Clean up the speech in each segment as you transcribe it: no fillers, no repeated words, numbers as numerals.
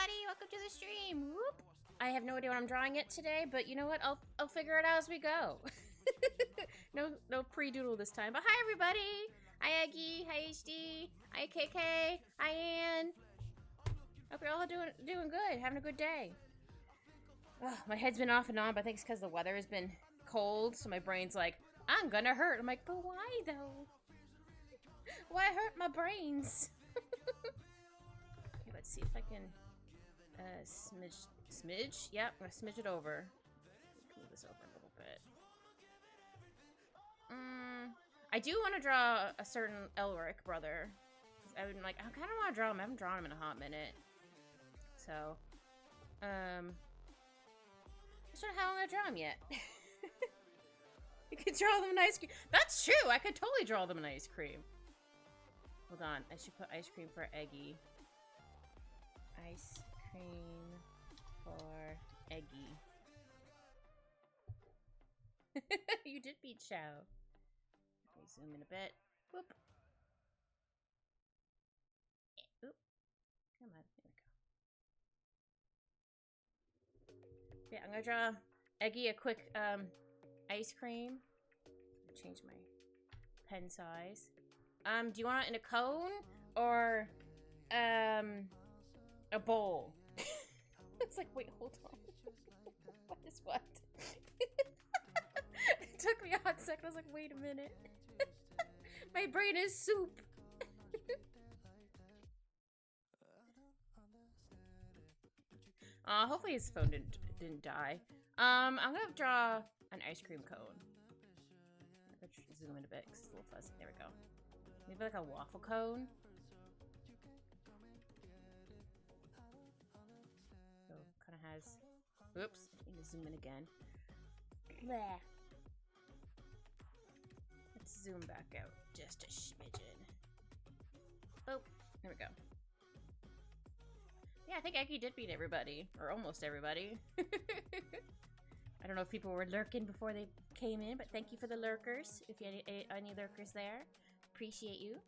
everybody! Welcome to the stream! Whoop! I have no idea what I'm drawing yet today, but you know what? I'll figure it out as we go. no pre-doodle this time. But hi everybody! Hi Eggy, hi HD, hi KK, hi Ann. Hope you're all doing good, having a good day. Ugh, my head's been off and on, but I think it's because the weather has been cold, so my brain's like, I'm gonna hurt. I'm like, but why though? Why hurt my brains? Okay, let's see if I can smidge? Yep, I'm gonna smidge it over. Move this over a little bit. I do want to draw a certain Elric brother. I kind of want to draw him. I haven't drawn him in a hot minute. So, I'm not sure how I'm gonna draw him yet. You could draw them in ice cream. That's true. I could totally draw them in ice cream. Hold on. I should put ice cream for Eggy. Ice cream for Eggy. You did beat Chow. Okay, zoom in a bit. Whoop. Oop. Come on. There we go. Yeah, I'm gonna draw Eggy a quick ice cream. Change my pen size. Do you want it in a cone or a bowl? It's like, wait, hold on. What is what? It took me a hot second. I was like, wait a minute. My brain is soup. Hopefully his phone didn't die. I'm gonna draw an ice cream cone. Let's zoom in a bit because it's a little fuzzy. There we go. Maybe like a waffle cone. So kind of has. Oops, I need to zoom in again. Bleh. Let's zoom back out just a smidgen. Oh, there we go. Yeah, I think Eggy did beat everybody, or almost everybody. I don't know if people were lurking before they came in, but thank you for the lurkers. If you had any lurkers there, appreciate you.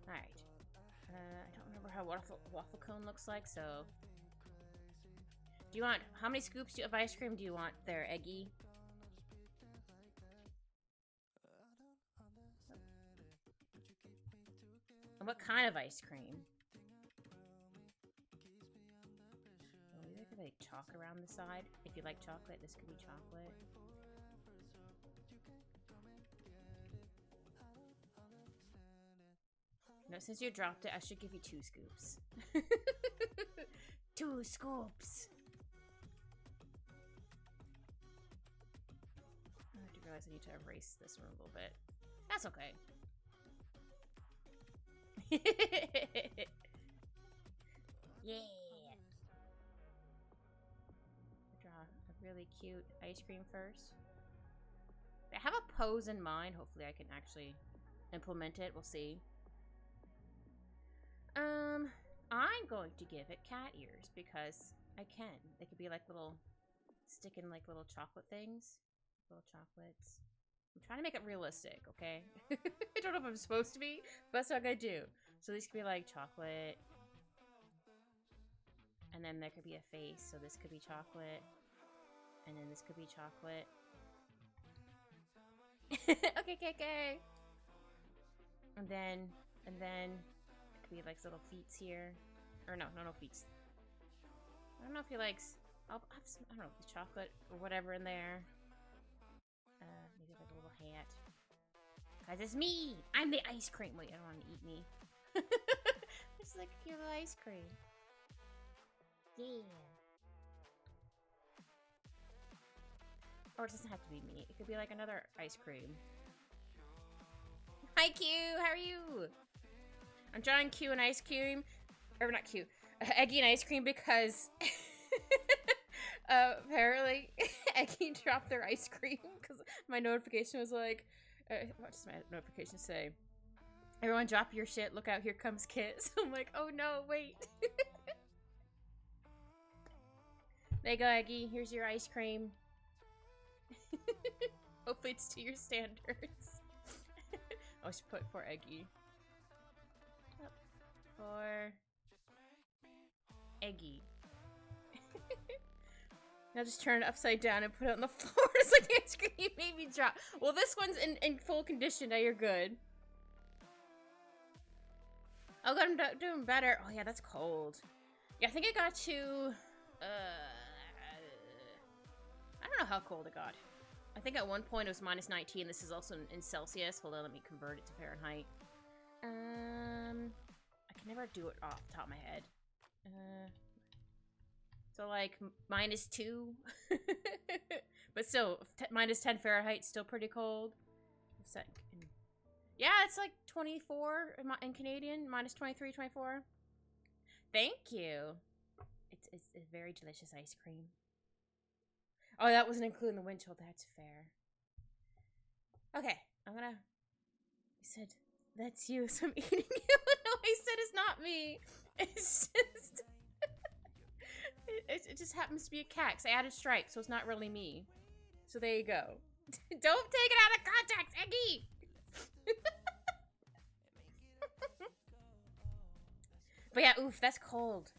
Alright. I don't remember how waffle cone looks like, so... Do you want... How many scoops of ice cream do you want there, Eggy? And what kind of ice cream? Maybe I could like chalk around the side. If you like chocolate, this could be chocolate. No, since you dropped it, I should give you 2 scoops. 2 scoops! I have to realize I need to erase this one a little bit. That's okay. Yeah! Draw a really cute ice cream first. I have a pose in mind. Hopefully I can actually implement it. We'll see. I'm going to give it cat ears because I can. They could be like little, sticking like little chocolate things. Little chocolates. I'm trying to make it realistic, okay? I don't know if I'm supposed to be, but that's what I'm gonna do. So these could be like chocolate. And then there could be a face, so this could be chocolate. And then this could be chocolate. Okay, KK! And then be like little feet here, or no feet. I don't know if he likes. I'll have some. I don't know, the chocolate or whatever in there. Maybe like a little hat. Cause it's me. I'm the ice cream. Wait, I don't want to eat me. It's like a cute little ice cream. Yeah. Or it doesn't have to be me. It could be like another ice cream. Hi Q. How are you? I'm drawing Q and ice cream, or not Q, Eggy and ice cream because apparently Eggy dropped their ice cream because my notification was like, what does my notification say? Everyone drop your shit, look out, here comes Kiss. I'm like, oh no, wait. There you go, Eggy, here's your ice cream. Hopefully it's to your standards. I should put for Eggy. For Eggy. Now just turn it upside down and put it on the floor. It's like ice cream you made me drop. Well, this one's in full condition. Now you're good. Oh god, I'm doing better. Oh yeah, that's cold. Yeah, I think it got to... I don't know how cold it got. I think at one point it was minus 19. This is also in Celsius. Hold on, let me convert it to Fahrenheit. I can never do it off the top of my head. So like minus 2. But still, minus 10 Fahrenheit, still pretty cold. Yeah, it's like 24 in Canadian. Minus 23, 24. Thank you. It's a very delicious ice cream. Oh, that wasn't including the wind chill. That's fair. Okay, I'm gonna... He said, that's you, so I'm eating you. No, he said it's not me. It's just... it just happens to be a cat, because I added stripes, so it's not really me. So there you go. Don't take it out of context, Eggy! But yeah, oof, that's cold.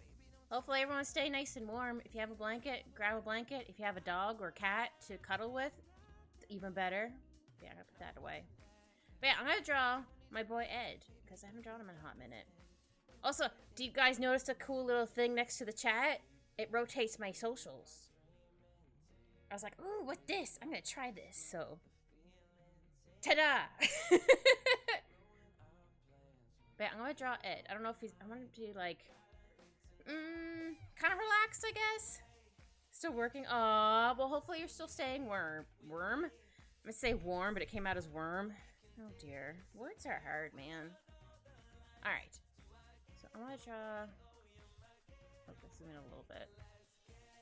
Hopefully everyone stay nice and warm. If you have a blanket, grab a blanket. If you have a dog or cat to cuddle with, even better. Yeah, I'm gonna put that away. But yeah, I'm gonna draw my boy Ed, because I haven't drawn him in a hot minute. Also, do you guys notice a cool little thing next to the chat? It rotates my socials. I was like, ooh, what's this? I'm gonna try this, so. Ta-da! But yeah, I'm gonna draw Ed. I don't know if he's, I want him to be like, kind of relaxed, I guess. Still working. Aw, well, hopefully you're still staying warm. I'm gonna say warm, but it came out as worm. Oh dear. Words are hard, man. Alright. So I'm gonna draw... Okay, zoom in a little bit.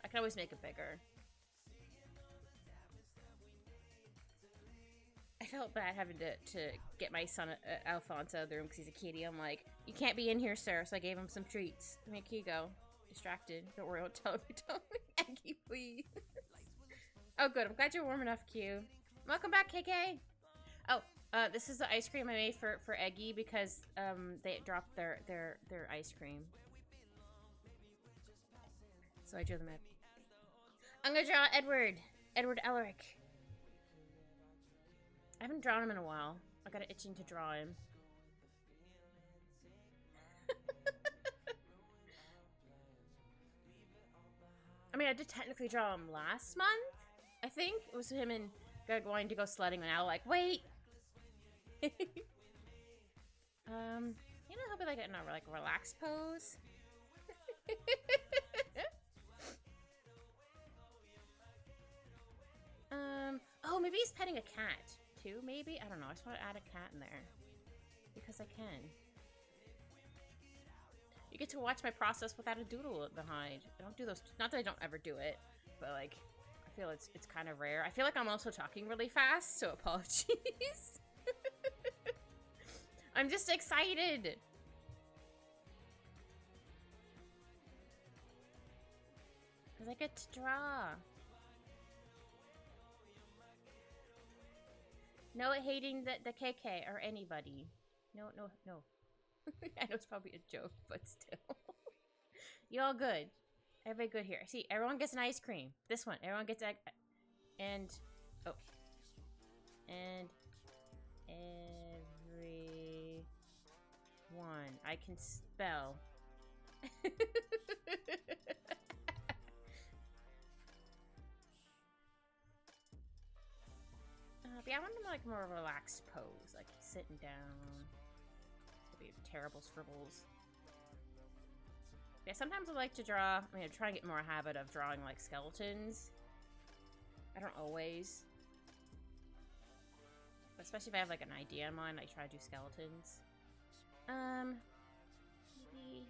I can always make it bigger. I felt bad having to get my son Alphonse out of the room because he's a kitty. I'm like, you can't be in here, sir. So I gave him some treats. I mean, here you go. Distracted. Don't worry, I'll tell him. Don't Eggy, please. Oh, good. I'm glad you're warm enough, Q. Welcome back, KK. Oh, this is the ice cream I made for Eggy because they dropped their ice cream. So I drew them out. I'm gonna draw Edward Elric. I haven't drawn him in a while. I got an itching to draw him. I mean, I did technically draw him last month. I think it was him and going to go sledding, and I was like, wait. You know, he'll be like in a relaxed pose. Oh, maybe he's petting a cat. Maybe? I don't know. I just want to add a cat in there. Because I can. You get to watch my process without a doodle behind. I don't do those. Not that I don't ever do it. But, like, I feel it's kind of rare. I feel like I'm also talking really fast, so apologies. I'm just excited. Because I get to draw. No hating the KK or anybody. No. I know it's probably a joke, but still. You all good. Everybody good here. See, everyone gets an ice cream. This one. Everyone gets egg. And... Oh. And... Everyone. I can spell. But yeah, I want him like more of a relaxed pose, like he's sitting down. It's gonna be terrible scribbles. Yeah, sometimes I like to draw. I mean, I'm trying to get more a habit of drawing like skeletons. I don't always, but especially if I have like an idea in mind, I try to do skeletons. Maybe.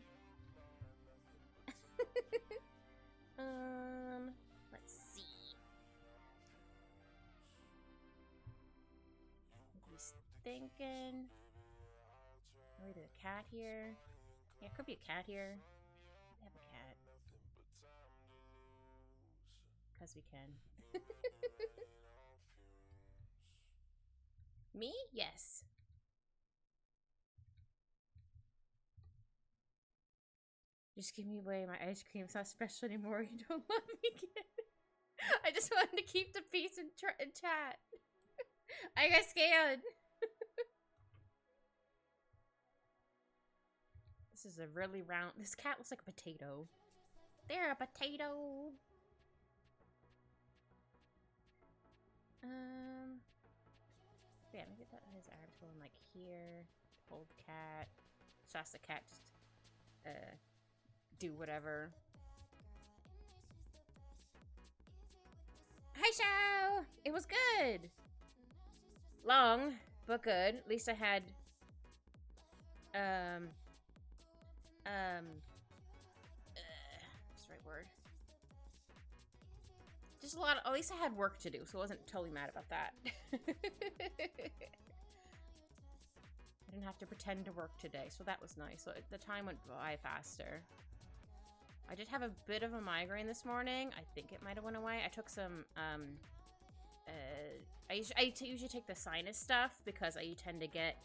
Let's see. He's thinking. Maybe there's a cat here. Yeah, could be a cat here. I have a cat. Because we can. Me? Yes. Just give me away. My ice cream's not special anymore. You don't love me again. I just wanted to keep the peace in chat. I got scared. This is a really round... This cat looks like a potato. They're a potato. Yeah, maybe that his arms going like here. Hold the cat. Just the cat just do whatever. Hi, Shao! It was good! Long, but good. At least I had... what's the right word? Just a lot of... At least I had work to do, so I wasn't totally mad about that. I didn't have to pretend to work today, so that was nice. So the time went by faster. I did have a bit of a migraine this morning. I think it might have went away. I took some, I usually take the sinus stuff because I tend to get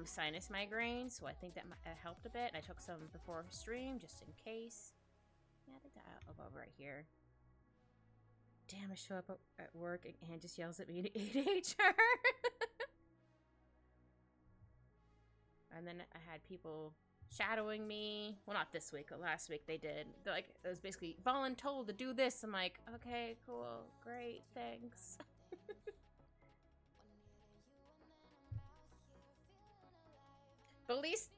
sinus migraine, so I think that helped a bit. I took some before stream just in case. Yeah, I think that I'll go right here. Damn, I show up at work and Anne just yells at me to eat HR. And then I had people shadowing me. Well, not this week, but last week they did. They're like, it was basically voluntold to do this. I'm like, okay, cool, great, thanks. But at least,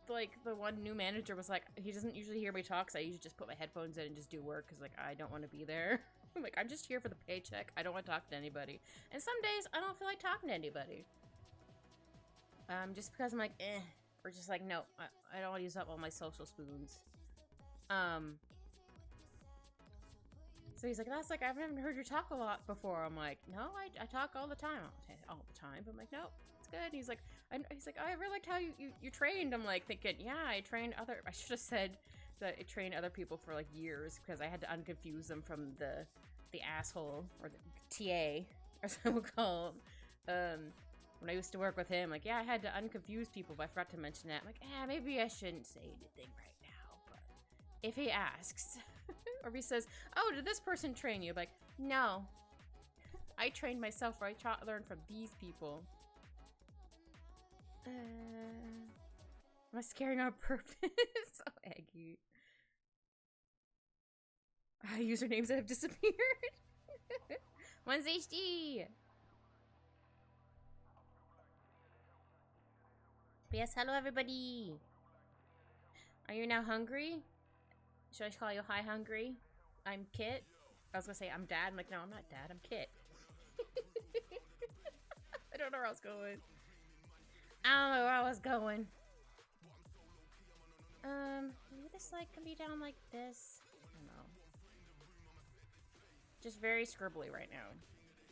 like, the one new manager was like, he doesn't usually hear me talk, so I usually just put my headphones in and just do work, because, like, I don't want to be there. I'm like, I'm just here for the paycheck. I don't want to talk to anybody. And some days, I don't feel like talking to anybody. Just because I'm like, eh. Or just like, no, I don't want to use up all my social spoons. So he's like, that's like, I've never heard you talk a lot before. I'm like, no, I talk all the time. I don't say all the time, but I'm like, no, it's good. And he's like, I really liked how you trained. I'm like thinking, yeah, I trained I should have said that I trained other people for like years because I had to unconfuse them from the asshole or the TA or so called. When I used to work with him, like, yeah, I had to unconfuse people, but I forgot to mention that. I'm like, maybe I shouldn't say anything right now, but if he asks, or if he says, oh, did this person train you? I'm like, no. I trained myself, or I learned from these people. Am I scaring on purpose? Oh, Aggie. Usernames that have disappeared. One's HD. Yes, hello everybody. Are you now hungry? Should I call you hi hungry? I'm Kit. I was gonna say I'm Dad. I'm like, no, I'm not Dad. I'm Kit. I don't know where I was going. I don't know where I was going. Maybe this like can be down like this. I don't know. Just very scribbly right now.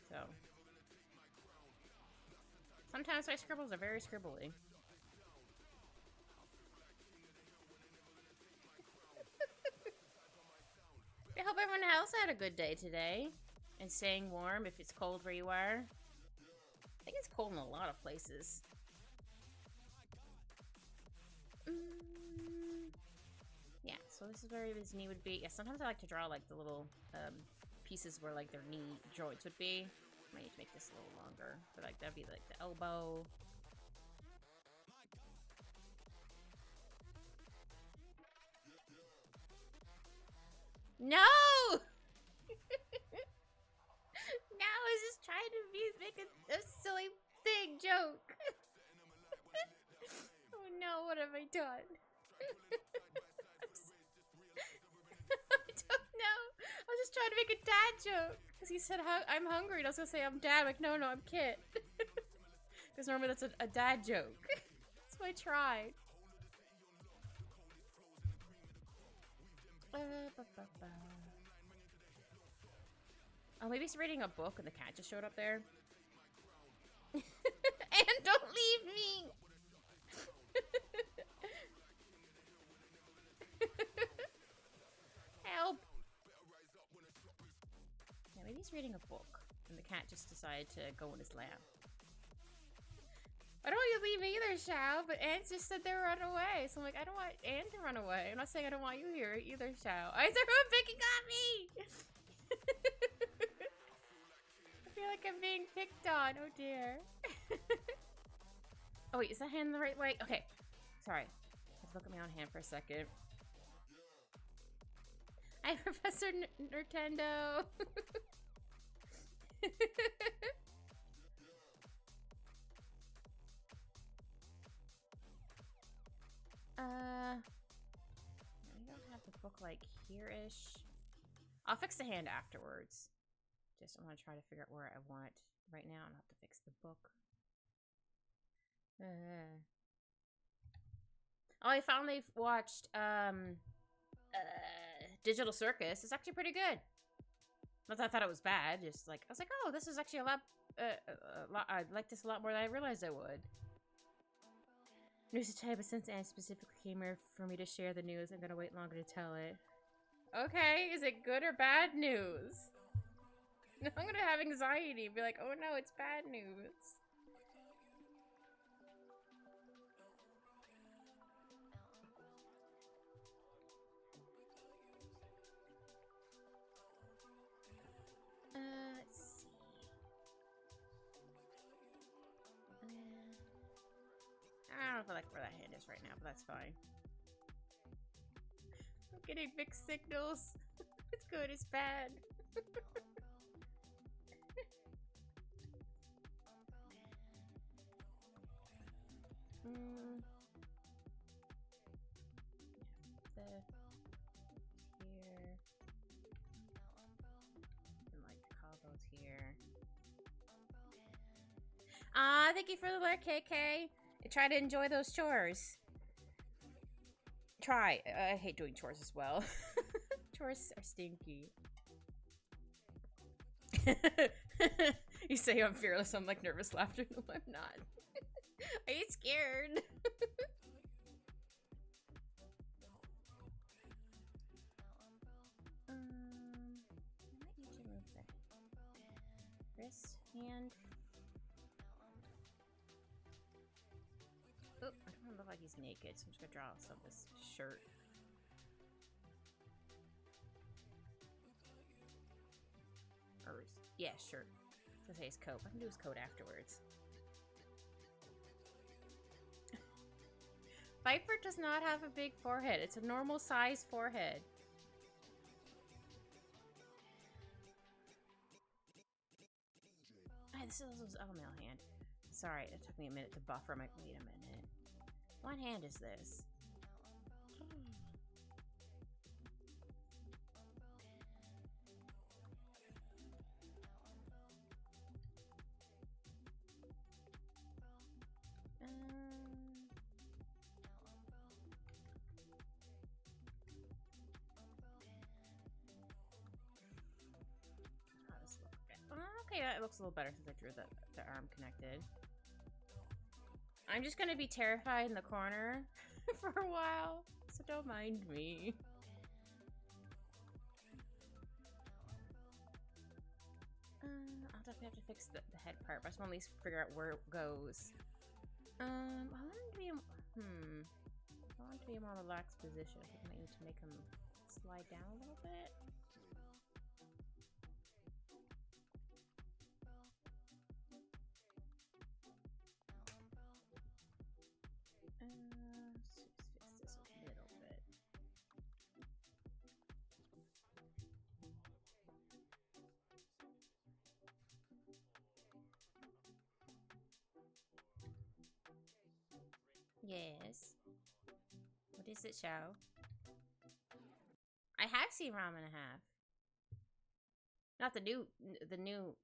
So sometimes my scribbles are very scribbly. I hope everyone else had a good day today and staying warm if it's cold where you are. I think it's cold in a lot of places. Yeah, so this is where his knee would be. Yeah, sometimes I like to draw like the little pieces where like their knee joints would be. Might need to make this a little longer, but like that'd be like the elbow. No! No, I was just trying to make a silly thing joke. Oh no, what have I done? I don't know. I was just trying to make a dad joke. Because he said, I'm hungry. And I was going to say, I'm Dad. I'm like, no, I'm Kit. Because normally that's a dad joke. So I tried. Oh, maybe he's reading a book and the cat just showed up there. And don't leave me! Help! Yeah, maybe he's reading a book and the cat just decided to go in his lap. I don't to leave either, Xiao, but Anne just said they run away. So I'm like, I don't want Anne to run away. I'm not saying I don't want you here either, Xiao. Why is everyone picking on me? I feel like I'm being picked on. Oh dear. Oh wait, is that hand the right way? Okay. Sorry. Let's look at my own hand for a second. Hi, Professor Nintendo. I don't have the book like here-ish. I'll fix the hand afterwards. Just I want to try to figure out where I want right now, and I'll have to fix the book. Oh, I finally watched Digital Circus. It's actually pretty good. Not that I thought it was bad. Just like I was like, oh, this is actually a lot. I like this a lot more than I realized I would. News to tell you, but since Anne specifically came here for me to share the news, I'm gonna wait longer to tell it. Okay, is it good or bad news? I'm gonna have anxiety. Be like, oh no, it's bad news. Let's see. I don't feel like where that hand is right now, but that's fine. I'm getting mixed signals. It's good, it's bad. Here. And like the combos here. Ah, thank you for the alert, KK. Try to enjoy those chores. Try. I hate doing chores as well. Chores are stinky. You say I'm fearless. I'm like nervous laughter. No, I'm not. Are you scared? I might need to move the wrist, hand. Oh, I don't want to look like he's naked, so I'm just gonna draw some of this shirt. Or, yeah, shirt. Let's say his coat. I can do his coat afterwards. Viper does not have a big forehead. It's a normal size forehead. Hey, this is his male hand. Sorry, it took me a minute to buffer. I'm like, wait a minute. What hand is this? Okay, it looks a little better since I drew the arm connected. I'm just gonna be terrified in the corner for a while, so don't mind me. I'll definitely have to fix the head part, but I just want to at least figure out where it goes. I want him to be I want it to be a more relaxed position. I think I might need to make him slide down a little bit. Let's fix this a little bit. Yes. What is it, Xiao? I have seen Ramen and a Half. Not the new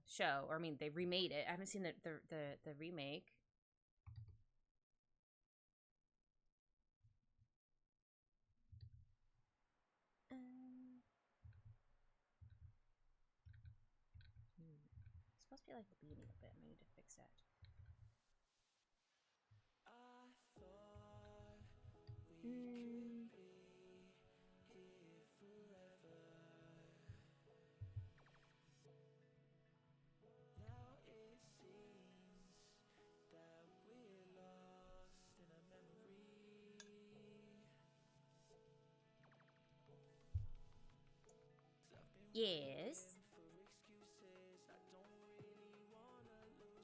show, or I mean they remade it. I haven't seen the remake. It's supposed to be like bleeding a bit. I need to fix that. Yes.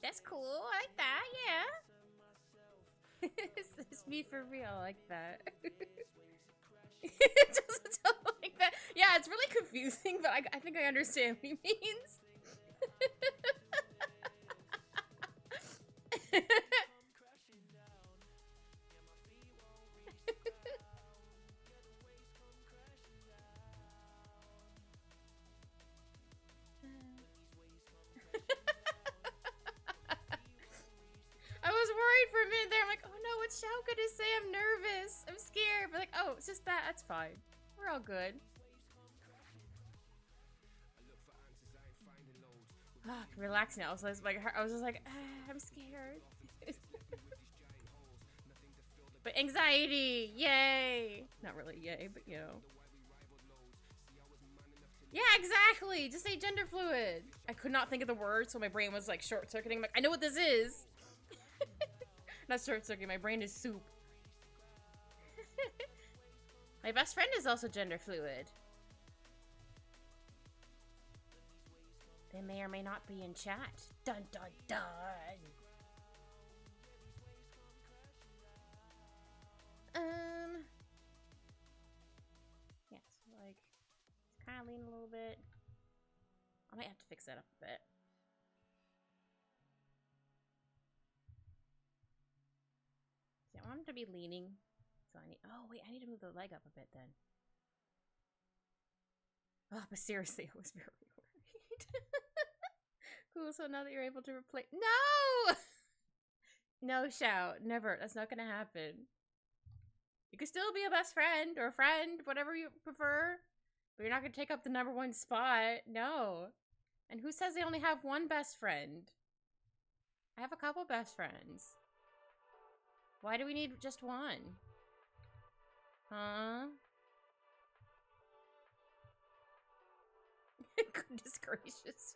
That's cool. I like that. Yeah. It's me for real. I like that. It doesn't sound like that. Yeah, it's really confusing, but I think I understand what he means. I was worried for a minute there. I'm like, oh no, what's Shao gonna say? I'm nervous. I'm scared. But like, oh, it's just that. That's fine. We're all good. Ah, relax now. So I was just like, I'm scared. But anxiety, yay! Not really yay, but you know. Yeah, exactly. Just say gender fluid. I could not think of the word, so my brain was like short circuiting. I'm like, I know what this is. Not short circuiting. My brain is soup. My best friend is also gender fluid. They may or may not be in chat. Dun dun dun. Yeah, so like, it's kind of lean a little bit. I might have to fix that up a bit. See, I want him to be leaning. So I need, oh wait, I need to move the leg up a bit then. Oh, but seriously, I was very worried. Cool, so now that you're able to replace— No! No, shout. Never. That's not gonna happen. You could still be a best friend or a friend, whatever you prefer. But you're not gonna take up the #1 spot. No. And who says they only have one best friend? I have a couple best friends. Why do we need just one? Huh? Goodness gracious,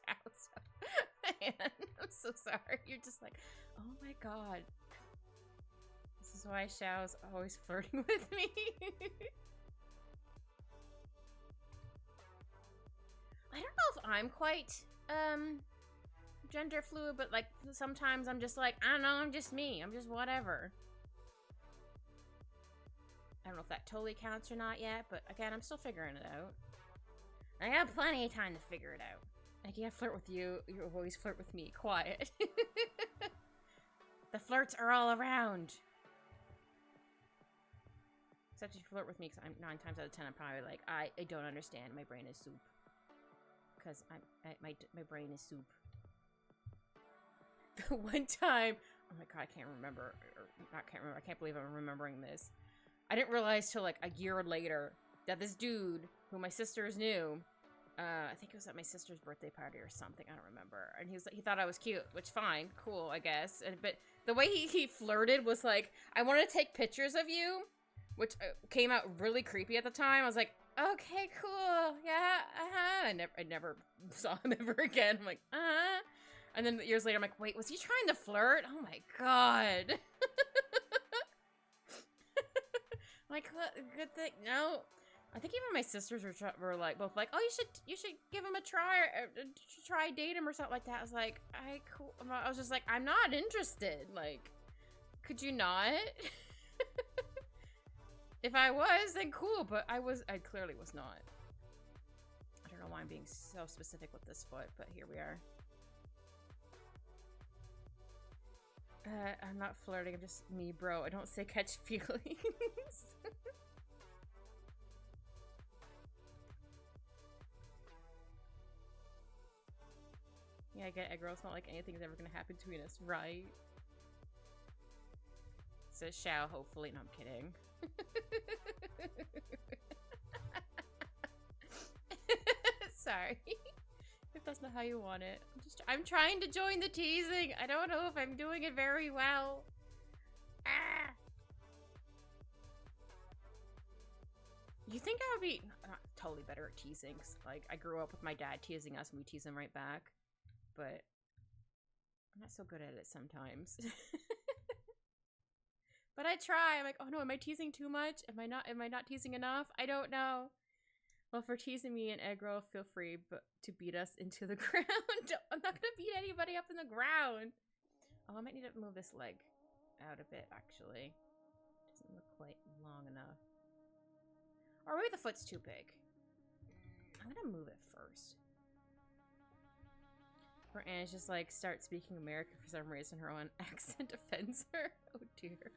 man, I'm so sorry. You're just like, oh my god. This is why Xiao's always flirting with me. I don't know if I'm quite gender fluid, but like sometimes I'm just like, I don't know, I'm just me. I'm just whatever. I don't know if that totally counts or not yet, but again, I'm still figuring it out. I have plenty of time to figure it out. I can't flirt with you. You always flirt with me. Quiet. The flirts are all around. Except if you flirt with me, because I'm 9 times out of 10, I'm probably like, I don't understand. My brain is soup. Because my brain is soup. The one time, oh my god, I can't remember. I can't believe I'm remembering this. I didn't realize till like a year later that this dude, who my sisters knew, I think it was at my sister's birthday party or something, I don't remember. And he thought I was cute, which fine, cool, I guess. But the way he flirted was like, I want to take pictures of you, which came out really creepy at the time. I was like, okay, cool, yeah, I never saw him ever again. I'm like, and then years later, I'm like, wait, was he trying to flirt? Oh my god. Like, good thing. No, I think even my sisters were like, both like, oh, you should give him a try, or try date him or something like that. I was like, I was just like, I'm not interested. Like, could you not? If I was, then cool, but I clearly was not. I don't know why I'm being so specific with this foot, but here we are. I'm not flirting, I'm just me, bro. I don't say catch feelings. Yeah, I get it, girl. It's not like anything's ever gonna happen between us, right? Says Xiao, hopefully. No, I'm kidding. Sorry. If that's not how you want it. I'm trying to join the teasing. I don't know if I'm doing it very well. Ah! You think I would be not totally better at teasing? Like, I grew up with my dad teasing us and we tease him right back. But I'm not so good at it sometimes. But I try. I'm like, oh no, am I teasing too much? Am I not teasing enough? I don't know. Well, for teasing me and Aggro, feel free to beat us into the ground. I'm not gonna beat anybody up in the ground. Oh, I might need to move this leg out a bit, actually. Doesn't look quite long enough. Or maybe the foot's too big. I'm gonna move it first. Or Anne's just like, start speaking American for some reason. Her own accent offends her. Oh dear.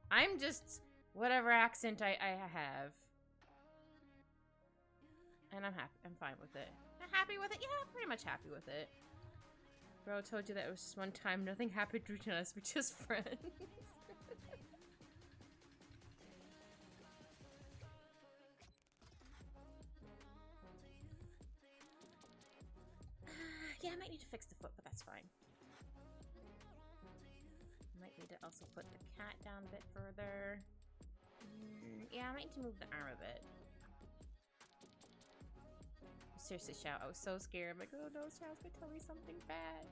I'm just whatever accent I have. And I'm happy. I'm fine with it. I'm happy with it? Yeah, I'm pretty much happy with it. Bro told you that it was just one time. Nothing happened between us. We're just friends. Yeah, I might need to fix the foot, but that's fine. Might need to also put the cat down a bit further. Yeah, I might need to move the arm a bit. Seriously, Shout, I was so scared. I'm like, oh no, Shout's gonna tell me something bad.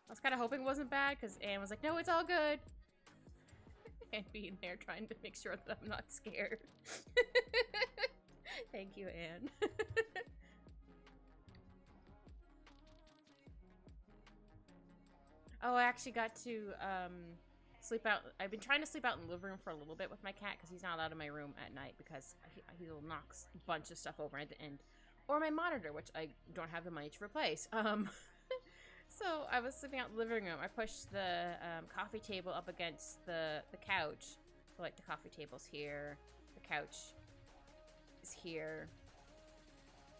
I was kind of hoping it wasn't bad, because Anne was like, no, it's all good. And being there trying to make sure that I'm not scared. Thank you, Anne. Oh, I actually got to sleep out. I've been trying to sleep out in the living room for a little bit with my cat because he's not allowed in my room at night because he'll knock a bunch of stuff over at the end. Or my monitor, which I don't have the money to replace. So I was sleeping out in the living room. I pushed the coffee table up against the couch. So like the coffee table's here. The couch is here.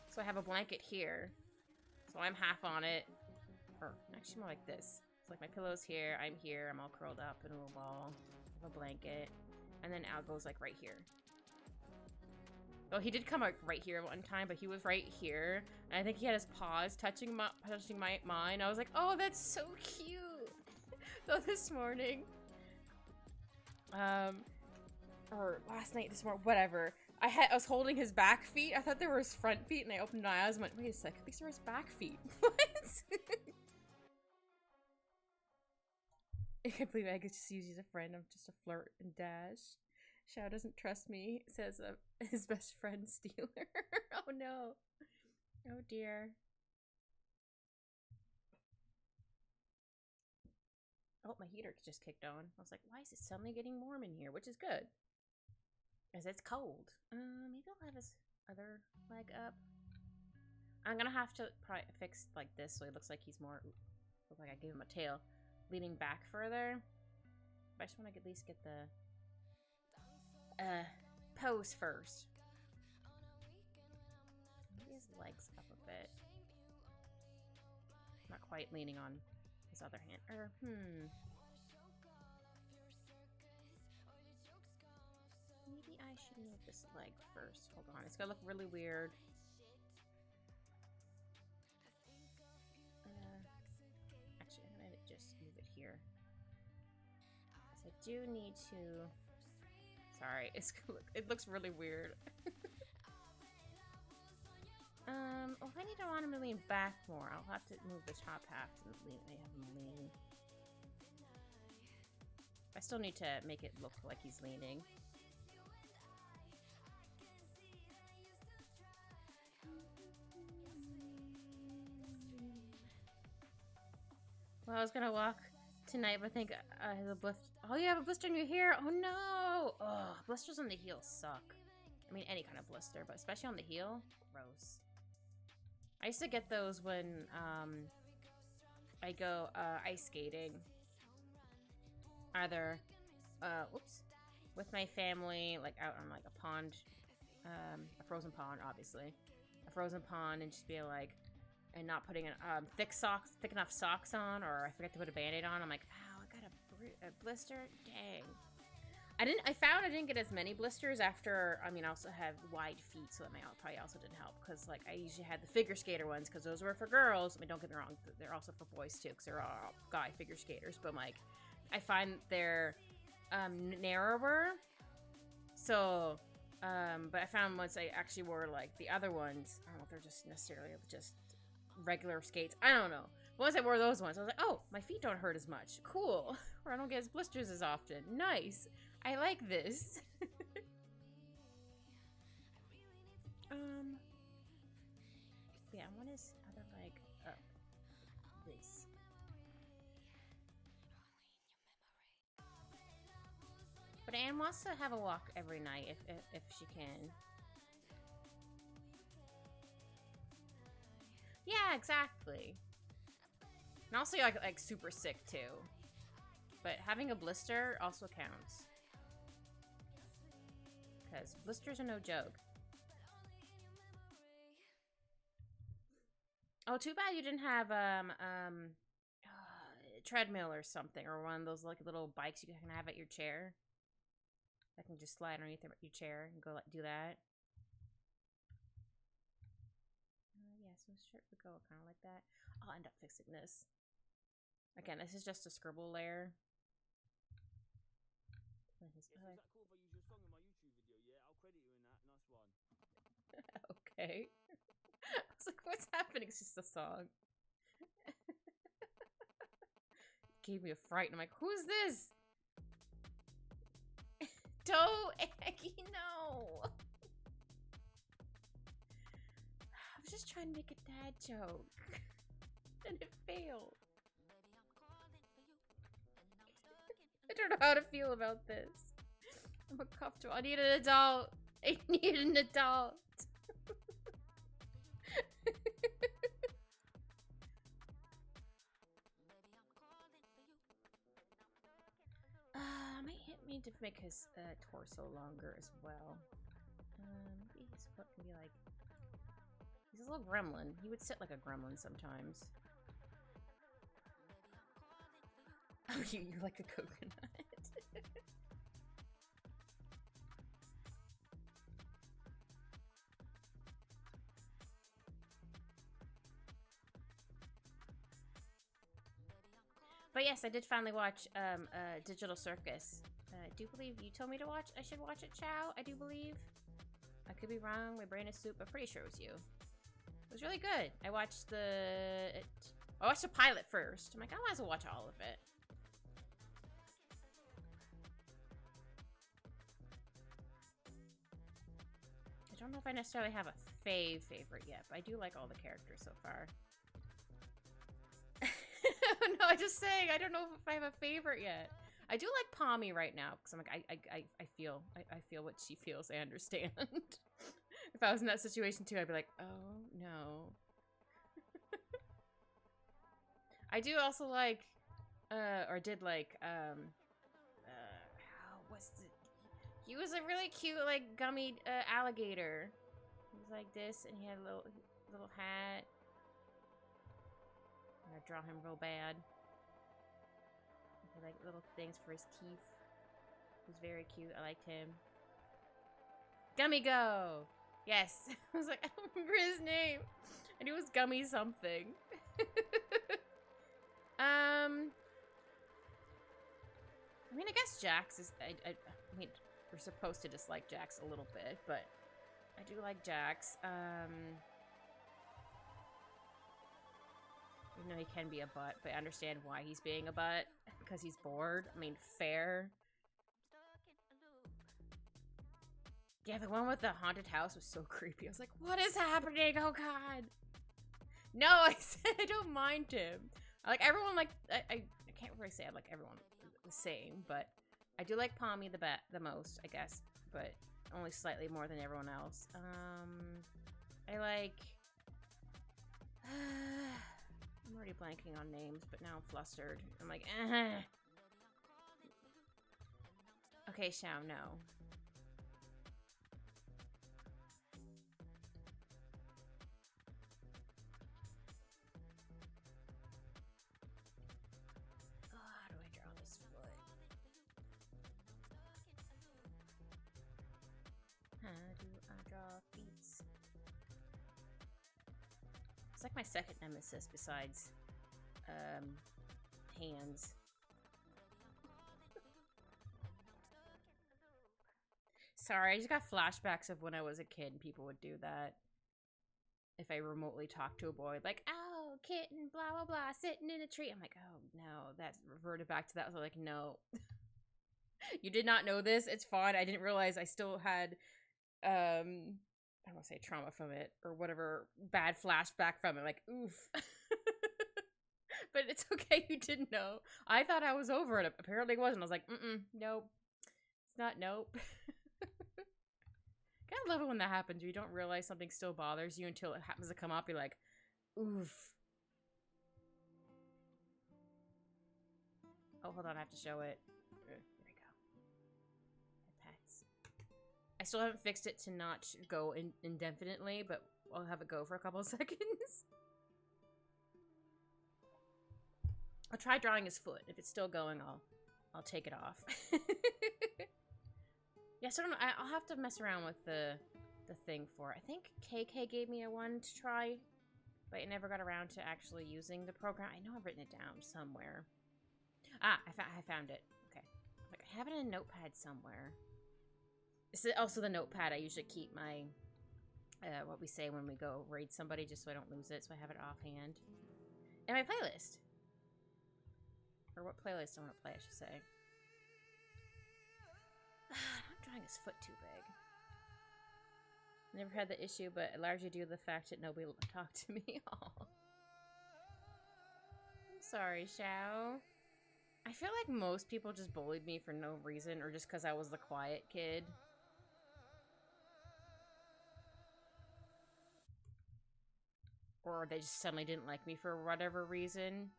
So I have a blanket here. So I'm half on it. Or actually more like this. So like my pillow's here, I'm all curled up in a little ball. I have a blanket. And then Al goes like right here. Oh, he did come out right here one time, but he was right here. And I think he had his paws touching mine. I was like, oh, that's so cute. So this morning, or last night, this morning, whatever. I was holding his back feet. I thought they were his front feet, and I opened my eyes and went, wait a sec, these are his back feet. What? I can't believe I just use you as a friend. I'm just a flirt and dash. Shao doesn't trust me, says his best friend Steeler. Oh no. Oh dear. Oh, my heater just kicked on. I was like, why is it suddenly getting warm in here? Which is good. Because it's cold. Maybe I'll have his other leg up. I'm gonna have to probably fix like this so it looks like he's more, look like I gave him a tail. Leaning back further. But I just want to at least get the pose first. Maybe his legs up a bit. Not quite leaning on his other hand. Or, maybe I should move this leg first. Hold on. It's gonna look really weird. Actually, I'm gonna just move it here. Because I do need to... Sorry, it looks really weird. Well, if I want him to lean back more, I'll have to move the top half to lean. I have him lean. I still need to make it look like he's leaning. Well, I was gonna walk tonight, but I think I have a blister. Oh, you have a blister in your hair? Oh no! Oh, blisters on the heel suck. I mean, any kind of blister, but especially on the heel, gross. I used to get those when I go ice skating. Either, with my family, like out on like a pond, a frozen pond, obviously, a frozen pond, and just be like, and not putting thick enough socks on, or I forget to put a band-aid on. I'm like, wow, I got a blister. Dang. I found I didn't get as many blisters after. I mean, I also have wide feet, so that probably also didn't help. Because like I usually had the figure skater ones, because those were for girls. I mean, don't get me wrong, they're also for boys too, because they're all guy figure skaters. But like, I find they're narrower. So, but I found once I actually wore like the other ones, I don't know if they're just necessarily just regular skates. I don't know. Once I wore those ones, I was like, oh, my feet don't hurt as much. Cool. Or I don't get as blisters as often. Nice. I like this. this other leg up. This. But Anne wants to have a walk every night if she can. Yeah, exactly. And also like super sick too. But having a blister also counts. Because blisters are no joke. Oh, too bad you didn't have treadmill or something, or one of those like little bikes you can have at your chair. That can just slide underneath your chair and go like do that. Yeah, so the shirt would go kind of like that. I'll end up fixing this. Again, this is just a scribble layer. Yes, is that cool if I use your song in my YouTube video? Yeah, I'll credit you in that. Nice one. Okay. I was like, what's happening? It's just a song. Gave me a fright. And I'm like, who's this? Don't, Aggie, no. I was just trying to make a dad joke. And it failed. I don't know how to feel about this. I'm uncomfortable. I need an adult. I need an adult. Might hit me to make his torso longer as well. Maybe his foot can be like... He's a little gremlin. He would sit like a gremlin sometimes. Oh, you like a coconut. But yes, I did finally watch Digital Circus. I do believe you told me to watch. I should watch it, Chow. I do believe. I could be wrong. My brain is soup. I'm pretty sure it was you. It was really good. I watched I watched the pilot first. I'm like, I might as well watch all of it. I don't know if I necessarily have a favorite yet, but I do like all the characters so far. No, I'm just saying, I don't know if I have a favorite yet. I do like Pommy right now, because I'm like, I feel what she feels. I understand. If I was in that situation too, I'd be like, oh, no. I do also like, or did like, what's the... He was a really cute, like, gummy alligator. He was like this, and he had a little hat. I'm gonna draw him real bad. He had, like, little things for his teeth. He was very cute. I liked him. Gummy Go! Yes. I was like, I don't remember his name. I knew it was Gummy something. I mean, I guess Jax is... I mean, we're supposed to dislike Jax a little bit, but I do like Jax. Even though he can be a butt, but I understand why he's being a butt. Because he's bored. I mean, fair. Yeah, the one with the haunted house was so creepy. I was like, what is happening? Oh, God. No, I said I don't mind him. I like everyone, like, I can't really say I like everyone the same, but I do like Pommy the most, I guess, but only slightly more than everyone else. I like... I'm already blanking on names, but now I'm flustered. I'm like, Okay, Shao, no. Oh, how do I draw this foot? How do I draw feet? It's like my second nemesis besides hands. Sorry, I just got flashbacks of when I was a kid and people would do that. If I remotely talked to a boy, like, oh, kitten, blah, blah, blah, sitting in a tree. I'm like, oh, no, that reverted back to that. So like, no. You did not know this. It's fine. I didn't realize I still had I don't want to say trauma from it or whatever bad flashback from it. Like, oof. But it's okay you didn't know. I thought I was over it. Apparently it wasn't. I was like, nope. It's not nope. Kind of love it when that happens. You don't realize something still bothers you until it happens to come up. You're like, oof. Oh, hold on. I have to show it. There we go. Pets. I still haven't fixed it to not go indefinitely, but I'll have it go for a couple of seconds. I'll try drawing his foot. If it's still going, I'll take it off. Yeah, so I don't know. I'll have to mess around with the thing for it. I think KK gave me a one to try, but I never got around to actually using the program. I know I've written it down somewhere. Ah, I found it. Okay. Like, I have it in a notepad somewhere. This is also the notepad I usually keep my, what we say when we go raid somebody, just so I don't lose it, so I have it offhand. And my playlist. Or what playlist I want to play, I should say. I'm drawing his foot too big. Never had the issue, but largely due to the fact that nobody talked to me. Oh. I'm sorry, Xiao. I feel like most people just bullied me for no reason, or just because I was the quiet kid. Or they just suddenly didn't like me for whatever reason.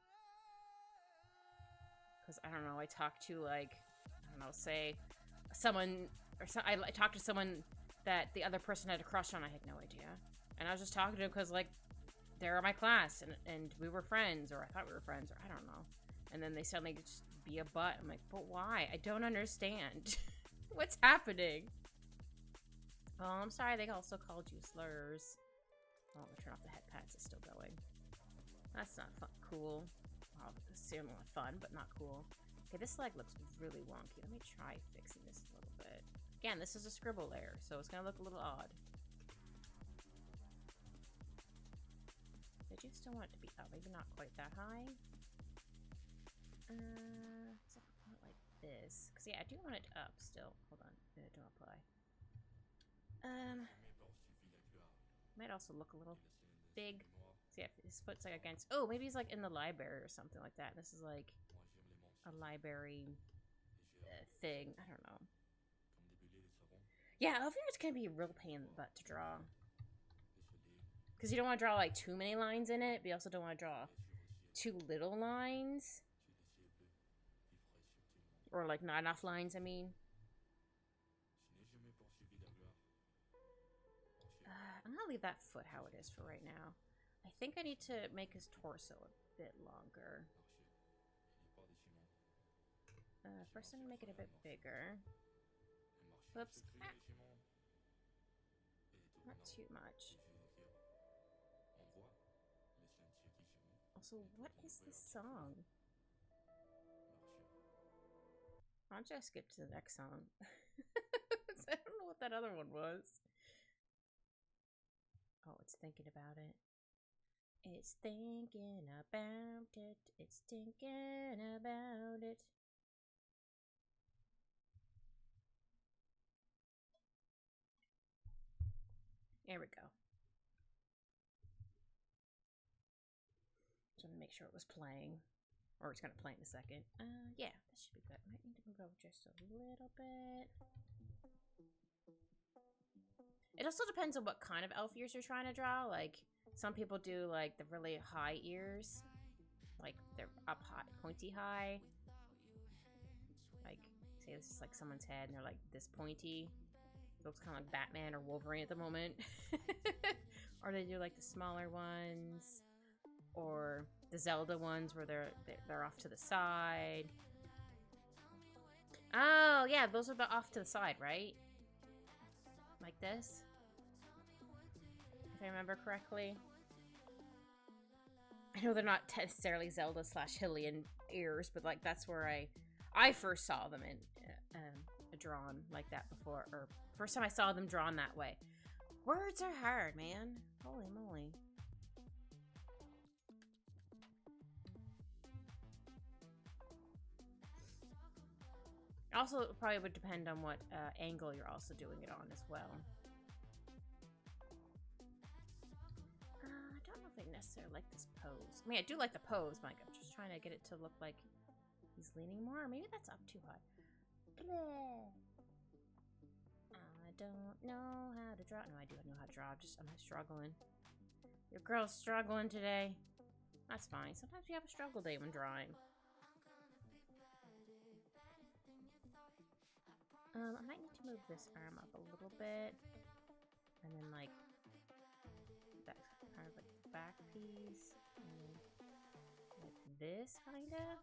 Because, I don't know, I talked to, like, I don't know, say, someone, or I talked to someone that the other person had a crush on. I had no idea. And I was just talking to them because, like, they're in my class, and we were friends, or I thought we were friends, or I don't know. And then they suddenly just be a butt. I'm like, but why? I don't understand. What's happening? Oh, I'm sorry they also called you slurs. Oh, I'm gonna turn off the head pads. It's still going. That's not fun. Cool. Well, similar fun, but not cool. Okay, this leg looks really wonky. Let me try fixing this a little bit. Again, this is a scribble layer, so it's gonna look a little odd. Did you still want it to be up? Maybe not quite that high. Something like this. Cause yeah, I do want it up still. Hold on, don't apply. Might also look a little big. So yeah, his foot's like against. Oh, maybe he's like in the library or something like that. This is like a library thing. I don't know. Yeah, Elfear's can be a real pain in the butt to draw. Because you don't want to draw like too many lines in it, but you also don't want to draw too little lines. Or like not enough lines, I mean. I'm gonna leave that foot how it is for right now. I think I need to make his torso a bit longer. First I'm gonna make it a bit bigger. Whoops. Ah. Not too much. Also, what is this song? I'll just skip to the next song. I don't know what that other one was. Oh, it's thinking about it. It's thinking about it. It's thinking about it. There we go. Just want to make sure it was playing. Or it's going to play in a second. Yeah, that should be good. Might need to move over just a little bit. It also depends on what kind of elf ears you're trying to draw. Like, some people do, like, the really high ears. Like, they're up high, pointy high. Like, say this is like someone's head and they're like this pointy. It looks kind of like Batman or Wolverine at the moment. Or they do like the smaller ones. Or the Zelda ones where they're off to the side. Oh, yeah, those are the off to the side, right? Like this? If I remember correctly. I know they're not necessarily Zelda / Hylian ears, but like that's where I first saw them in drawn like that before, or first time I saw them drawn that way. Words are hard, man. Holy moly. Also, it probably would depend on what angle you're also doing it on as well. don't think necessarily like this pose. I mean, I do like the pose, Mike. I'm just trying to get it to look like he's leaning more. Maybe that's up too high. Bleh. I don't know how to draw. No, I do know how to draw. I'm struggling. Your girl's struggling today. That's fine. Sometimes you have a struggle day when drawing. I might need to move this arm up a little bit. And then, like, that kind of like back piece. And then, like this, kind of.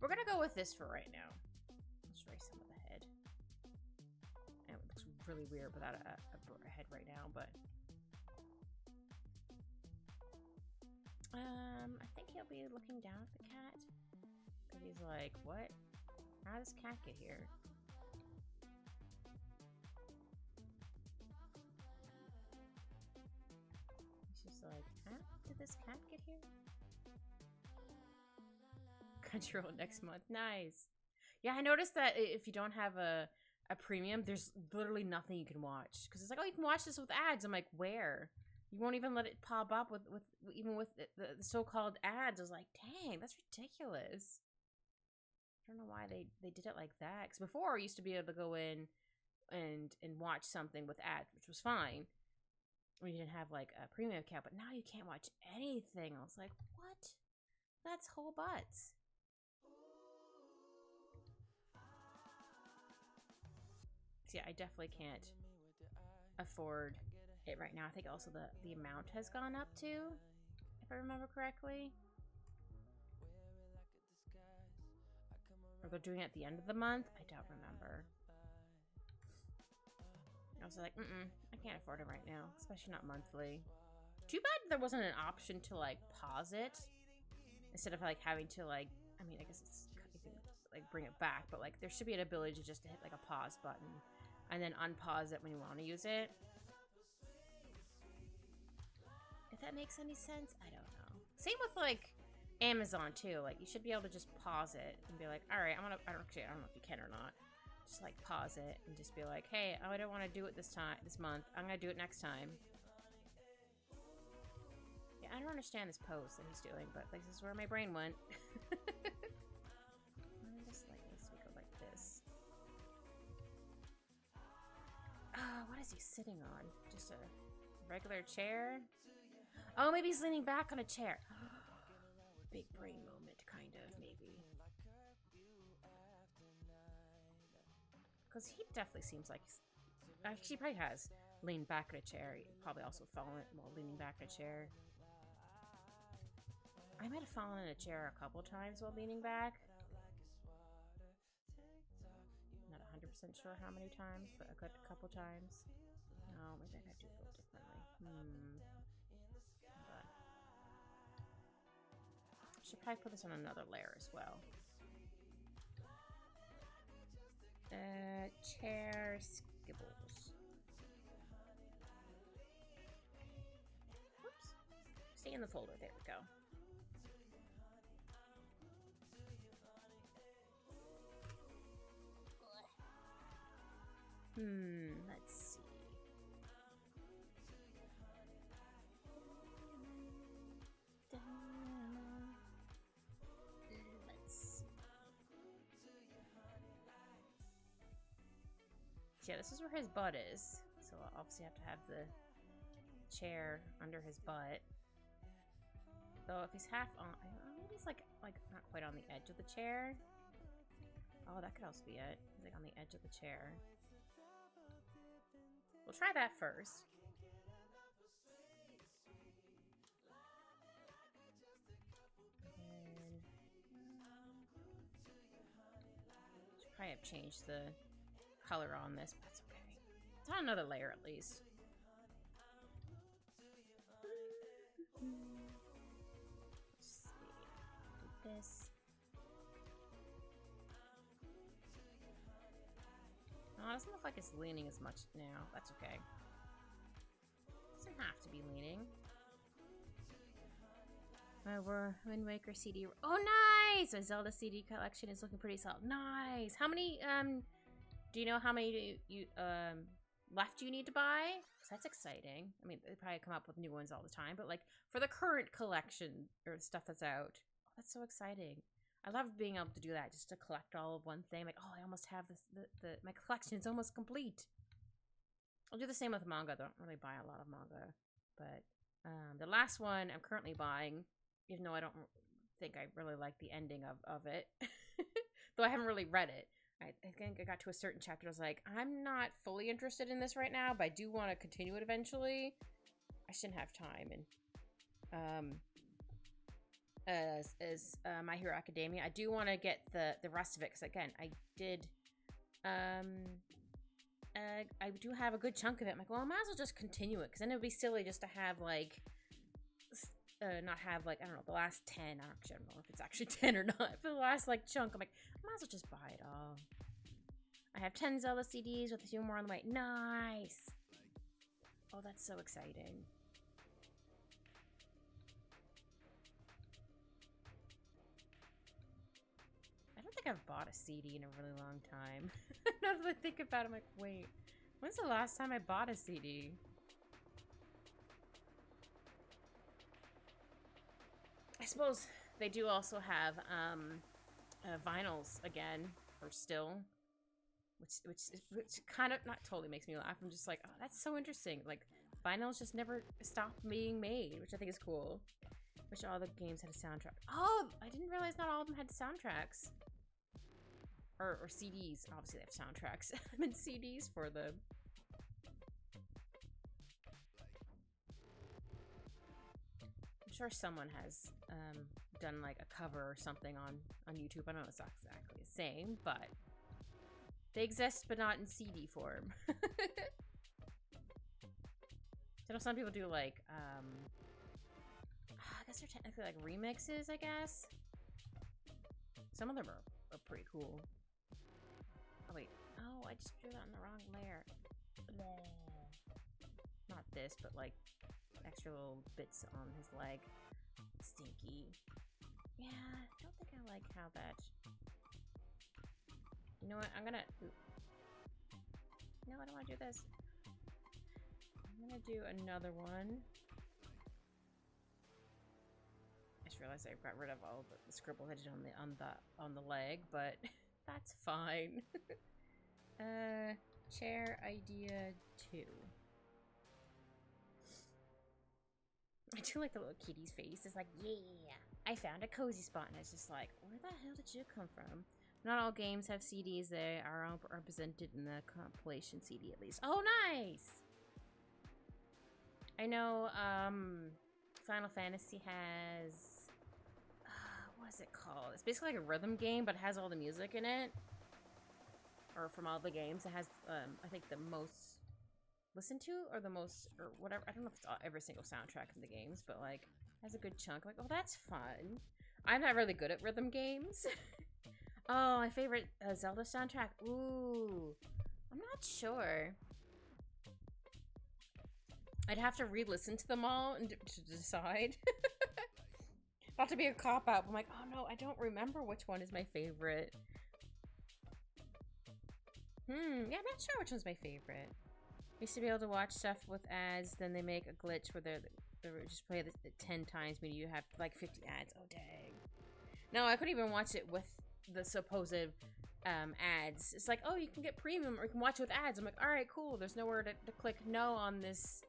We're gonna go with this for right now. Let's erase some of the head. And it looks really weird without a head right now, but... I think he'll be looking down at the cat. Because he's like, what? How does cat get here? He's just like, how did this cat get here? Crunchyroll next month. Nice. Yeah, I noticed that if you don't have a premium, there's literally nothing you can watch. Because it's like, oh, you can watch this with ads. I'm like, where? You won't even let it pop up with even with the so-called ads. I was like, dang, that's ridiculous. I don't know why they did it like that. Because before, I used to be able to go in and watch something with ads, which was fine. When you didn't have like a premium account, but now you can't watch anything. I was like, what? That's whole butts. So yeah, I definitely can't afford it right now. I think also the amount has gone up too, if I remember correctly. Or they're doing it at the end of the month. I don't remember. I was like, I can't afford it right now, especially not monthly. Too bad there wasn't an option to like pause it instead of like having to like. I mean, I guess you can like bring it back, but like there should be an ability to just hit like a pause button and then unpause it when you want to use it. If that makes any sense, I don't know. Same with like Amazon too. Like you should be able to just pause it and be like, all right, I don't know if you can or not. Just like pause it and just be like, hey, I don't want to do it this month. I'm gonna do it next time. Yeah, I don't understand this pose that he's doing, but like this is where my brain went. Just like this, we go like this. What is he sitting on? Just a regular chair? Oh, maybe he's leaning back on a chair. Big brain moment, kind of, maybe. Because he definitely seems like actually, he probably has leaned back in a chair. He probably also fallen while leaning back in a chair. I might have fallen in a chair a couple times while leaning back. Not 100% sure how many times, but a good couple times. No, maybe I do it a little differently. But I should probably put this on another layer as well. Chair skibbles. Whoops. Stay in the folder. There we go. Let's see. Yeah, this is where his butt is. So I'll obviously have to have the chair under his butt. Though if he's half on, maybe he's like not quite on the edge of the chair. Oh, that could also be it. He's like on the edge of the chair. We'll try that first. And should probably have changed the color on this, but that's okay. It's on another layer at least. Let's see. Do this. Oh, it doesn't look like it's leaning as much now. That's okay. Doesn't have to be leaning. We're Wind Waker CD. Oh, nice! My Zelda CD collection is looking pretty solid. Nice. How many? Do you know how many left you need to buy. So that's exciting. I mean, they probably come up with new ones all the time, but like for the current collection or the stuff that's out, oh, that's so exciting. I love being able to do that, just to collect all of one thing. Like, oh, I almost have this. My collection is almost complete. I'll do the same with manga. I don't really buy a lot of manga, but the last one I'm currently buying, even though I don't think I really like the ending of it, though I haven't really read it. I think I got to a certain chapter. I was like, I'm not fully interested in this right now, but I do want to continue it eventually. I shouldn't have time. And as My Hero Academia, I do want to get the rest of it because again, I did. I do have a good chunk of it. I'm like, well, I might as well just continue it because then it would be silly just to have like. Not have like, I don't know, the last 10. I don't know if it's actually 10 or not. For the last like chunk, I'm like, I might as well just buy it all. I have 10 Zelda CDs with a few more on the way. Nice. Oh, that's so exciting. I don't think I've bought a CD in a really long time. Now that I think about it, I'm like, wait, when's the last time I bought a CD? I suppose they do also have vinyls again, or still, which kind of not totally makes me laugh. I'm just like, oh, that's so interesting. Like vinyls just never stopped being made, which I think is cool. Wish all the games had a soundtrack. Oh, I didn't realize not all of them had soundtracks, or CDs. Obviously, they have soundtracks. I meant CDs for them. I'm sure someone has done like a cover or something on YouTube. I don't know if it's not exactly the same, but they exist, but not in CD form. So some people do like, I guess they're technically like remixes, I guess. Some of them are pretty cool. Oh wait, oh, I just drew that on the wrong layer. Not this, but like extra little bits on his leg. Stinky. Yeah, I don't think I like how that... You know what, I'm gonna... No, I don't want to do this. I'm gonna do another one. I just realized I got rid of all the scribble I did on the leg, but that's fine. Chair idea 2. I do like the little kitty's face. It's like, yeah, I found a cozy spot. And it's just like, where the hell did you come from? Not all games have CDs. They are all represented in the compilation CD at least. Oh, nice! I know Final Fantasy has... what is it called? It's basically like a rhythm game, but it has all the music in it. Or from all the games. It has, I think, the most... listened to, or the most, or whatever. I don't know if it's every single soundtrack in the games, but like has a good chunk. Like, oh, that's fun. I'm not really good at rhythm games. Oh, my favorite Zelda soundtrack. Ooh, I'm not sure. I'd have to re-listen to them all and to decide. Not to be a cop-out, but I'm like, oh no, I don't remember which one is my favorite. Yeah, I'm not sure which one's my favorite. Used to be able to watch stuff with ads, then they make a glitch where they just play it 10 times, meaning you have like 50 ads. Oh, dang. No, I couldn't even watch it with the supposed ads. It's like, oh, you can get premium or you can watch it with ads. I'm like, all right, cool. There's nowhere to click no on this,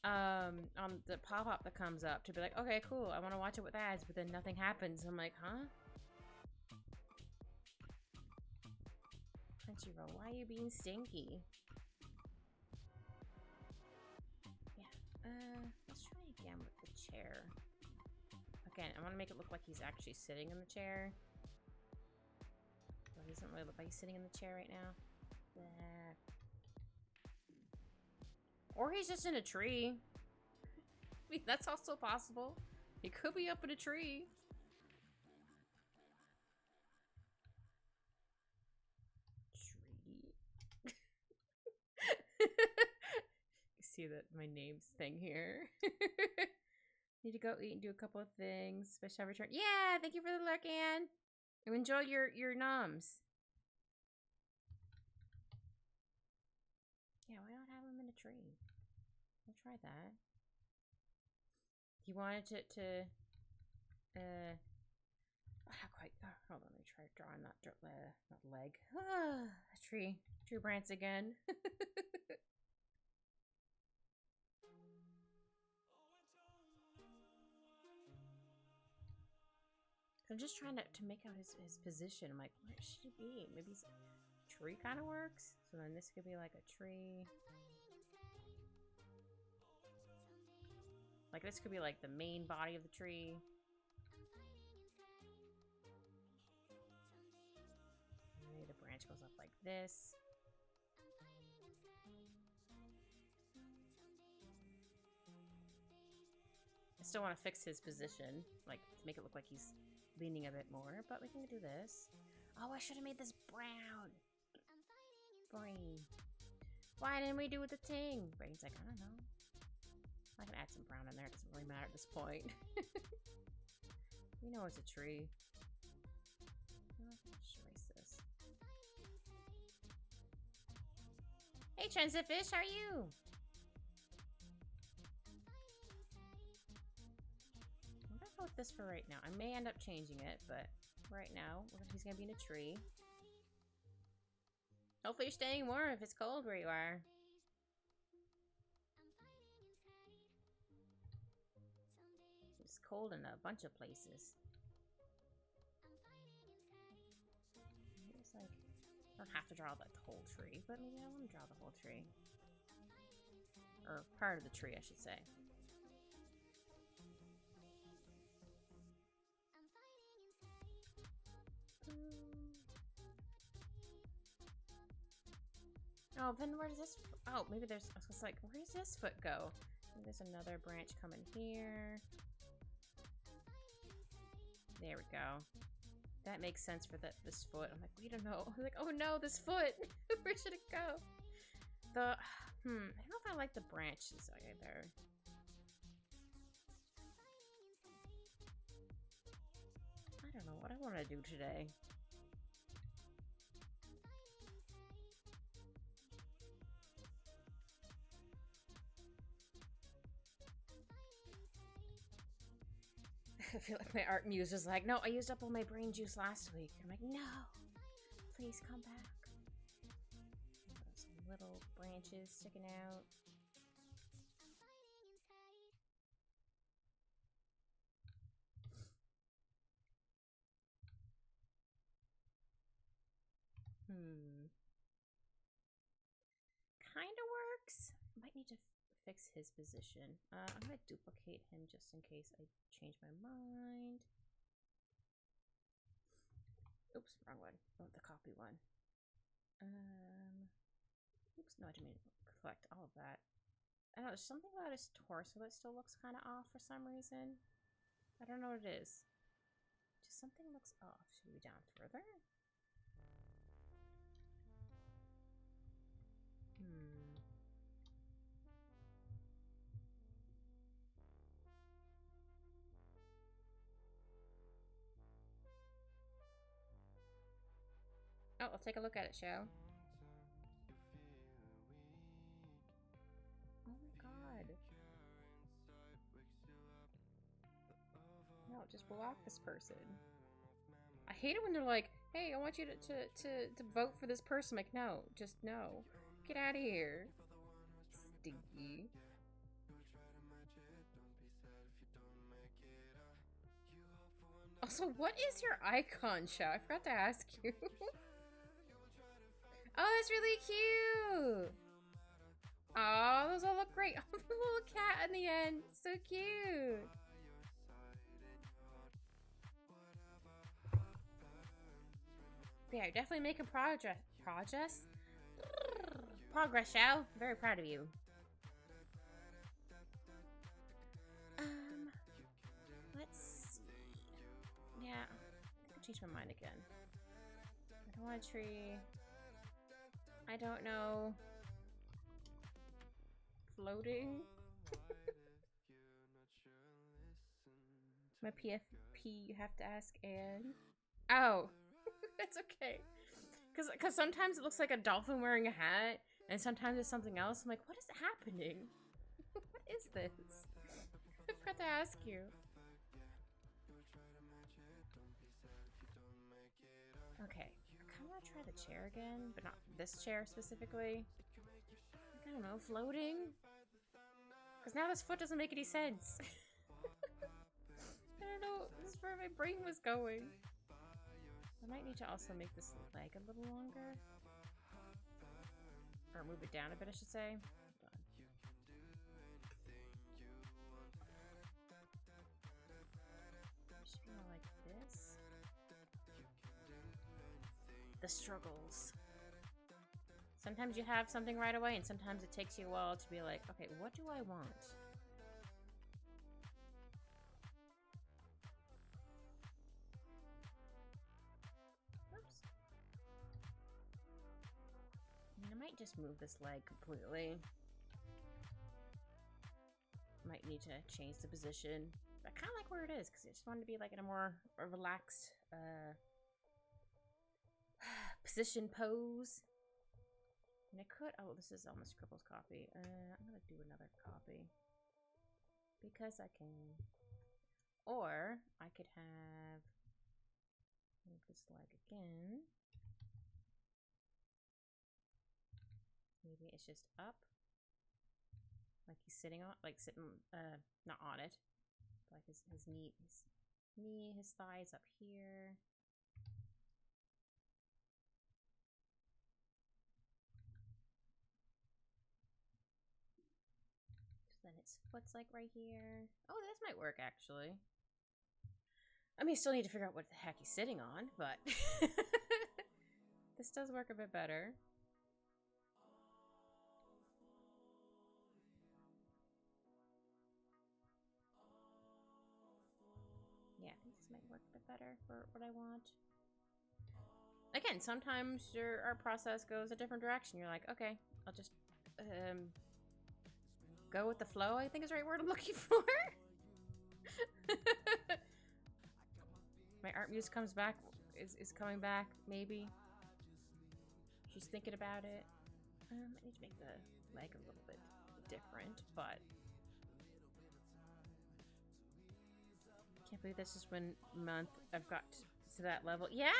on the pop-up that comes up to be like, okay, cool. I want to watch it with ads, but then nothing happens. I'm like, huh? Crunchyroll, why are you being stinky? Let's try again with the chair. Again, I want to make it look like he's actually sitting in the chair. Well, he doesn't really look like he's sitting in the chair right now. Or he's just in a tree. I mean, that's also possible. He could be up in a tree. See that my name's thing here. Need to go eat and do a couple of things. Special return. Yeah, thank you for the look, Ann. And enjoy your noms. Yeah, why not have a tree. I'll try that. You wanted it to, not quite. Oh, hold on, let me try drawing that not leg. Ah, a tree branch again. I'm just trying to make out his position. I'm like, where should he be? Maybe he's tree kind of works. So then this could be like a tree. Like this could be like the main body of the tree. Maybe the branch goes up like this. I still want to fix his position, like to make it look like he's leaning a bit more, but we can do this. Oh, I should have made this brown. Brain. Why didn't we do the thing? Brain's like, I don't know. I can add some brown in there. It doesn't really matter at this point. You know it's a tree. Let's erase this. Hey, Transifish, how are you? I'm gonna go with this for right now. I may end up changing it, but right now, he's gonna be in a tree. Hopefully you're staying warm if it's cold where you are. It's cold in a bunch of places. It's like, I don't have to draw the whole tree, but maybe I want to draw the whole tree. Or part of the tree, I should say. Oh, then where does this... Oh, maybe there's... I was like, where does this foot go? Maybe there's another branch coming here. There we go. That makes sense for this foot. I'm like, we don't know. I'm like, oh no, this foot! Where should it go? I don't know if I like the branches either. I don't know what I want to do today. I feel like my art muse was like, no, I used up all my brain juice last week. I'm like, no, please come back. Some little branches sticking out. Kind of works. Might need to fix his position. I'm gonna duplicate him just in case I change my mind. Oops, wrong one. Oh, the copy one. Oops, no, I didn't mean to collect all of that. I don't know, there's something about his torso that still looks kind of off for some reason. I don't know what it is. Just something looks off. Should we be down further? Oh, I'll take a look at it, shall? Oh my god. No, just block this person. I hate it when they're like, hey, I want you to vote for this person. I'm like, no, just no. Get out of here. Stinky. Also, what is your icon, Shao? I forgot to ask you. Oh, that's really cute. Oh, those all look great. Oh, the little cat in the end. So cute. Yeah, you're definitely making progress. Progress, Shao. Very proud of you. Let's see. Yeah, I could change my mind again. I don't want a tree. I don't know. Floating? My PFP, you have to ask Anne. Oh, that's okay. Cause sometimes it looks like a dolphin wearing a hat, And sometimes it's something else. I'm like, what is happening? What is this? I forgot to ask you. Okay, I kind of want to try the chair again, but not this chair specifically. Like, I don't know, floating? Because now this foot doesn't make any sense. I don't know, this is where my brain was going. I might need to also make this leg a little longer. Or move it down a bit, I should say. It should be more like this. The struggles. Sometimes you have something right away, and sometimes it takes you a while to be like, okay, what do I want? Oops. I might just move this leg completely. Might need to change the position. I kind of like where it is, because I just wanted to be like in a more relaxed position pose. And I could, oh, this is almost Cripple's copy. I'm gonna do another copy. Because I can. Or, I could have, move this leg again. Maybe it's just up. Like he's sitting on, like sitting, not on it. Like his knee, his thighs up here. Then its foot's like right here. Oh, this might work actually. I mean, still need to figure out what the heck he's sitting on, but this does work a bit better. Yeah, I think this might work a bit better for what I want. Again, sometimes our process goes a different direction. You're like, okay, I'll just go with the flow, I think is the right word I'm looking for. My art muse comes back, is coming back, maybe. She's thinking about it. I need to make the leg a little bit different, but can't believe this is one month I've got to that level. Yeah!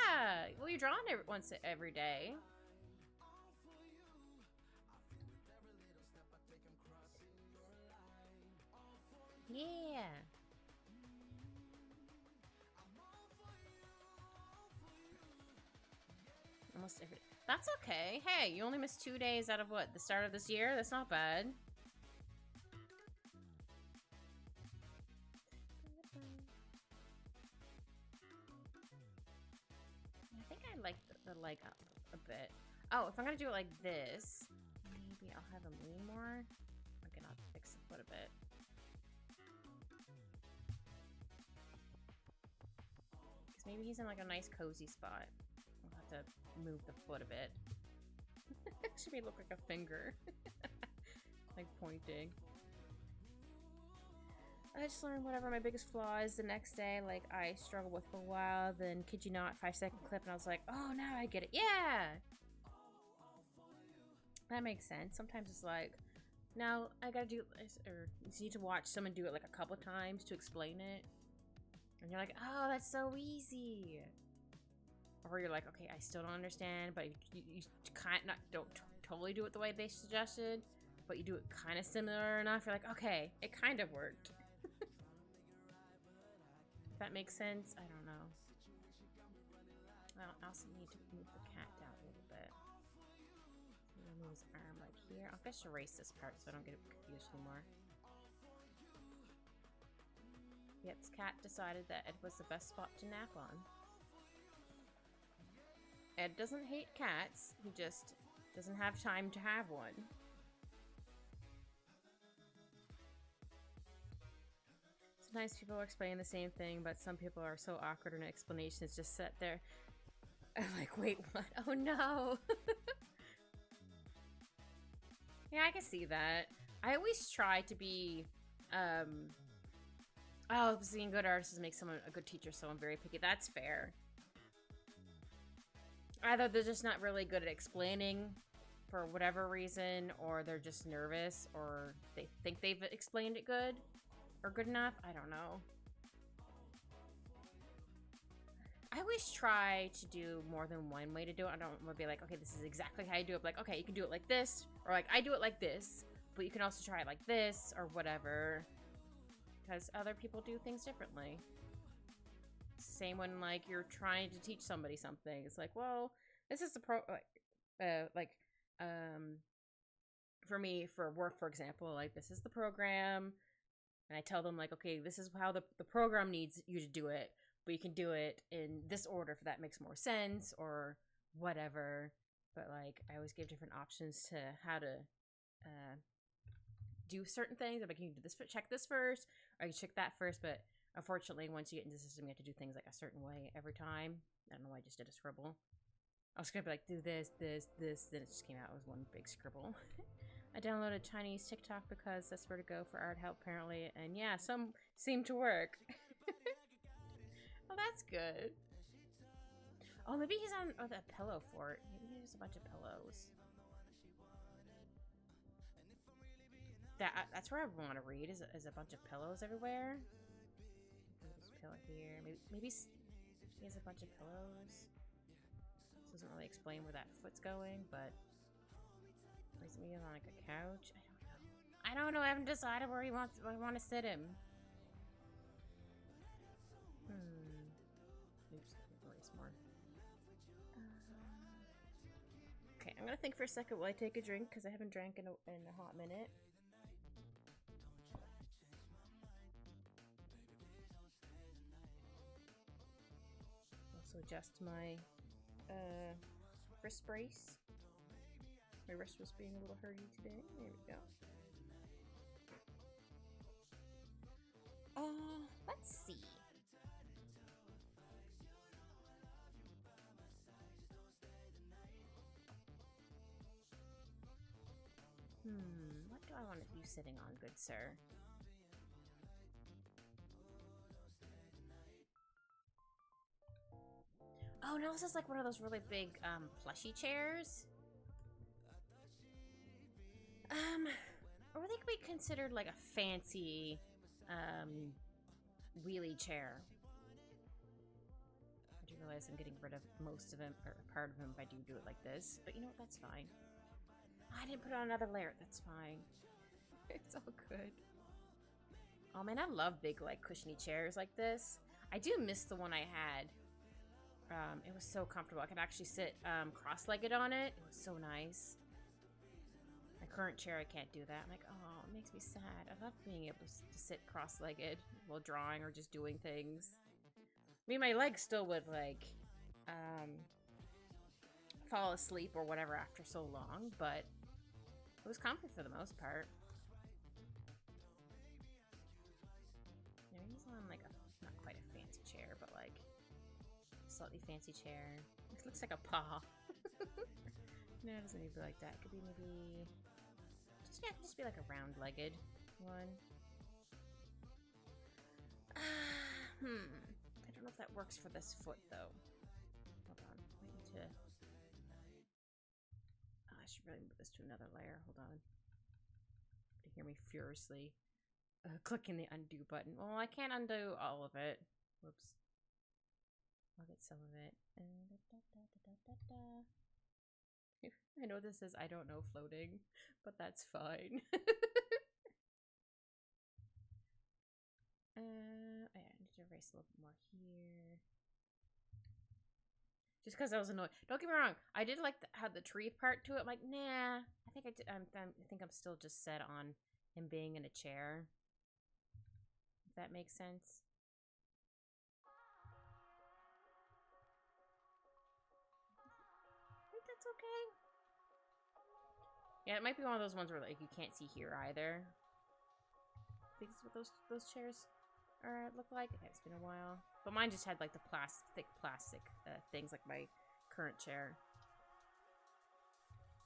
Well, you're drawing once every day. Yeah. Almost every day. That's okay. Hey, you only missed 2 days out of what? The start of this year? That's not bad. I think I like the leg up a bit. Oh, if I'm gonna do it like this, maybe I'll have him lean more. Okay, I'll fix the foot a bit. Because maybe he's in like a nice cozy spot. I'll have to move the foot a bit. It should be look like a finger. Like pointing. I just learned whatever my biggest flaw is the next day. Like I struggled with for a while, then kid you not, 5-second clip, and I was like, oh, now I get it. Yeah! That makes sense. Sometimes it's like, now I gotta do, or you need to watch someone do it like a couple times to explain it. And you're like, oh, that's so easy. Or you're like, okay, I still don't understand, but you don't totally do it the way they suggested, but you do it kind of similar enough. You're like, okay, it kind of worked. If that makes sense, I don't know. I also need to move the cat down a little bit. Move his arm like here. I'll just erase this part so I don't get confused anymore. Yep, this cat decided that Ed was the best spot to nap on. Ed doesn't hate cats, he just doesn't have time to have one. Sometimes people are explaining the same thing, but some people are so awkward in explanations, just sit there. I'm like, wait, what? Oh no! Yeah, I can see that. I always try to be, oh, seeing good artists makes someone a good teacher, so I'm very picky. That's fair. Either they're just not really good at explaining for whatever reason, or they're just nervous, or they think they've explained it good or good enough. I don't know. I always try to do more than one way to do it. I don't want to be like, okay, this is exactly how you do it. Like, okay, you can do it like this, or like I do it like this, but you can also try it like this or whatever, because other people do things differently. Same when like you're trying to teach somebody something. It's like, well, this is the for me, for work, for example, like this is the program, and I tell them like, okay, this is how the program needs you to do it, but you can do it in this order if that makes more sense or whatever. But like, I always give different options to how to do certain things. I'm like, you can do this, check this first, or you check that first. But unfortunately, once you get into the system, you have to do things like a certain way every time. I don't know why I just did a scribble. I was gonna be like, do this, this, this, then it just came out as one big scribble. I downloaded Chinese TikTok because that's where to go for art help, apparently. And yeah, some seem to work. Oh, that's good. Oh, maybe he's on that pillow fort. Maybe he has a bunch of pillows. That's where I want to read, is a bunch of pillows everywhere. There's a pillow here. Maybe he has a bunch of pillows. This doesn't really explain where that foot's going, but is he on like a couch? I don't know. I haven't decided where I want to sit him. Oops, erase more. Okay, I'm gonna think for a second while I take a drink because I haven't drank in a hot minute. Also adjust my wrist brace. My wrist was being a little hurty today. There we go. Let's see. What do I want you sitting on, good sir? Oh, no, this is like one of those really big plushy chairs. Or they could be considered like a fancy wheelie chair. I do realize I'm getting rid of most of him, or part of him, if I do it like this. But you know what? That's fine. I didn't put on another layer. That's fine. It's all good. Oh man, I love big like cushiony chairs like this. I do miss the one I had. It was so comfortable. I could actually sit cross-legged on it. It was so nice. My current chair, I can't do that. I'm like, oh, it makes me sad. I love being able to sit cross-legged while drawing or just doing things. I mean, my legs still would like fall asleep or whatever after so long, but it was comfy for the most part. Yeah, he's on like not quite a fancy chair, but like slightly fancy chair. It looks like a paw. No, it doesn't need to be like that. It could be maybe just, yeah, it could just be like a round-legged one. I don't know if that works for this foot though. Hold on. I need to. Oh, I should really move this to another layer. Hold on. You hear me furiously clicking the undo button. Well, I can't undo all of it. Whoops. I'll get some of it. I know this is I don't know floating, but that's fine. I need to erase a little bit more here. Just because I was annoyed. Don't get me wrong. I did like how the tree part to it. I'm like, nah. I think I think I'm still just set on him being in a chair. If that makes sense. I think that's okay. Yeah, it might be one of those ones where like you can't see here either. I think that's what those chairs look like. Okay, it's been a while, but mine just had like the thick plastic things like my current chair.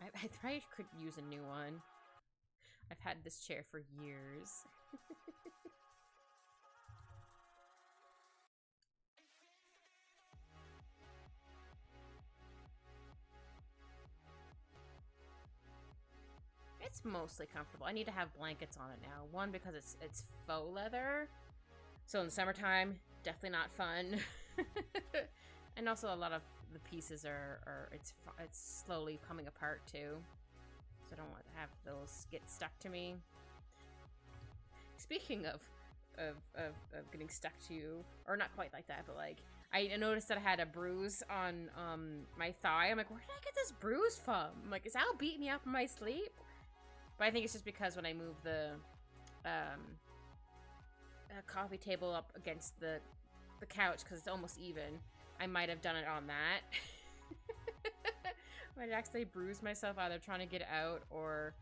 I probably could use a new one. I've had this chair for years. mostly comfortable. I need to have blankets on it now. One, because it's faux leather, so in the summertime, definitely not fun. And also a lot of the pieces it's slowly coming apart too, so I don't want to have those get stuck to me. Speaking of getting stuck to you, or not quite like that, but like I noticed that I had a bruise on my thigh. I'm like, where did I get this bruise from? I'm like, is Al beating me up in my sleep? But I think it's just because when I move the coffee table up against the couch, because it's almost even, I might have done it on that. I might actually bruise myself either trying to get out or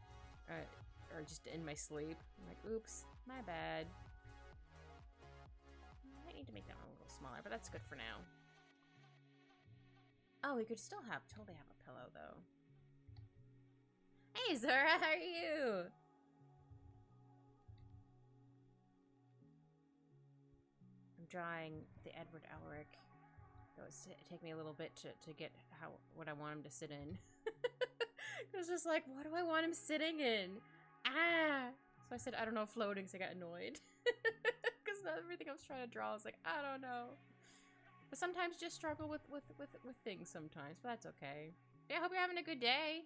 just in my sleep. I'm like, oops, my bad. I might need to make that one a little smaller, but that's good for now. Oh, we could still totally have a pillow though. Hey Zora, how are you? I'm drawing the Edward Elric. It was take me a little bit to get what I want him to sit in. It was just like, what do I want him sitting in? Ah! So I said, I don't know, floating, so I got annoyed. Because everything I was trying to draw, I was like, I don't know. But sometimes just struggle with things sometimes, but that's okay. Yeah, I hope you're having a good day.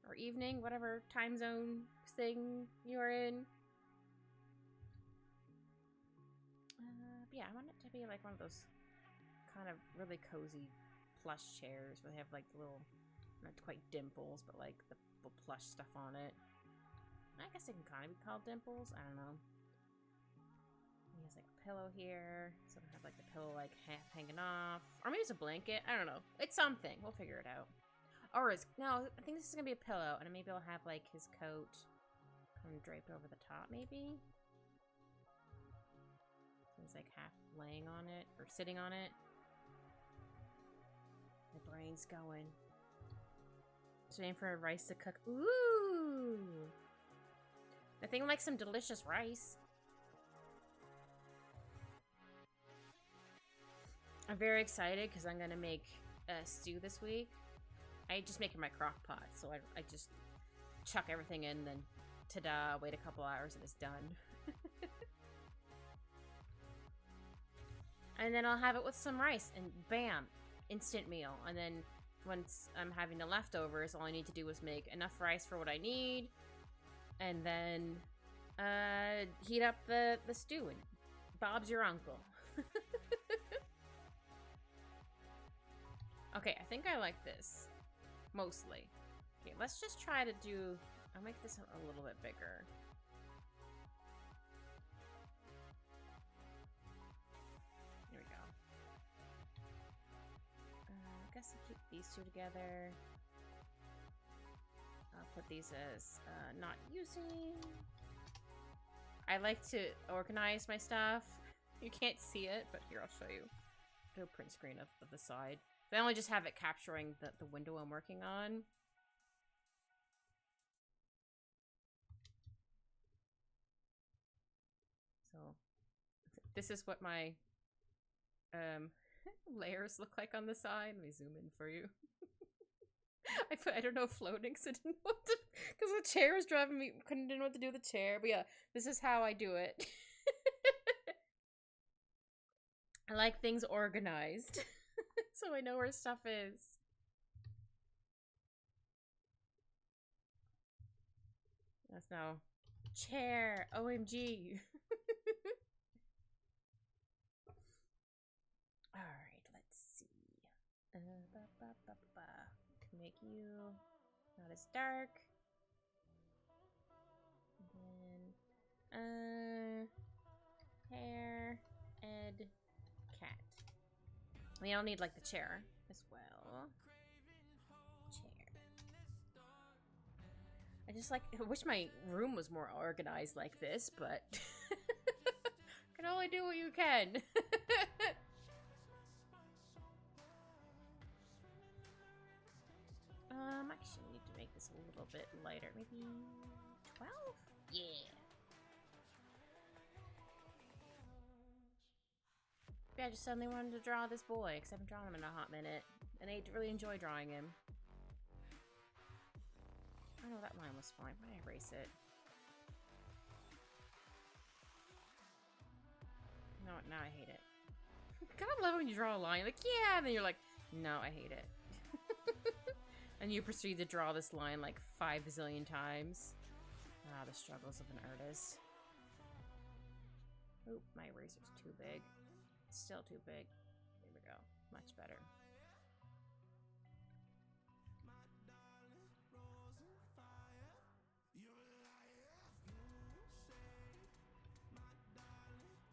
Or evening, whatever time zone thing you're in. But yeah, I want it to be like one of those kind of really cozy plush chairs where they have like little, not quite dimples, but like the plush stuff on it. I guess it can kind of be called dimples. I don't know. He has like a pillow here, so I have like the pillow like half hanging off, or maybe it's a blanket. I don't know. It's something. We'll figure it out. Or no, I think this is gonna be a pillow, and maybe I'll have like his coat kind of draped over the top, maybe. So he's like half laying on it or sitting on it. My brain's going. Just waiting for rice to cook. Ooh! I think I like some delicious rice. I'm very excited because I'm gonna make a stew this week. I just make it in my crock pot, so I just chuck everything in, then ta-da, wait a couple hours and it's done. And then I'll have it with some rice, and bam, instant meal. And then once I'm having the leftovers, all I need to do is make enough rice for what I need, and then heat up the stew, and Bob's your uncle. Okay, I think I like this. Mostly. Okay, let's just try to do... I'll make this a little bit bigger. Here we go. I guess I'll keep these two together. I'll put these as not using. I like to organize my stuff. You can't see it, but here, I'll show you. Do a print screen of the side. I only just have it capturing the window I'm working on. So, this is what my layers look like on the side. Let me zoom in for you. I don't know, floating, so I didn't know what to, because the chair was driving me, didn't know what to do with the chair. But yeah, this is how I do it. I like things organized. So I know where stuff is. That's now chair. OMG. Alright, let's see. Can make you not as dark. And then hair, Ed, cat. We all need like the chair as well. Chair. I just like, I wish my room was more organized like this, but can only do what you can. Actually need to make this a little bit lighter, maybe 12? Yeah. Yeah, I just suddenly wanted to draw this boy, because I haven't drawn him in a hot minute. And I really enjoy drawing him. Oh no, that line was fine. Why did I erase it? No, now I hate it. God, I love when you draw a line. Like, yeah, and then you're like, no, I hate it. And you proceed to draw this line like 5 bazillion times. Ah, the struggles of an artist. Oop, my eraser's too big. Still too big. There we go. Much better.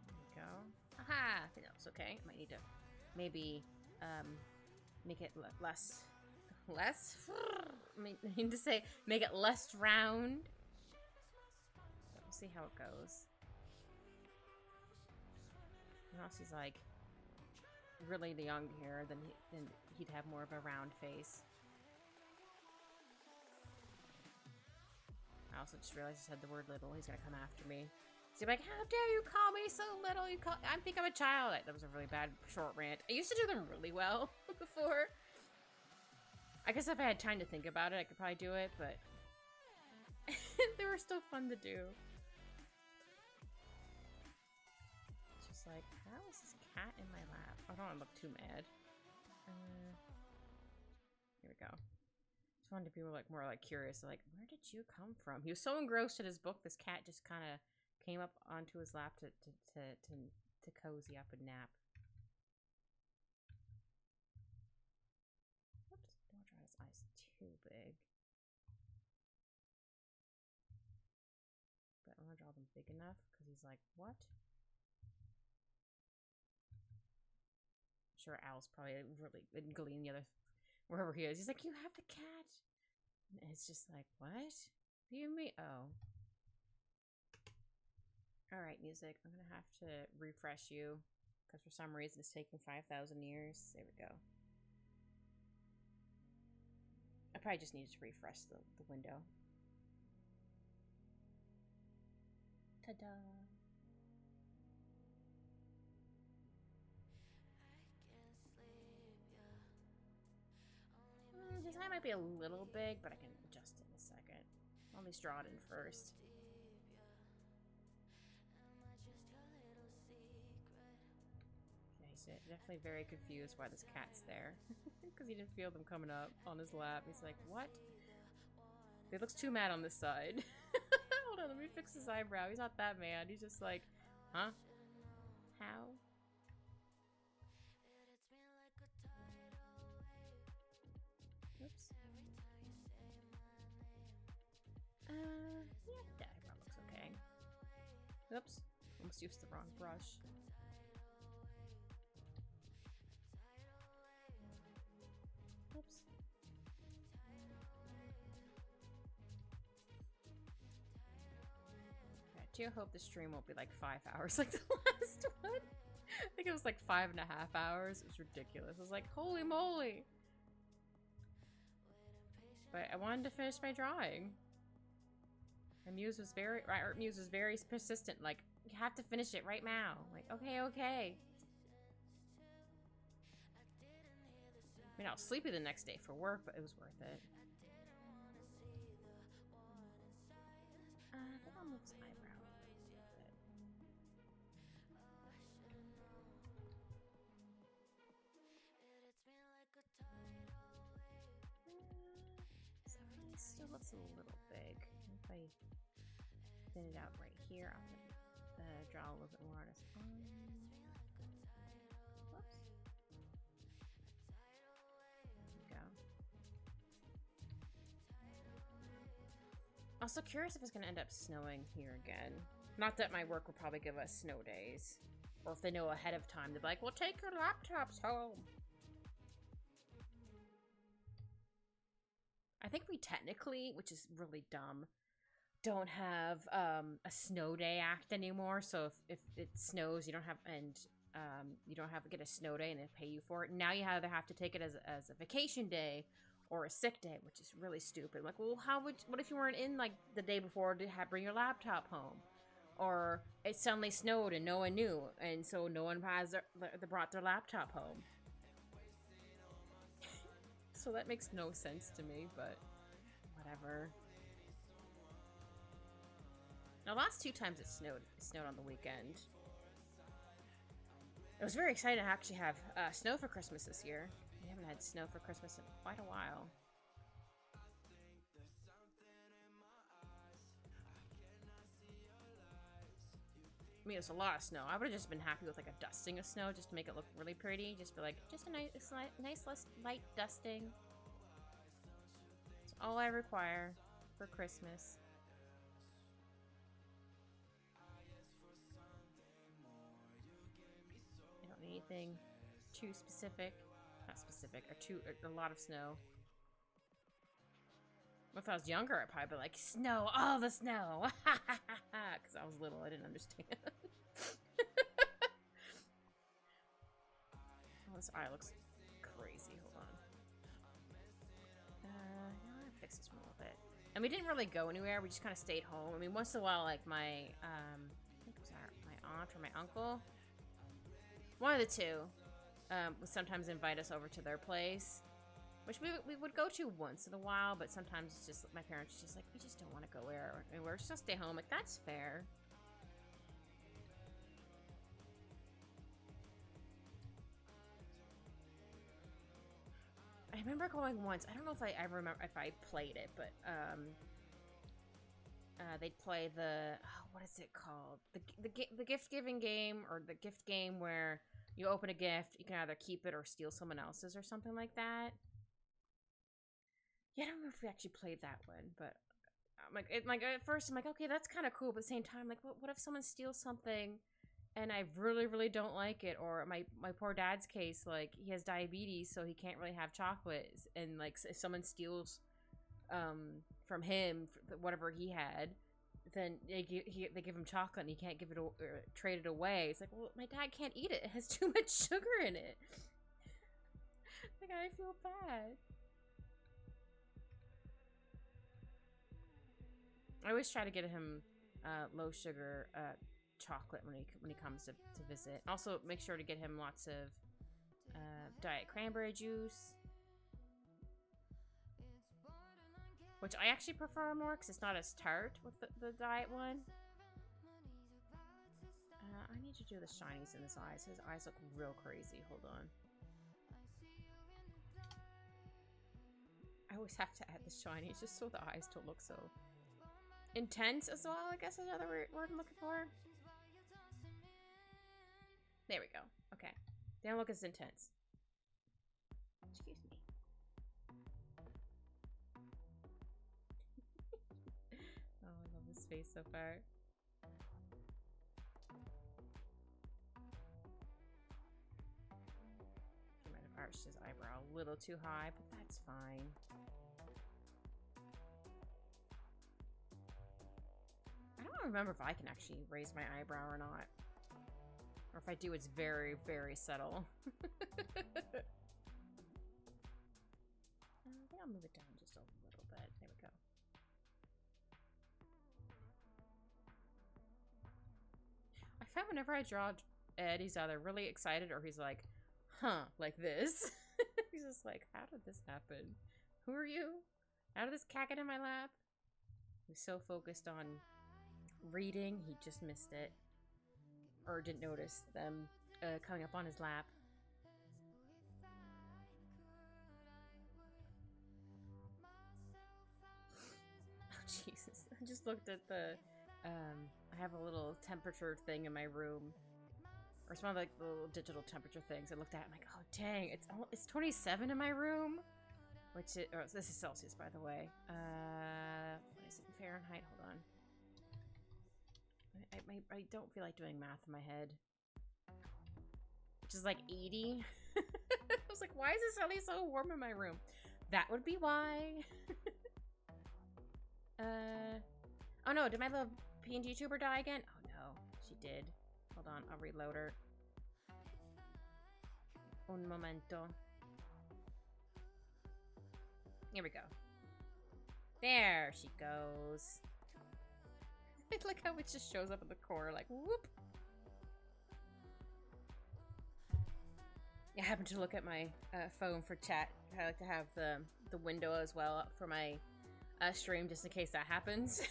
There we go. Aha! I think that was okay. Might need to maybe make it less. I mean to say make it less round. So we'll see how it goes. Unless he's like really young here, then he'd have more of a round face. I also just realized I said the word little. He's gonna come after me. So he's like, how dare you call me so little? I think I'm a child. That was a really bad short rant. I used to do them really well before. I guess if I had time to think about it, I could probably do it, but they were still fun to do. It's just like, how is this cat in my lap? I don't want to look too mad. Here we go. Just wanted to be more curious, like, where did you come from? He was so engrossed in his book, this cat just kind of came up onto his lap to cozy up and nap. Too big. But I want to draw them big enough because he's like, what? I'm sure Al's probably really gleaning the other wherever he is. He's like, you have the cat. And it's just like, what? What do you mean? Oh. Alright, music. I'm gonna have to refresh you because for some reason it's taking 5,000 years. There we go. I probably just needed to refresh the window. Ta-da! His eye might be a little big, but I can adjust it in a second. I'll at least draw it in first. Yeah, he's definitely very confused why this cat's there. Because he didn't feel them coming up on his lap. He's like, what? He looks too mad on this side. Hold on, let me fix his eyebrow. He's not that mad. He's just like, huh? How? Oops. Yeah, that eyebrow looks okay. Oops. Almost used the wrong brush. Oops. I do hope the stream won't be like 5 hours like the last one. I think it was like 5.5 hours. It was ridiculous. I was like, holy moly. But I wanted to finish my drawing. My muse was very, art muse was very persistent. Like, you have to finish it right now. Like, okay, okay. I mean, I was sleepy the next day for work, but it was worth it. I think I'll move his eyebrow a little bit. It still looks a little big. If I thin it out right here, I'll draw a little bit more on his arm. Whoops. There we go. Also curious if it's going to end up snowing here again. Not that my work will probably give us snow days. Or if they know ahead of time, they'll be like, well, take your laptops home. I think we technically, which is really dumb, don't have a snow day act anymore. So if it snows, you don't have get a snow day and they pay you for it. Now you either have to take it as a vacation day or a sick day, which is really stupid. Like, well, what if you weren't in like the day before to bring your laptop home, or it suddenly snowed and no one knew, and so no one brought their laptop home. So that makes no sense to me, but whatever. The last 2 times it snowed on the weekend. I was very excited to actually have snow for Christmas this year. We haven't had snow for Christmas in quite a while. I mean, it's a lot of snow. I would have just been happy with like a dusting of snow just to make it look really pretty. Just be like, just a nice light dusting. That's all I require for Christmas. I don't need anything too specific. Not specific, or a lot of snow. If I was younger, I'd probably be like, snow, all the snow. Because I was little, I didn't understand. Oh, this eye looks crazy. Hold on. I'm gonna fix this one a little bit. And we didn't really go anywhere. We just kind of stayed home. I mean, once in a while, like I think it was my aunt or my uncle, one of the two, would sometimes invite us over to their place. Which we would go to once in a while, but sometimes it's just, my parents are just like, we just don't want to go there. And we're just going to stay home. Like, that's fair. I remember going once. I don't know if I remember if I played it, but they'd play the, what is it called? The gift-giving game, or the gift game where you open a gift, you can either keep it or steal someone else's or something like that. Yeah, I don't know if we actually played that one, but at first I'm like, okay, that's kind of cool, but at the same time, like, what if someone steals something and I really, really don't like it? Or my poor dad's case, like, he has diabetes, so he can't really have chocolate, and like, if someone steals from him whatever he had, then they give him chocolate and he can't give it or trade it away. It's like, well, my dad can't eat it. It has too much sugar in it. Like, I feel bad. I always try to get him low sugar chocolate when he comes to visit. Also, make sure to get him lots of diet cranberry juice, which I actually prefer more because it's not as tart with the diet one. I need to do the shinies in his eyes. His eyes look real crazy. Hold on. I always have to add the shinies just so the eyes don't look so intense as well, I guess is another word I'm looking for. There we go. Okay. They don't look as intense. Excuse me. Oh, I love his face so far. I might have arched his eyebrow a little too high, but that's fine. I don't remember if I can actually raise my eyebrow or not. Or if I do, it's very, very subtle. I think I'll move it down just a little bit. There we go. I find whenever I draw Ed, he's either really excited or he's like, huh, like this. He's just like, how did this happen? Who are you? How did this cat get in my lap? He's so focused on reading, he just missed it. Or didn't notice them coming up on his lap. Oh, Jesus. I just looked at the, I have a little temperature thing in my room. Or it's one of like the little digital temperature things. I looked at it, I'm like, oh dang, it's 27 in my room. Which is, this is Celsius, by the way. What is it in Fahrenheit? Hold on. I don't feel like doing math in my head. Which is like 80. I was like, why is it suddenly so warm in my room? That would be why. Oh no, did my little PNG tuber die again? Oh no, she did. Hold on, I'll reload her. Un momento. Here we go. There she goes. I like how it just shows up in the corner, like, whoop. I happen to look at my phone for chat. I like to have the window as well up for my stream, just in case that happens.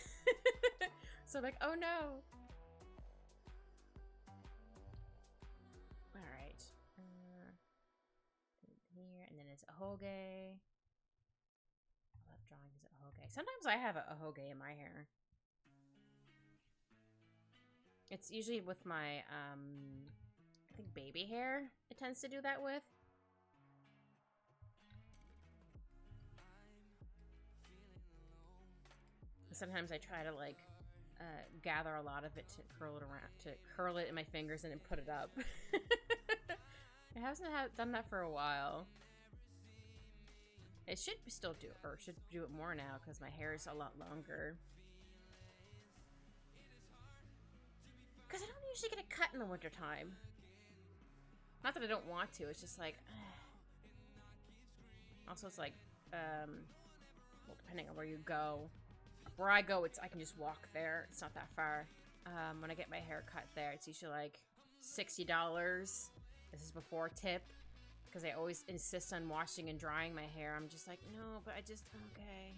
So I'm like, oh no. All right. Here, and then it's a Hoge. I love drawing as a Hoge. Sometimes I have a Hoge in my hair. It's usually with my, I think baby hair it tends to do that with. Sometimes I try to like gather a lot of it to curl it around, to curl it in my fingers and then put it up. I haven't done that for a while. It should still do, or should do it more now because my hair is a lot longer. Because I don't usually get a cut in the wintertime. Not that I don't want to, it's just like... Also, it's like, well, depending on where you go. Where I go, I can just walk there. It's not that far. When I get my hair cut there, it's usually like $60. This is before tip. Because I always insist on washing and drying my hair. I'm just like, no, but I just, okay.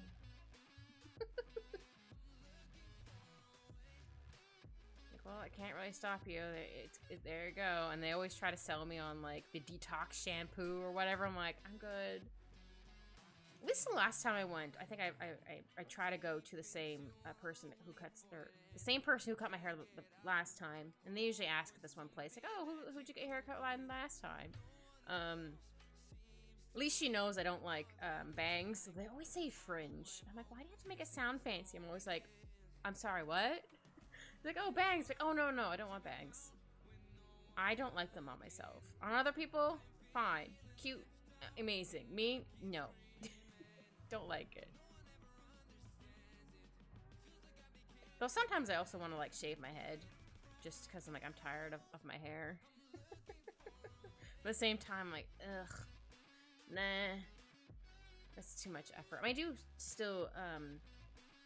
Like, well, I can't really stop you. There you go. And they always try to sell me on like the detox shampoo or whatever. I'm like, I'm good. At least the last time I went, I think I try to go to the same person who cuts, or the same person who cut my hair the last time. And they usually ask at this one place, like, oh, who'd you get your hair cut last time? At least she knows I don't like bangs. So they always say fringe. I'm like, why do you have to make it sound fancy? I'm always like, I'm sorry, what? They're like, oh, bangs. Like, oh, no, I don't want bangs. I don't like them on myself. On other people, fine. Cute, amazing. Me, no. Don't like it. Though sometimes I also want to like shave my head. Just because I'm like, I'm tired of my hair. But at the same time, I'm like, ugh. Nah. That's too much effort. I do still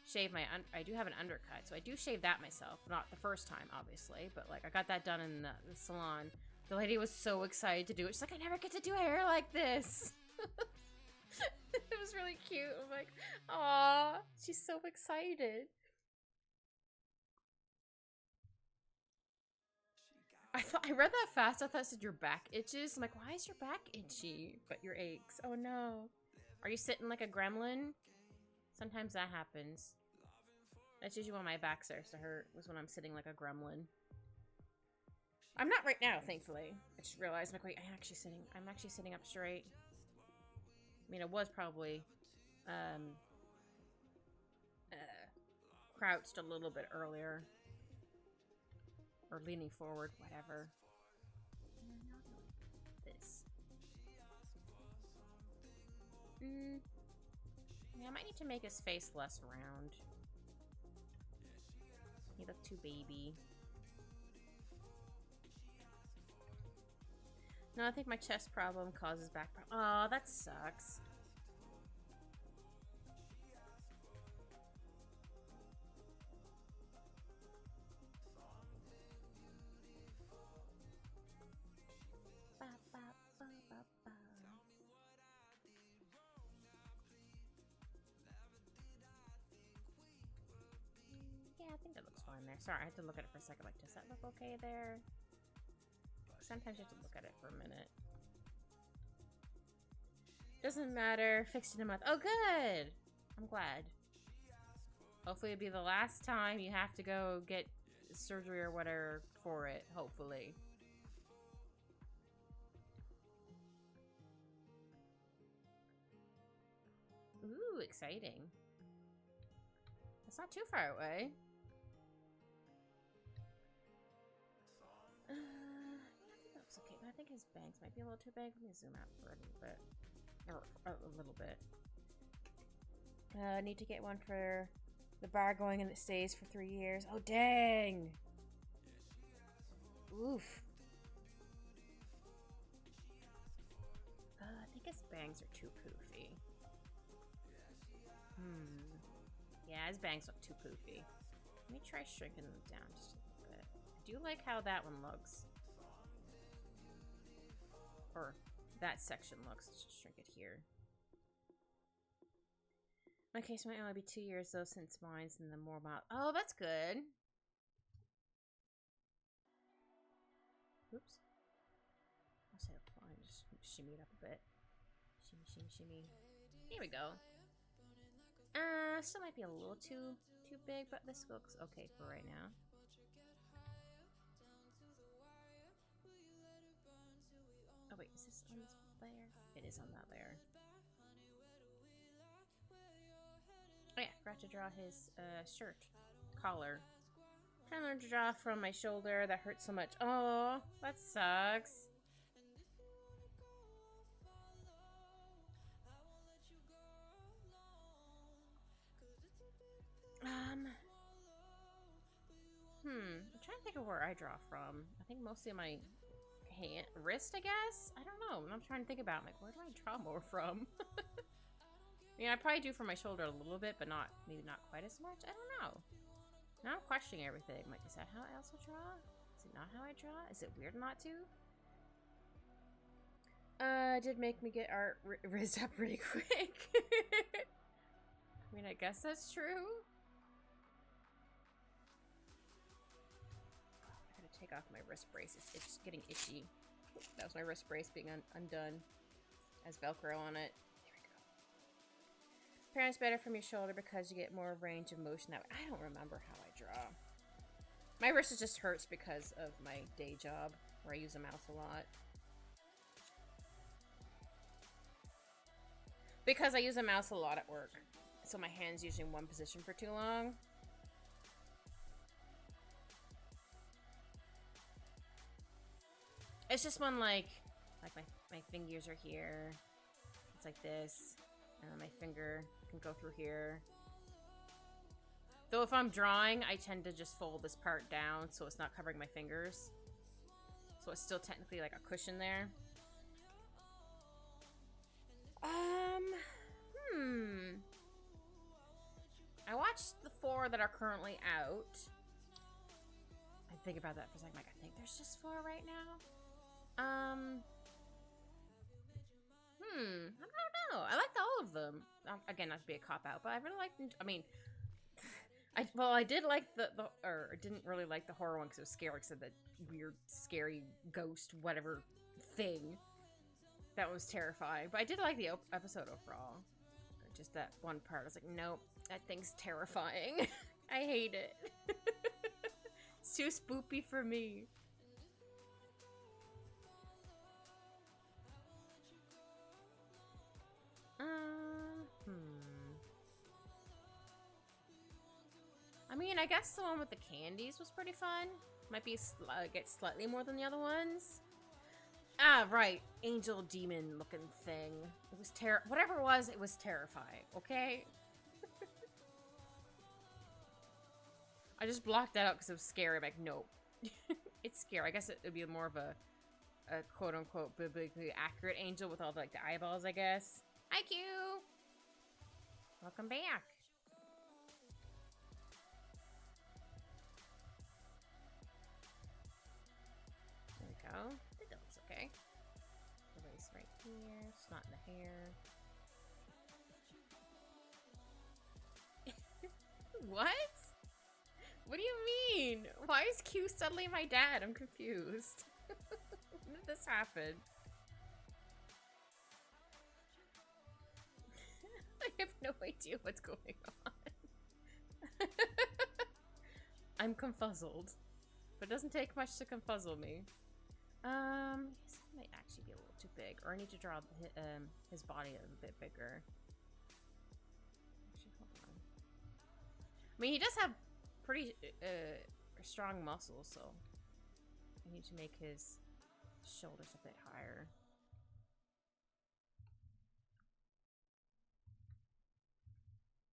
shave my... I do have an undercut, so I do shave that myself. Not the first time, obviously. But like, I got that done in the salon. The lady was so excited to do it. She's like, I never get to do hair like this. It was really cute. I'm like, aw, she's so excited. I read that fast. I thought it said your back itches. I'm like, why is your back itchy? But your aches. Oh no. Are you sitting like a gremlin? Sometimes that happens. That's usually when my back starts to hurt, was when I'm sitting like a gremlin. I'm not right now, thankfully. I just realized, I'm like, wait, I'm actually sitting up straight. I mean, I was probably crouched a little bit earlier. Or leaning forward, whatever. This. Yeah, I might need to make his face less round. He looked too baby. No, I think my chest problem causes back problem. Oh, that sucks. Yeah, I think that looks fine there. Sorry, I had to look at it for a second. Like, does that look okay there? Sometimes you have to look at it for a minute. Doesn't matter. Fixed in a month. Oh, good! I'm glad. Hopefully it'll be the last time you have to go get surgery or whatever for it. Hopefully. Ooh, exciting. That's not too far away. I think that looks okay, but I think his bangs might be a little too big. Let me zoom out for a little bit. Or a little bit. Need to get one for the bar going and it stays for 3 years. Oh, dang! Oof. I think his bangs are too poofy. Yeah, his bangs look too poofy. Let me try shrinking them down just a little bit. I do like how that one looks. Or that section looks. Let's just shrink it here. My case might only be 2 years though, since mine's in the more mild. Oh, that's good. shimmy it up a bit. Shimmy, shimmy, shimmy. Here we go. Still might be a little too big, but this looks okay for right now. Oh wait, is this on this layer? It is on that layer. Oh yeah, forgot to draw his shirt collar. I learned to draw from my shoulder. That hurts so much. Oh, that sucks. I'm trying to think of where I draw from. I think mostly my hand, wrist, I guess? I don't know. I'm trying to think about it. I'm like, where do I draw more from? I mean, I probably do from my shoulder a little bit, but maybe not quite as much. I don't know. Now I'm questioning everything. Like, is that how I also draw? Is it not how I draw? Is it weird not to? It did make me get art rizzed up pretty quick. I mean, I guess that's true. I gotta take off my wrist brace. It's getting itchy. That was my wrist brace being undone. Has Velcro on it. There we go. Apparently it's better from your shoulder because you get more range of motion that way. I don't remember how I draw. My wrist just hurts because of my day job where I use a mouse a lot. Because I use a mouse a lot at work. So my hand's usually in one position for too long. It's just when like my fingers are here. It's like this. And then my finger can go through here. Though if I'm drawing, I tend to just fold this part down so it's not covering my fingers. So it's still technically like a cushion there. I watched the 4 that are currently out. I think about that for a second. Like, I think there's just 4 right now. I don't know. I liked all of them. Again, not to be a cop-out, but I really liked them. I mean, I did like or didn't really like the horror one because it was scary. Because of the weird, scary ghost, whatever thing. That was terrifying. But I did like the episode overall. Just that one part. I was like, nope, that thing's terrifying. I hate it. It's too spoopy for me. I mean, I guess the one with the candies was pretty fun. Might be get slightly more than the other ones. Ah, right. Angel demon looking thing. It was whatever it was terrifying, okay? I just blocked that out because it was scary. I'm like, nope. It's scary. I guess it would be more of a quote-unquote biblically accurate angel with all the, like, the eyeballs, I guess. Hi, Q! Welcome back. There we go. I think that looks okay. The lace right here. It's not in the hair. What? What do you mean? Why is Q suddenly my dad? I'm confused. When did this happen? I have no idea what's going on. I'm confuzzled. But it doesn't take much to confuzzle me. This might actually be a little too big. Or I need to draw his body a bit bigger. Actually, hold on. I mean, he does have pretty strong muscles, so I need to make his shoulders a bit higher.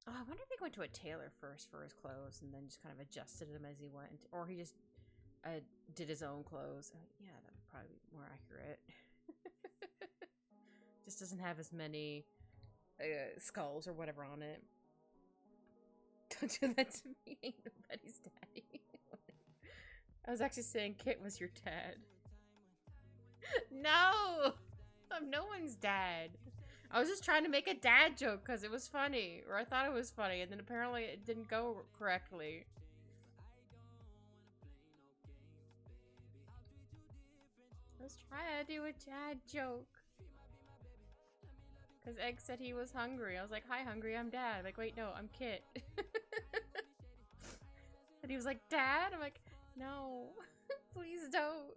Oh, I wonder if he went to a tailor first for his clothes and then just kind of adjusted them as he went, or he just did his own clothes. Yeah, that would probably be more accurate. Just doesn't have as many skulls or whatever on it. Don't do that to me. Ain't nobody's daddy. I was actually saying Kit was your dad. No! I'm no one's dad. I was just trying to make a dad joke because it was funny. Or I thought it was funny, and then apparently it didn't go correctly. I was trying to do a dad joke. Because Egg said he was hungry. I was like, hi, hungry, I'm Dad. Like, wait, no, I'm Kit. And he was like, Dad? I'm like, no, please don't.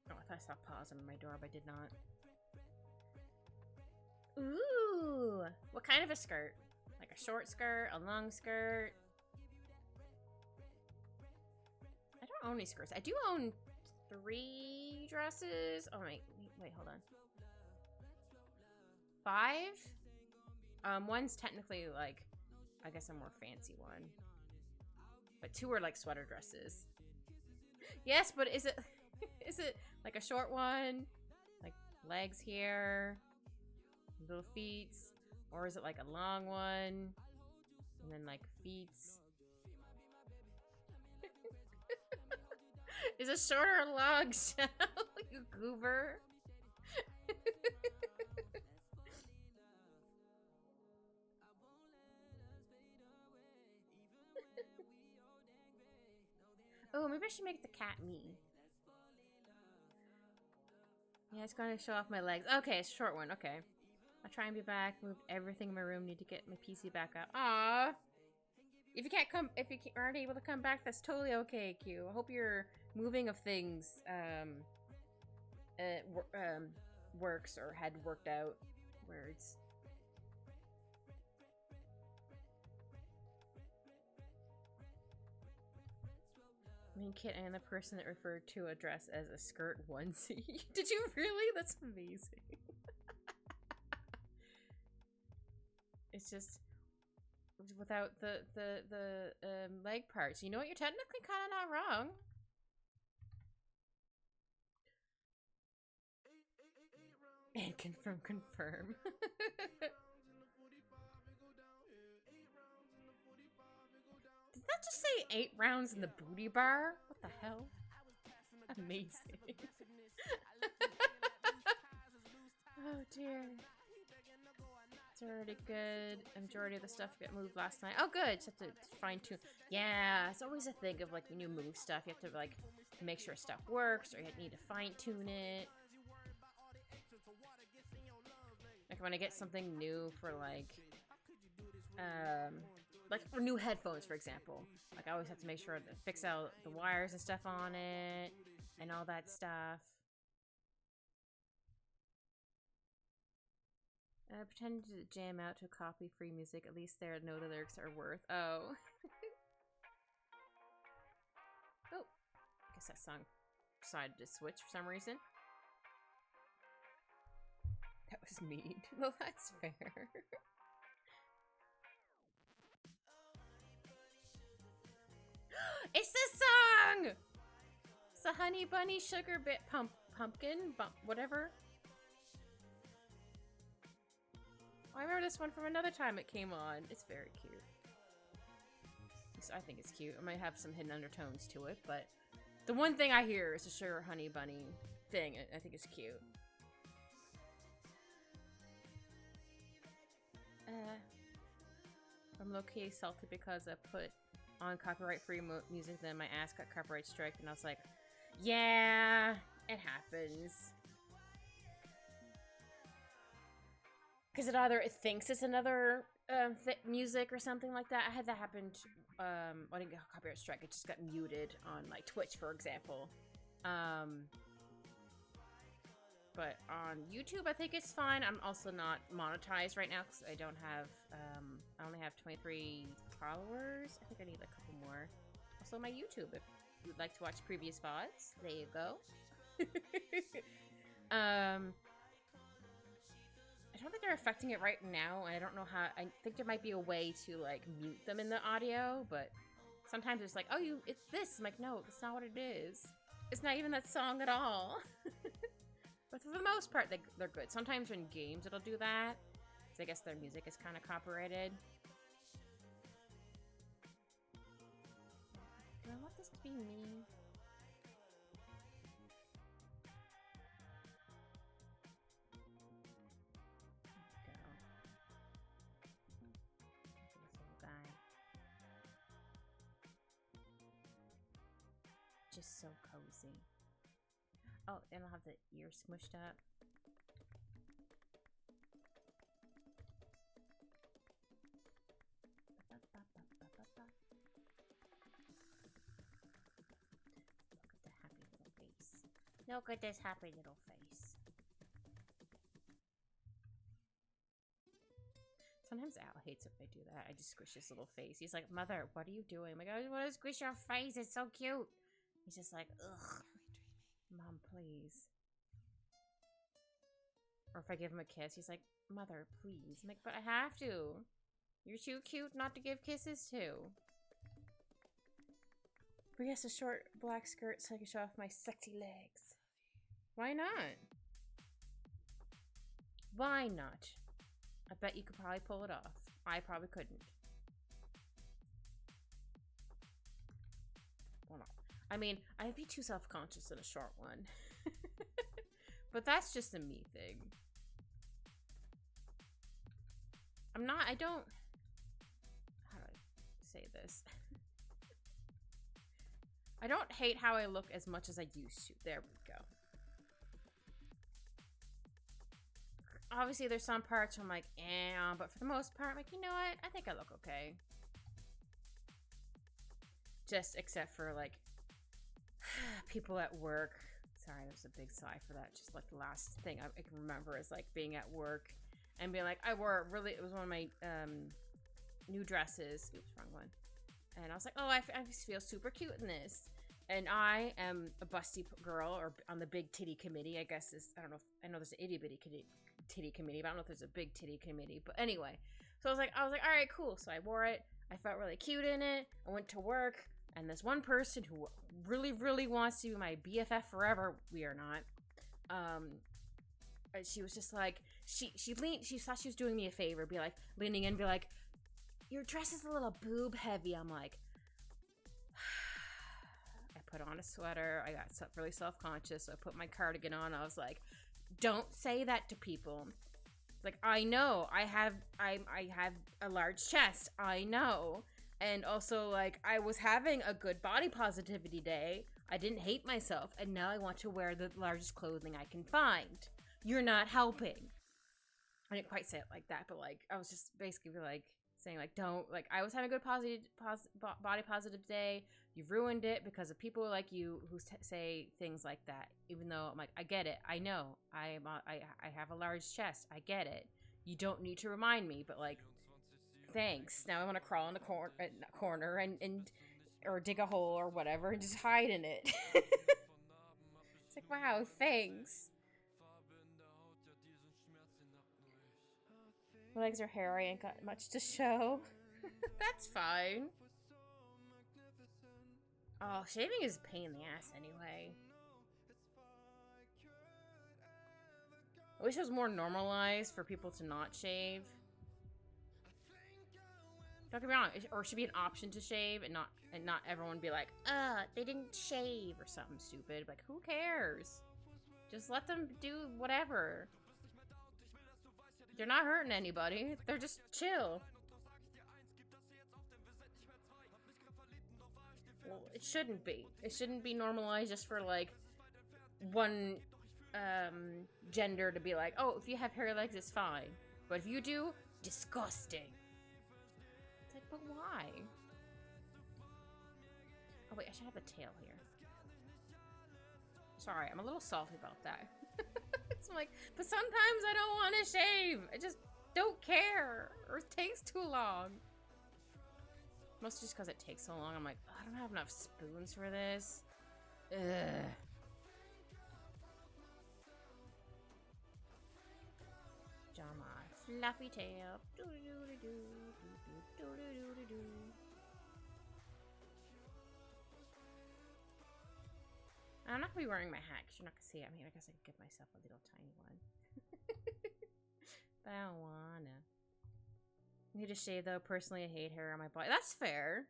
Oh, I thought I saw pause on my door, but I did not. Ooh! What kind of a skirt? Like a short skirt, a long skirt? I don't own any skirts. I do own 3 dresses. Oh, wait, hold on. 5? One's technically like, I guess a more fancy one. But 2 are like sweater dresses. Yes, but is it is it like a short one? Like legs here, little feet? Or is it like a long one? And then like feet? Is it short or long, Shell? You goober. Oh, maybe I should make the cat me. Yeah, it's gonna show off my legs. Okay, it's a short one. Okay. I'll try and be back. Moved everything in my room. Need to get my PC back up. Aww. If you aren't able to come back, that's totally okay, Q. I hope your moving of things works or had worked out. Words. I mean, Kit, I am the person that referred to a dress as a skirt onesie. Did you really? That's amazing. It's just without the leg parts. You know what? You're technically kind of not wrong. And confirm. Did that just say 8 rounds in the booty bar? What the hell? Amazing. Oh dear. It's already good. A majority of the stuff got moved last night. Oh good, just have to fine tune. Yeah, it's always a thing of like when you move stuff, you have to like make sure stuff works or you need to fine tune it. Like when I get something new for like for new headphones, for example. Like I always have to make sure to fix out the wires and stuff on it and all that stuff. Pretend to jam out to copy free music. At least there know the lyrics are worth. Oh. Oh. I guess that song decided to switch for some reason. That was mean. Well, that's fair. It's the song! It's the Honey Bunny Sugar Bit Pumpkin, whatever. Oh, I remember this one from another time it came on. It's very cute. I think it's cute. It might have some hidden undertones to it, but the one thing I hear is the Sugar Honey Bunny thing. I think it's cute. I'm low-key salty because I put on copyright-free music, then my ass got copyright strike, and I was like, yeah, it happens. Because it thinks it's another music or something like that. I had that happen. I didn't get a copyright strike. It just got muted on like Twitch, for example. But on YouTube, I think it's fine. I'm also not monetized right now because I don't have. I only have 23 followers. I think I need a couple more. Also, my YouTube. If you'd like to watch previous VODs, there you go. I don't think they're affecting it right now. I don't know how. I think there might be a way to like mute them in the audio, but sometimes it's like, oh, it's this. I'm like, no, that's not what it is. It's not even that song at all. But for the most part, they're good. Sometimes in games it'll do that. So I guess their music is kind of copyrighted. Do I want this to be me? Just so cozy. Oh, and I'll have the ear smushed up. Look at this happy little face. Sometimes Al hates if I do that. I just squish his little face. He's like, Mother, what are you doing? I'm like, I just want to squish your face. It's so cute. He's just like, ugh. Mom, please. Or if I give him a kiss, he's like, Mother, please. I'm like, but I have to. You're too cute not to give kisses to. But yes, a short black skirt so I can show off my sexy legs. Why not? Why not? I bet you could probably pull it off. I probably couldn't. Well, no. I mean, I'd be too self-conscious in a short one. But that's just a me thing. How do I say this? I don't hate how I look as much as I used to. There we go. Obviously, there's some parts where I'm like, but for the most part, I'm like, you know what? I think I look okay. Just except for, like, people at work. Sorry, there's a big sigh for that. Just, like, the last thing I can remember is, like, being at work and being like, it was one of my new dresses. Oops, wrong one. And I was like, oh, I just feel super cute in this. And I am a busty girl, or on the big titty committee, I guess I don't know, I know there's an itty bitty titty committee, but I don't know if there's a big titty committee. But anyway, so I was like, all right, cool. So I wore it. I felt really cute in it. I went to work, and this one person who really, really wants to be my BFF forever, we are not. She was just like, she thought she was doing me a favor, leaning in, be like, your dress is a little boob heavy. I'm like, I put on a sweater. I got really self-conscious. So I put my cardigan on. I was like, don't say that to people. Like, I know I have a large chest. I know. And also, like, I was having a good body positivity day. I didn't hate myself. And now I want to wear the largest clothing I can find. You're not helping. I didn't quite say it like that, but, like, I was just basically, like, saying, like, don't, like, I was having a good body positive day. You ruined it because of people like you who say things like that. Even though I'm like, I get it. I know. I have a large chest. I get it. You don't need to remind me, but, like, thanks. Now I want to crawl in the corner and or dig a hole or whatever and just hide in it. It's like, wow, thanks. My legs are hairy and got much to show. That's fine. Oh, shaving is a pain in the ass anyway. I wish it was more normalized for people to not shave. Don't get me wrong, or it should be an option to shave and not everyone be like, they didn't shave or something stupid. Like, who cares? Just let them do whatever. They're not hurting anybody. They're just chill. Well, it shouldn't be. It shouldn't be normalized just for, like, one gender to be like, oh, if you have hairy legs, it's fine. But if you do, disgusting. It's like, but why? Oh, wait, I should have a tail here. Sorry, I'm a little salty about that. I'm like, but sometimes I don't want to shave. I just don't care. Or it takes too long. Mostly just because it takes so long. I'm like, oh, I don't have enough spoons for this. Ugh. Jama, fluffy tail. I'm not gonna be wearing my hat because you're not gonna see it. I mean, I guess I could give myself a little tiny one. But I don't wanna. I need to shave though. Personally, I hate hair on my body. That's fair.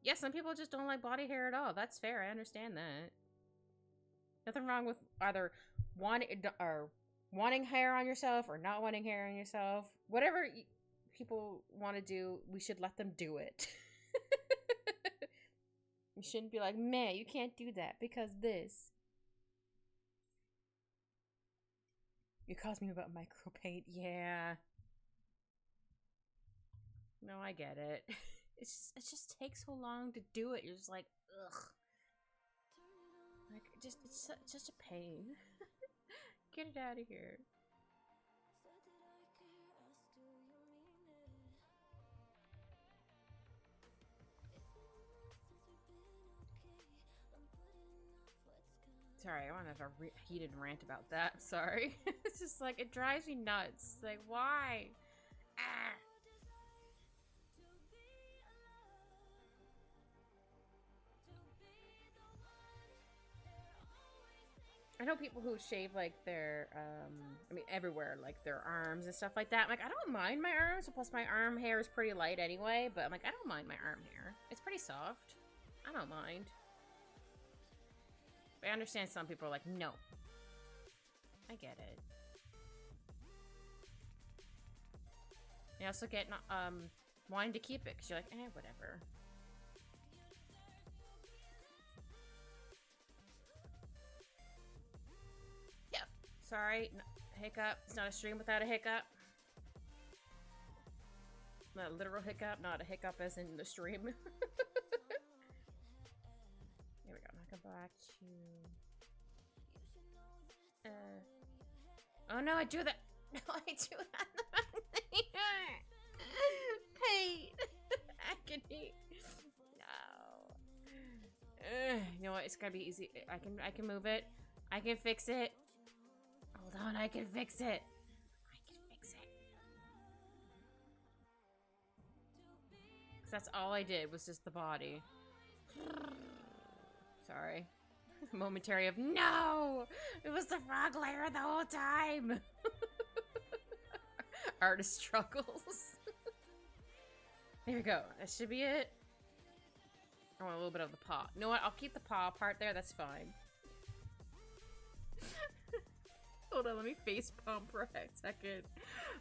Yeah, some people just don't like body hair at all. That's fair. I understand that. Nothing wrong with either wanting hair on yourself or not wanting hair on yourself. Whatever people want to do, we should let them do it. You shouldn't be like, man, you can't do that because this. You caused me about micro paint. Yeah. No, I get it. It just takes so long to do it. You're just like, ugh. Like, it's just a pain. Get it out of here. Sorry, I want to have a heated rant about that. Sorry. It's just like, it drives me nuts. Like, why? Ah. I know people who shave, like, their, I mean, everywhere, like, their arms and stuff like that. I'm like, I don't mind my arms, plus my arm hair is pretty light anyway, but I'm like, I don't mind my arm hair. It's pretty soft. I don't mind. But I understand some people are like, no. I get it. You also get, wanting to keep it, because you're like, whatever. Sorry, hiccup. It's not a stream without a hiccup. Not a literal hiccup, not a hiccup as in the stream. Here we go. Now go back to... Oh no, I do that. No, I do that. Pain. Agony. No. You know what? It's gotta be easy. I can move it. I can fix it. Hold on, I can fix it. I can fix it. Because that's all I did was just the body. Sorry. Momentary of no! It was the frog layer the whole time! Artist struggles. There we go. That should be it. I want a little bit of the paw. You know what? I'll keep the paw part there. That's fine. Hold on, let me face pump for a second.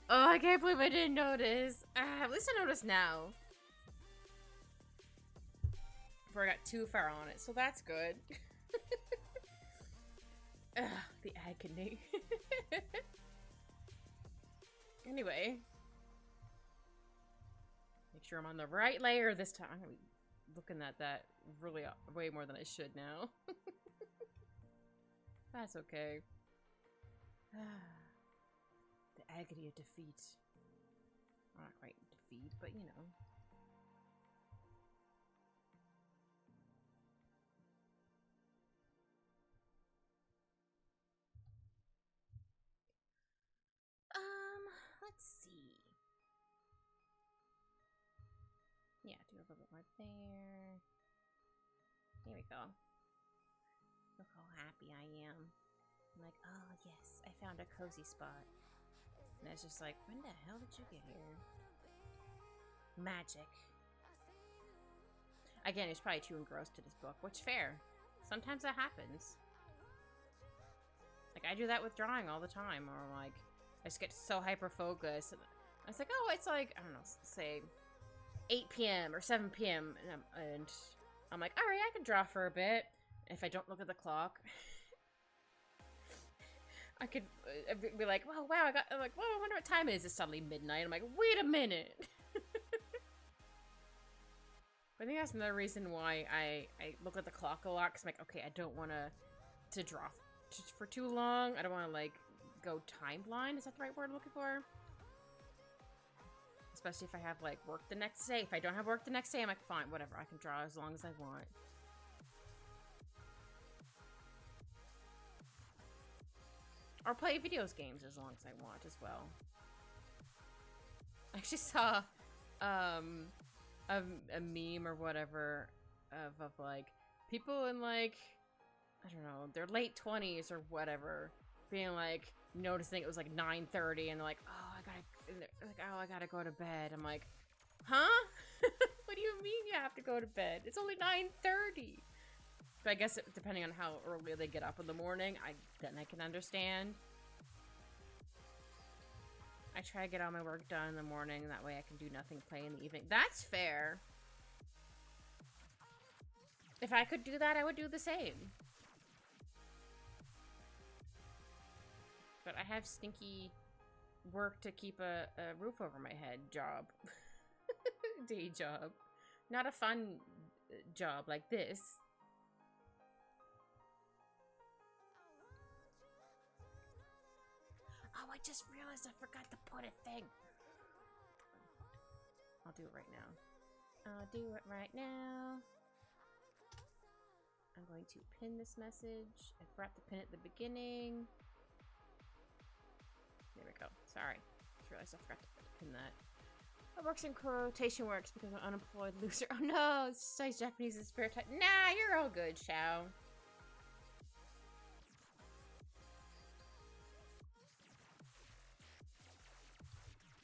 Oh, I can't believe I didn't notice. At least I noticed now. Before I got too far on it, so that's good. Ugh, the agony. Anyway. Make sure I'm on the right layer this time. I'm gonna be looking at that really way more than I should now. That's okay. The agony of defeat. Well, not quite defeat, but you know. Let's see. Yeah, do a little bit more there. There we go. Look how happy I am. I'm like, oh yes, I found a cozy spot. And it's just like, when the hell did you get here? Magic. Again, he's probably too engrossed in his book, which fair. Sometimes that happens. Like, I do that with drawing all the time, or like, I just get so hyper-focused. And I was like, oh, it's like, I don't know, say 8 p.m. or 7 p.m. And I'm like, alright, I can draw for a bit. If I don't look at the clock. I could be like, oh, wow, I'm like, well, I wonder what time it is. It's suddenly midnight. I'm like, wait a minute. I think that's another reason why I look at the clock a lot. Because I'm like, okay, I don't want to draw for too long. I don't want to, like, go time blind. Is that the right word I'm looking for? Especially if I have, like, work the next day. If I don't have work the next day, I'm like, fine, whatever. I can draw as long as I want. Or play videos games as long as I want as well. I actually saw a meme or whatever of like people in like, I don't know, their late 20s or whatever, being like, noticing it was like 9:30 and they're like, oh, I gotta go to bed. I'm like, huh? What do you mean you have to go to bed? It's only 9:30. But I guess depending on how early they get up in the morning, then I can understand. I try to get all my work done in the morning, that way I can do nothing, play in the evening. That's fair. If I could do that, I would do the same. But I have stinky work to keep a roof over my head job. Day job. Not a fun job like this. Oh, I just realized I forgot to put a thing. I'll do it right now. I'll do it right now. I'm going to pin this message. I forgot to pin it at the beginning. There we go. Sorry. Just realized I forgot to pin that. It works in quotation works because I'm an unemployed loser. Oh no, it's just nice Japanese in spare time. Nah, you're all good, Shao.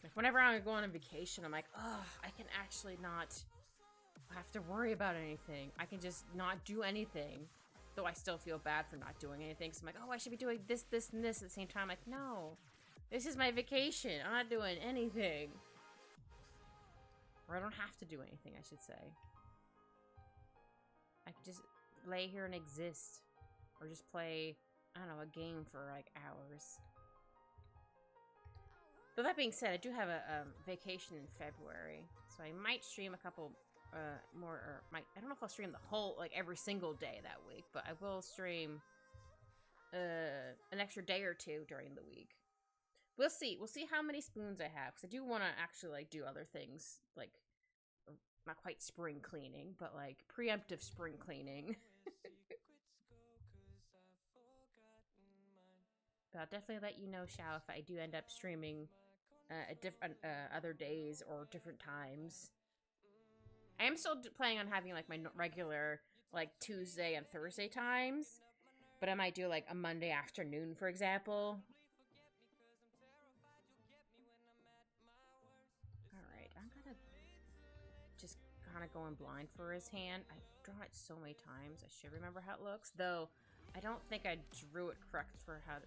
Like whenever I'm going on vacation, I'm like, oh, I can actually not have to worry about anything. I can just not do anything. Though I still feel bad for not doing anything. So I'm like, oh, I should be doing this, this, and this at the same time. I'm like, no. This is my vacation. I'm not doing anything. Or I don't have to do anything, I should say. I could just lay here and exist. Or just play, I don't know, a game for like hours. Though that being said, I do have a vacation in February. So I might stream a couple more, or I don't know if I'll stream the whole, like every single day that week. But I will stream an extra day or two during the week. We'll see. We'll see how many spoons I have. Because I do want to actually, like, do other things. Like, not quite spring cleaning, but, like, preemptive spring cleaning. But I'll definitely let you know, Shao, if I do end up streaming at different other days or different times. I am still planning on having, like, my regular, like, Tuesday and Thursday times. But I might do, like, a Monday afternoon, for example. Kind of going blind for his hand. I've drawn it so many times. I should remember how it looks, though. I don't think I drew it correct for how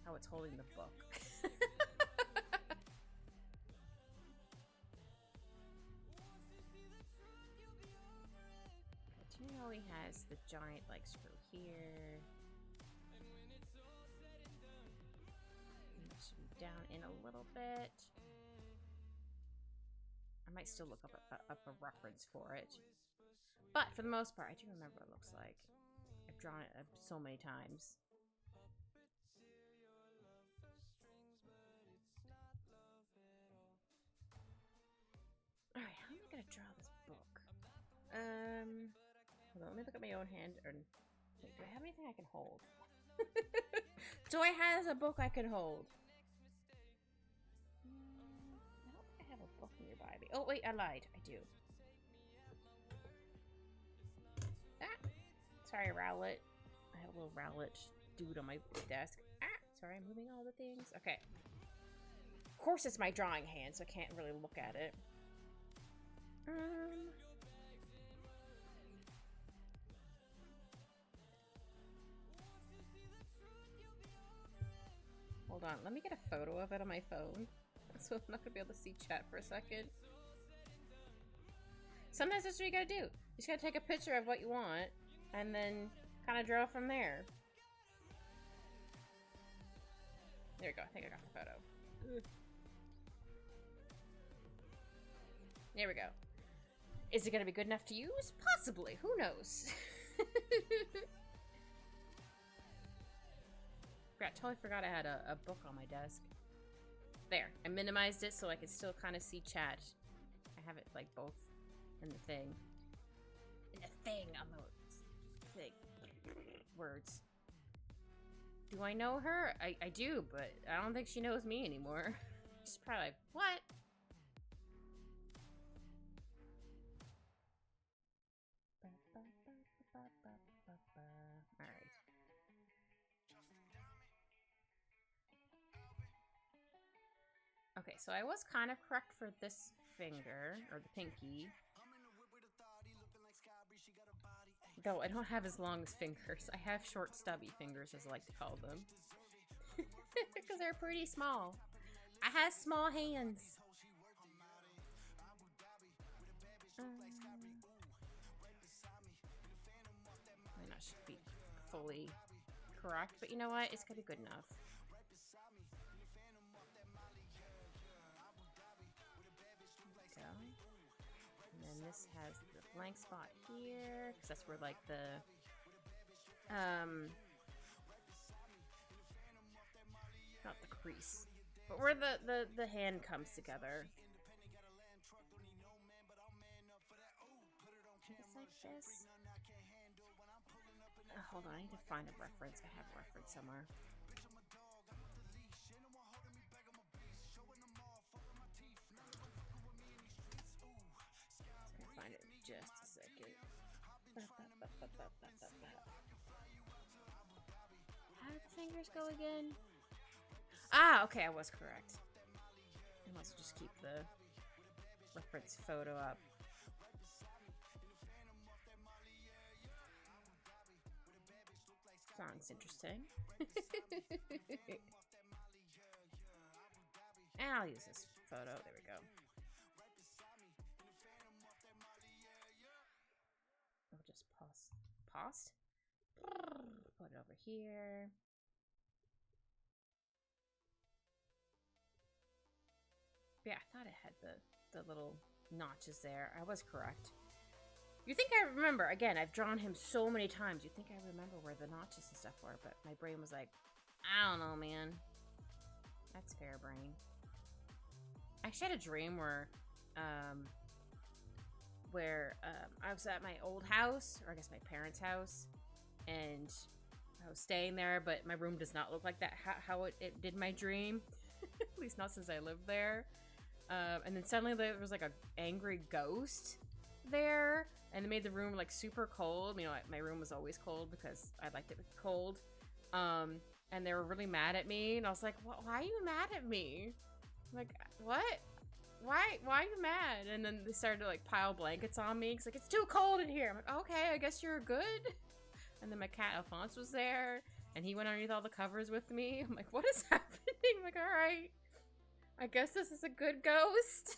how it's holding the book. Do you know he has the giant like screw here? And it should be down in a little bit. I might still look up a reference for it. But for the most part, I do remember what it looks like. I've drawn it so many times. Alright, how am I going to draw this book? Hold on, let me look at my own hand. Wait, do I have anything I can hold? Do I have a book I can hold? Nearby me. Oh wait, I lied. I do. Ah! Sorry, Rowlet. I have a little Rowlet dude on my desk. Ah! Sorry, I'm moving all the things. Okay. Of course it's my drawing hand, so I can't really look at it. Hold on, let me get a photo of it on my phone. So I'm not gonna be able to see chat for a second. Sometimes that's what you gotta do. You just gotta take a picture of what you want and then kind of draw from there. There we go. I think I got the photo. There we go. Is it gonna be good enough to use? Possibly. Who knows? I totally forgot I had a book on my desk. There, I minimized it so I could still kind of see chat. I have it like both in the thing. In the thing on the thing. Words. Do I know her? I do, but I don't think she knows me anymore. She's probably like, what? Alright. Okay, so I was kind of correct for this finger, or the pinky. Though I don't have as long as fingers. I have short, stubby fingers, as I like to call them. Because they're pretty small. I have small hands. that should be fully correct, but you know what? It's gonna be good enough. Go. And then this has the blank spot here, because that's where like the not the crease, but where the hand comes together. It's like this. Hold on, I need to find a reference. I have a reference somewhere. I'm gonna find it in just a second. How did the fingers go again? Ah, okay, I was correct. I must just keep the reference photo up. Sounds interesting. I'll use this photo. There we go. I'll just pause. Put it over here. Yeah, I thought it had the little notches there. I was correct. You think I remember? Again, I've drawn him so many times. You think I remember where the notches and stuff were, but my brain was like, I don't know, man. That's fair, brain. I actually had a dream where I was at my old house, or I guess my parents' house, and I was staying there, but my room does not look like that, how it did my dream. At least not since I lived there. And then suddenly there was like an angry ghost there, and it made the room like super cold. You know, my room was always cold because I liked it cold. And they were really mad at me, and I was like, why are you mad at me? I'm like, what? Why are you mad? And then they started to like pile blankets on me. It's like, it's too cold in here. I'm like, okay, I guess you're good. And then my cat Alphonse was there, and he went underneath all the covers with me. I'm like, what is happening? I'm like, all right, I guess this is a good ghost.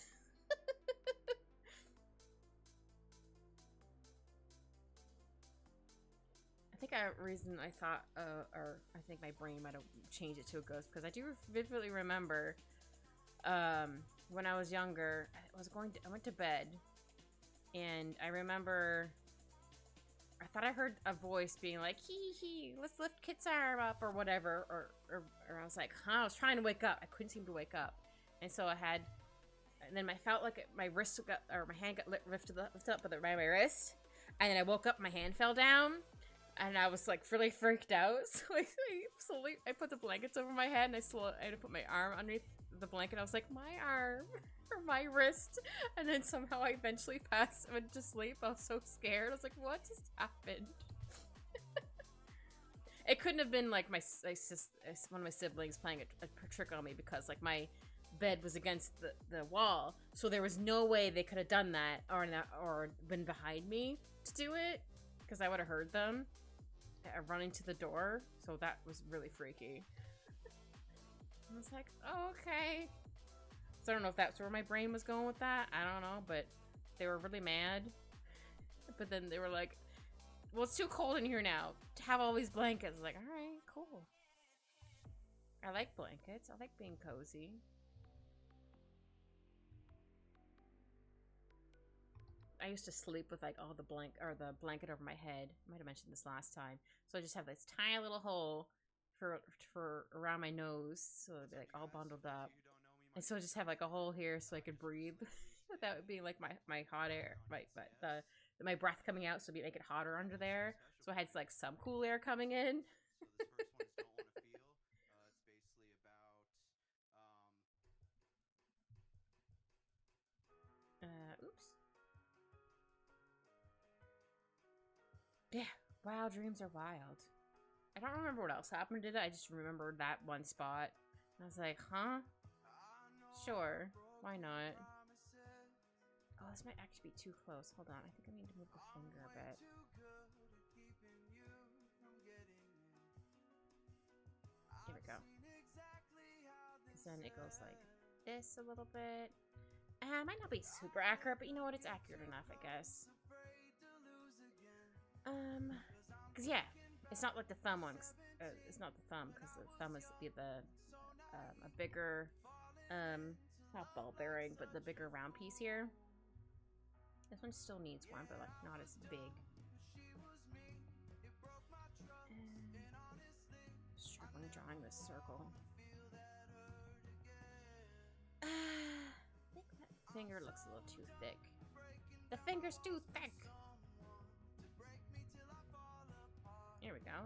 I think reason I thought, or I think my brain might have changed it to a ghost, because I do vividly remember, when I was younger, I went to bed, and I remember, I thought I heard a voice being like, hee, let's lift Kit's arm up, or whatever, or I was like, huh, I was trying to wake up, I couldn't seem to wake up, and so and then I felt like my wrist got, or my hand got lifted up by my wrist, and then I woke up, my hand fell down, and I was like really freaked out, so I put the blankets over my head, and I had to put my arm underneath the blanket. I was like, my arm, or my wrist, and then somehow I eventually went to sleep. I was so scared. I was like, what just happened? It couldn't have been like one of my siblings playing a trick on me, because like my bed was against the wall, so there was no way they could have done that or been behind me to do it, because I would have heard them running to the door. So that was really freaky. I was like, oh, okay. So I don't know if that's where my brain was going with that. I don't know, but they were really mad. But then they were like, well, it's too cold in here now to have all these blankets. I was like, all right, cool. I like blankets. I like being cozy. I used to sleep with like all the blanket over my head. I might have mentioned this last time. So I just have this tiny little hole for around my nose, so it'd be like all bundled up. And so I just have like a hole here so I could breathe without it being like my hot air, my breath coming out, so it'd make it hotter under there. So I had like some cool air coming in. Oops. Yeah, wow, dreams are wild. I don't remember what else happened, did I? I just remembered that one spot. I was like, huh? Sure, why not? Oh, this might actually be too close. Hold on, I think I need to move the finger a bit. Here we go. Because then it goes like this a little bit. It might not be super accurate, but you know what? It's accurate enough, I guess. Because, yeah, it's not like the thumb one. It's not the thumb, because the thumb is a bigger, not ball bearing, but the bigger round piece here. This one still needs one, but like not as big. Struggling drawing this circle. I think that finger looks a little too thick. The finger's too thick. Here we go.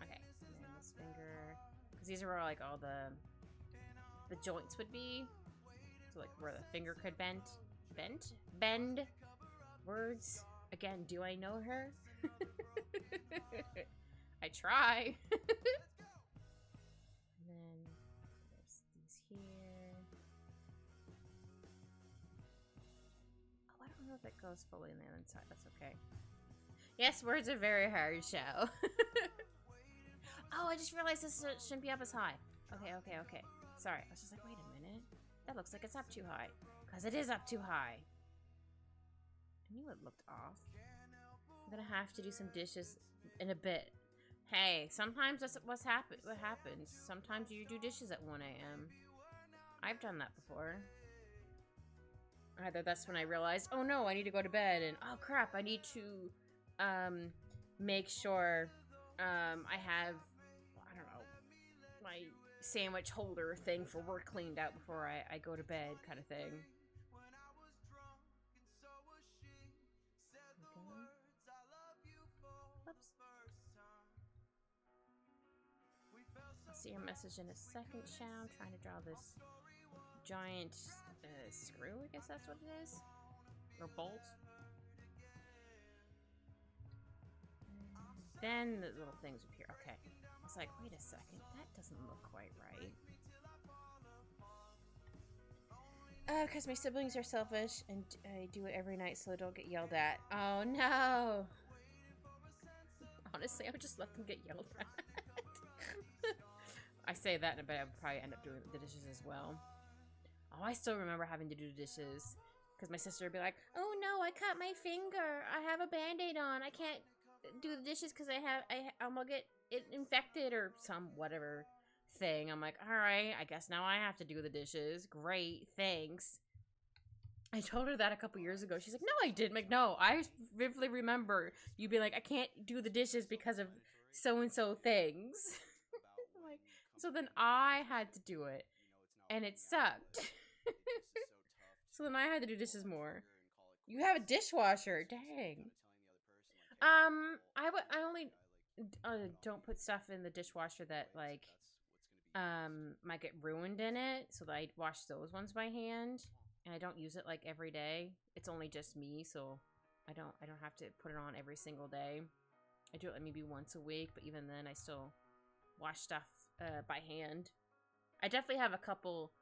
Okay, and then this finger, because these are where like all the joints would be. So like where the finger could bend. Words. Again, do I know her? I try. And then there's these here. Oh, I don't know if it goes fully on the other side. That's okay. Yes, words are very hard, show. Oh, I just realized this shouldn't be up as high. Okay. Sorry, I was just like, wait a minute. That looks like it's up too high. Because it is up too high. I knew it looked off. I'm gonna have to do some dishes in a bit. Hey, sometimes that's what happens. Sometimes you do dishes at 1 a.m. I've done that before. Either that's when I realized, oh no, I need to go to bed, and oh crap, I need to make sure I have, I don't know, my sandwich holder thing for work cleaned out before I go to bed, kind of thing. Oops. I'll see your message in a second, Shao. I'm trying to draw this giant screw, I guess that's what it is. Or bolt. Then the little things appear. Okay. I was like, wait a second. That doesn't look quite right. Because my siblings are selfish and I do it every night so I don't get yelled at. Oh, no. Honestly, I would just let them get yelled at. I say that, but I would probably end up doing the dishes as well. Oh, I still remember having to do the dishes. Because my sister would be like, oh, no, I cut my finger. I have a Band-Aid on. I can't do the dishes because I'm gonna get it infected or some whatever thing. I'm like, all right, I guess now I have to do the dishes. Great, thanks. I told her that a couple years ago. She's like, no, I didn't. I'm like, no, I vividly remember you being like, I can't do the dishes because of so-and-so things. I'm like, so then I had to do it. And it sucked. So then I had to do dishes more. You have a dishwasher, dang. I only don't put stuff in the dishwasher that like might get ruined in it, so that I wash those ones by hand, and I don't use it like every day. It's only just me, so I don't have to put it on every single day. I do it like maybe once a week, but even then I still wash stuff by hand. I definitely have a couple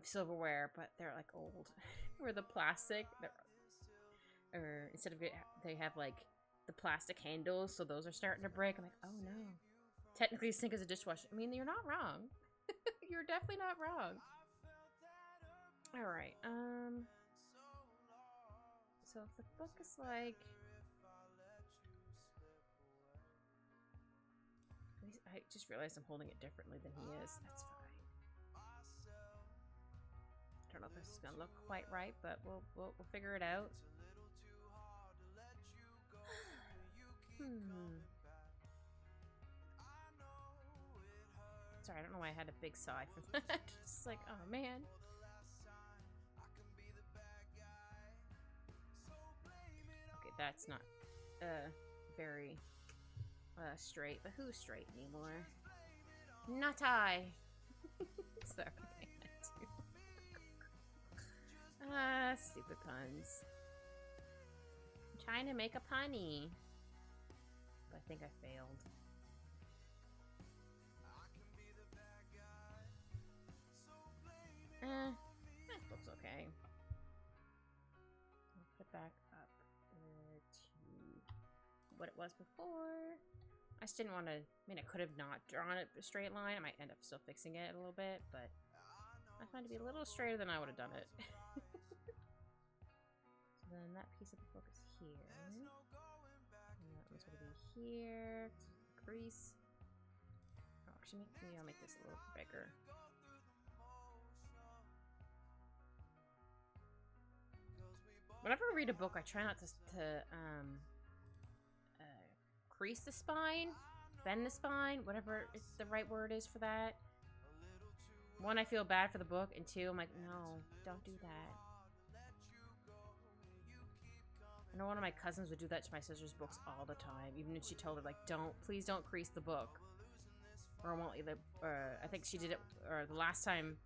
silverware, but they're like old. Where the plastic, or instead of it, they have like the plastic handles, so those are starting to break. I'm like, oh no. Technically, sink is a dishwasher. I mean, you're not wrong. You're definitely not wrong. All right. So if the book is like, I just realized I'm holding it differently than he is. That's fine. I don't know if this is gonna look quite right, but we'll figure it out. Sorry, I don't know why I had a big sigh for that. Just like, oh man. Okay, that's not very straight, but who's straight anymore? Not I. Sorry. Stupid puns. I'm trying to make a punny. But I think I failed. That looks okay. I'll put it back up to what it was before. I just didn't want to, I mean, I could have not drawn it a straight line. I might end up still fixing it a little bit, but I find it to be a little straighter than I would have done it. So then that piece of the book is here. And that one's gonna be here. Crease. Oh, actually, maybe I'll make this a little bigger. Whenever I read a book, I try not to crease the spine, bend the spine, whatever the right word is for that. One, I feel bad for the book, and two, I'm like, no, don't do that. I know one of my cousins would do that to my sister's books all the time, even if she told her, like, please don't crease the book. Or I won't either, I think she did it, or the last time,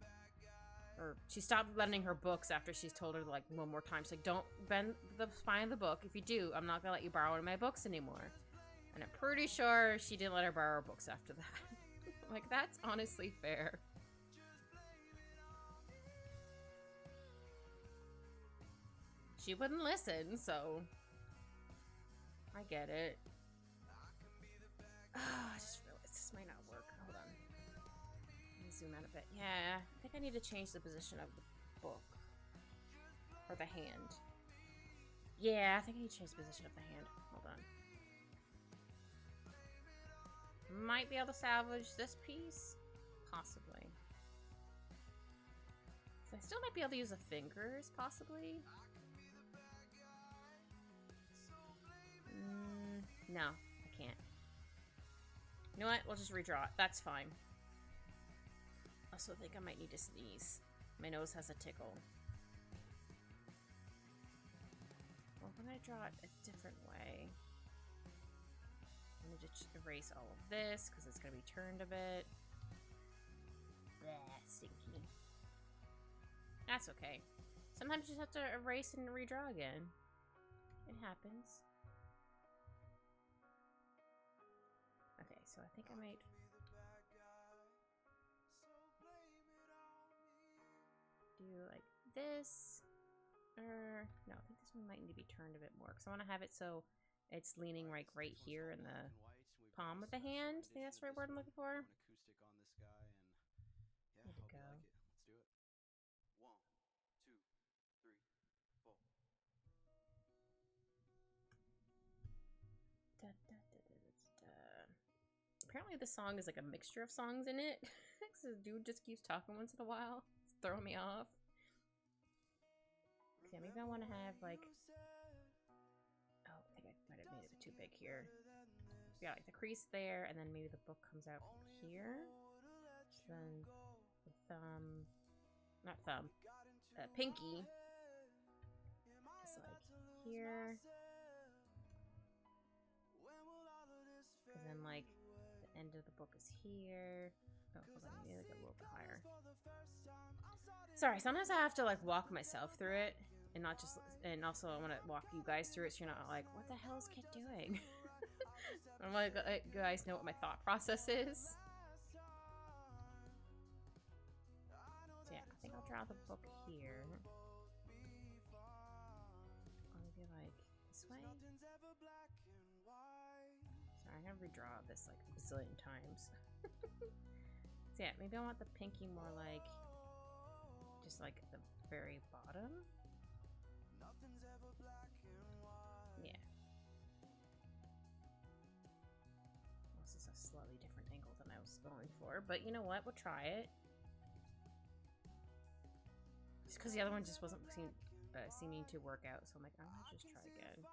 or she stopped lending her books after she's told her, like, one more time. She's like, don't bend the spine of the book. If you do, I'm not gonna let you borrow one of my books anymore. And I'm pretty sure she didn't let her borrow books after that. Like, that's honestly fair. She wouldn't listen, so I get it. I just realized this might not work. Hold on. Let me zoom out a bit. Yeah, I think I need to change the position of the book. Or the hand. Yeah, I think I need to change the position of the hand. Hold on. Might be able to salvage this piece. Possibly. So I still might be able to use the fingers, possibly. No, I can't. You know what? We'll just redraw it. That's fine. I also think I might need to sneeze. My nose has a tickle. Well, when I draw it a different way, I'm going to just erase all of this because it's going to be turned a bit. Bleh, stinky. That's okay. Sometimes you just have to erase and redraw again. It happens. Okay, so I think I might do like this. No, I think this one might need to be turned a bit more because I want to have it so it's leaning like right here in the palm of the hand. I think that's the right word I'm looking for. There we go. Da, da, da, da, da, da. Apparently the song is like a mixture of songs in it. So the dude just keeps talking once in a while. It's throwing me off. Yeah, maybe I want to have like... Oh, I think I might have made it too big here. Yeah, like the crease there, and then maybe the book comes out from here. So then the thumb... Not thumb. Pinky is like here. And then like the end of the book is here. Oh, hold on, maybe like a little bit higher. Sorry, sometimes I have to like walk myself through it and not just, and also I want to walk you guys through it so you're not like, what the hell is Kit doing? I want to let you guys know what my thought process is. So yeah, I think I'll draw the book here. Or maybe like this way. Sorry, I'm gonna redraw this like a bazillion times. So yeah, maybe I want the pinky more like just like at the very bottom. Yeah. This is a slightly different angle than I was going for, but you know what? We'll try it. Just because the other one just wasn't seeming to work out, so I'm like, I'm gonna just try again.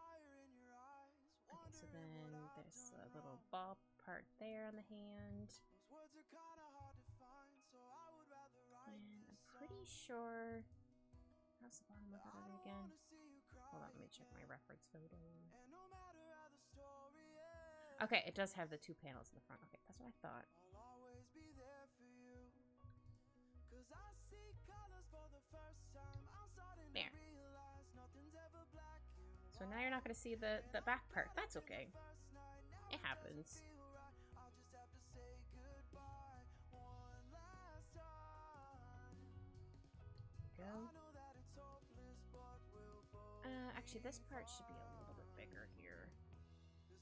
Okay, so then there's a little ball part there on the hand. And I'm pretty sure... How's the bottom look at it again? Hold on, let me check my reference photo. Okay, it does have the two panels in the front. Okay, that's what I thought. There. So now you're not going to see the back part. That's okay. It happens. Go. Actually, this part should be a little bit bigger here.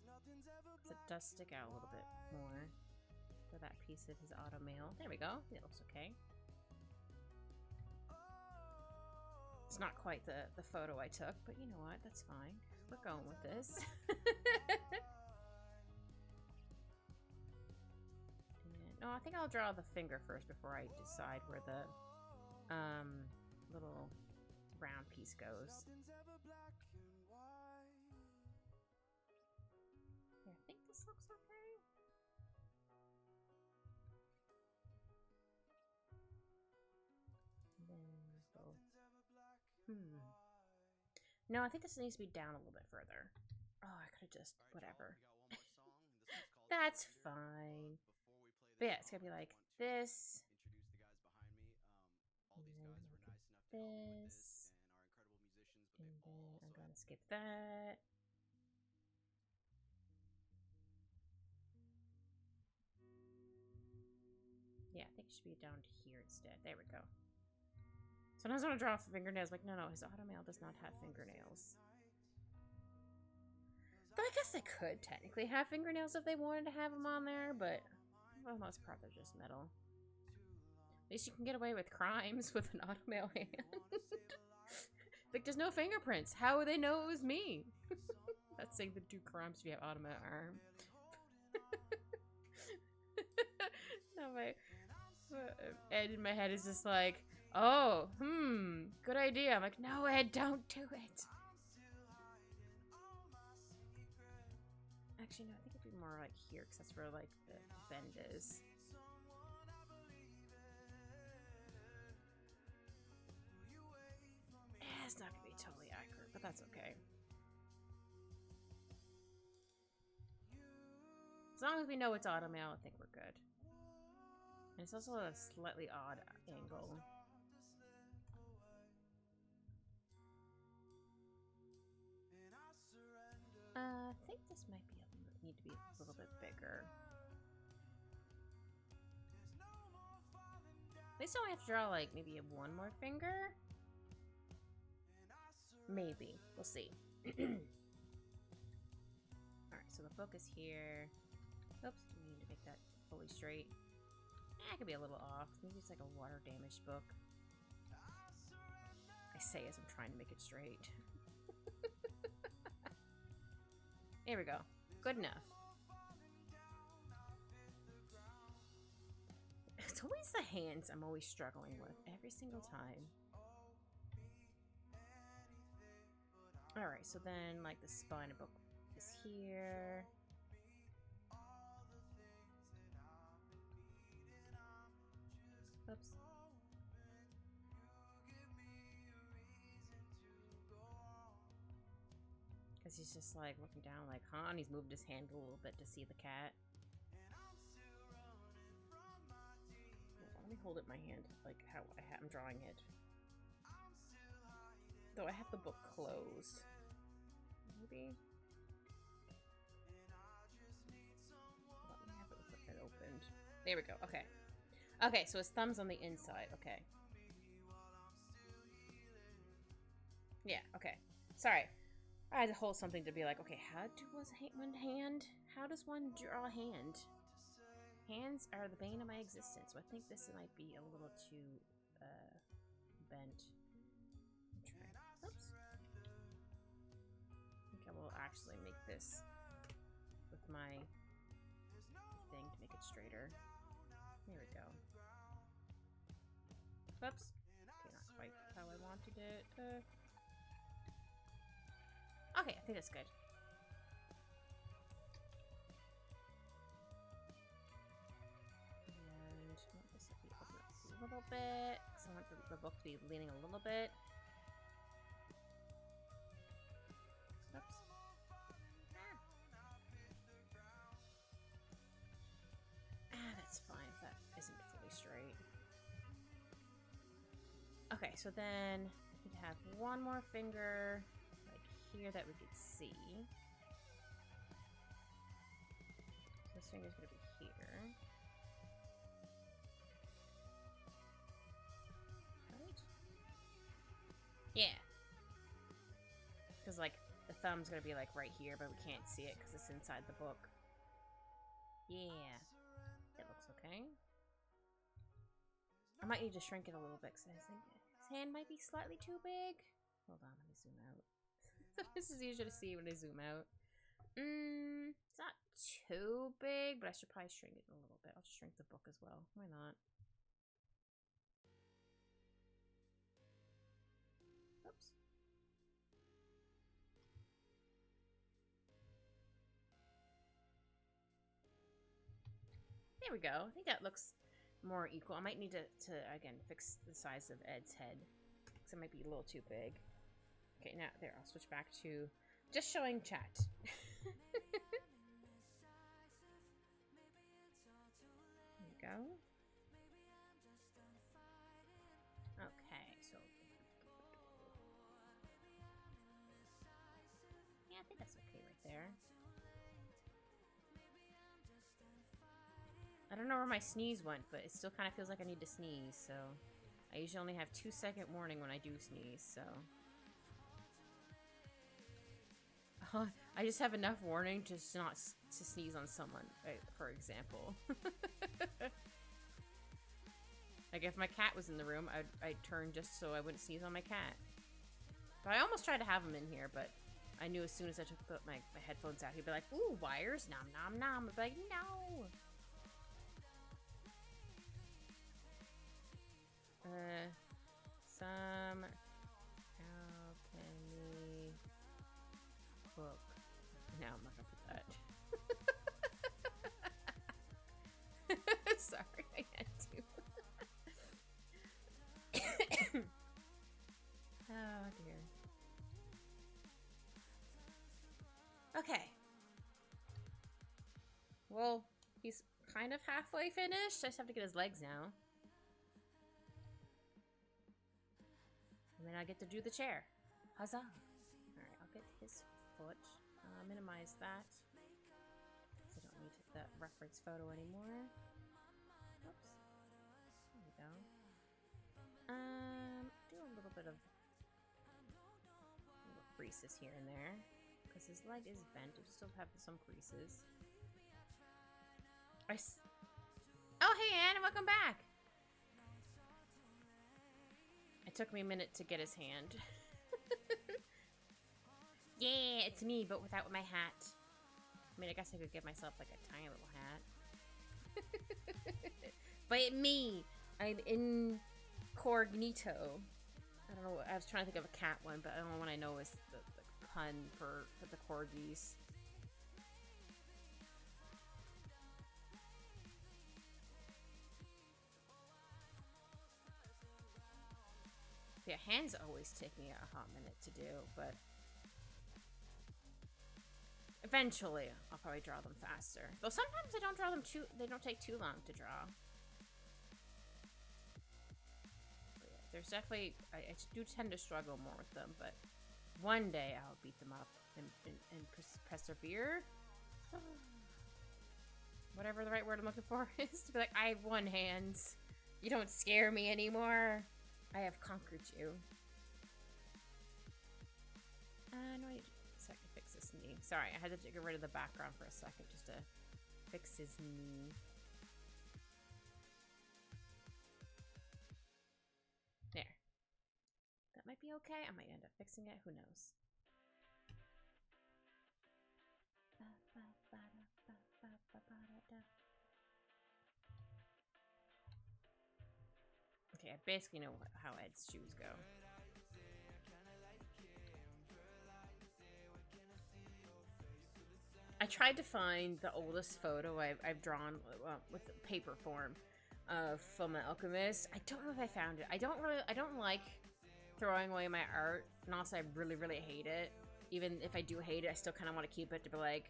Because it does stick out a little bit more for that piece of his auto mail. There we go. It looks okay. It's not quite the photo I took, but you know what? That's fine. We're going with this. No, I think I'll draw the finger first before I decide where the little round piece goes. Yeah, I think this looks okay. And then both. No, I think this needs to be down a little bit further. Oh, I could have just whatever. That's fine. But yeah, it's gonna be like this. And then look at this. And then I'm gonna skip that. Yeah, I think it should be down to here instead. There we go. Sometimes when I draw fingernails, I'm like, no, his automail does not have fingernails. Though I guess they could technically have fingernails if they wanted to have them on there, but for the most part, they're just metal. At least you can get away with crimes with an automail hand. Like, there's no fingerprints. How would they know it was me? That's saying the do crimes if you have automail arm. No, Ed in my head is just like, oh, good idea. I'm like, no, Ed, don't do it. Actually, no, I think it'd be more like here, because that's where, like, the bend is. It's not gonna be totally accurate, but that's okay. As long as we know it's automail, I think we're good. And it's also a slightly odd angle. I think this might be need to be a little bit bigger. At least I only have to draw like maybe one more finger. Maybe. We'll see. Alright, so the book is here. Oops, we need to make that fully straight. It could be a little off. Maybe it's like a water damaged book. I say as I'm trying to make it straight. There we go. Good enough. It's always the hands I'm always struggling with. Every single time. Alright, so then like the spine of book is here. Oops. Because he's just like looking down like, huh? And he's moved his hand a little bit to see the cat. Let me hold it in my hand like how I'm drawing it. Though I have the book closed. Maybe? Let me have it with it opened. There we go. Okay. Okay, so his thumb's on the inside. Okay. Yeah, okay. Sorry. I had to hold something to be like, okay, how does one hand? How does one draw a hand? Hands are the bane of my existence, so I think this might be a little too bent. Try. Oops. I think I will actually make this with my thing to make it straighter. There we go. Whoops. Okay, not quite how I wanted it. Okay, I think that's good. And I want this to be open up a little bit, because I want the book to be leaning a little bit. Oops. That's fine if that isn't fully straight. Okay, so then we'd have one more finger here that we could see. So this finger's gonna be here. Right? Yeah. Because like the thumb's gonna be like right here, but we can't see it because it's inside the book. Yeah. It looks okay. I might need to shrink it a little bit because his hand might be slightly too big. Hold on, let me zoom out. This is easier to see when I zoom out. It's not too big, but I should probably shrink it a little bit. I'll just shrink the book as well. Why not? Oops. There we go. I think that looks more equal. I might need to again, fix the size of Ed's head. Because it might be a little too big. Okay, now, there, I'll switch back to just showing chat. There we go. Okay, so... yeah, I think that's okay right there. I don't know where my sneeze went, but it still kind of feels like I need to sneeze, so... I usually only have 2-second warning when I do sneeze, so... I just have enough warning to not to sneeze on someone, right, for example. Like if my cat was in the room, I'd turn just so I wouldn't sneeze on my cat. But I almost tried to have him in here, but I knew as soon as I took my headphones out, he'd be like, "Ooh, wires, nom nom nom." I'd be like, "No." Some alchemy book. No, I'm not gonna put that. Sorry, I had to. Oh dear. Okay. Well, he's kind of halfway finished. I just have to get his legs now. And then I get to do the chair. Huzzah. Alright, I'll get his foot. Minimize that. So I don't need that reference photo anymore. Oops. There we go. Do a little bit of little creases here and there. Because his leg is bent. It still have some creases. Oh, hey, Anne, welcome back. It took me a minute to get his hand. Yeah, it's me, but without my hat. I mean, I guess I could give myself like a tiny little hat. But me, I'm incognito. I don't know. I was trying to think of a cat one, but the only one I know is the pun for the corgis. Yeah, hands always take me a hot minute to do, but eventually I'll probably draw them faster. Though sometimes they don't take too long to draw. But yeah, there's definitely, I do tend to struggle more with them, but one day I'll beat them up and persevere. Whatever the right word I'm looking for is, to be like, I have one hand. You don't scare me anymore. I have conquered you. No, I need a second to fix his knee. Sorry, I had to get rid of the background for a second just to fix his knee. There. That might be okay. I might end up fixing it. Who knows? Okay, I basically know how Ed's shoes go. I tried to find the oldest photo I've drawn with paper form of Fullmetal Alchemist. I don't know if I found it. I don't like throwing away my art, and also I really, really hate it. Even if I do hate it, I still kind of want to keep it to be like,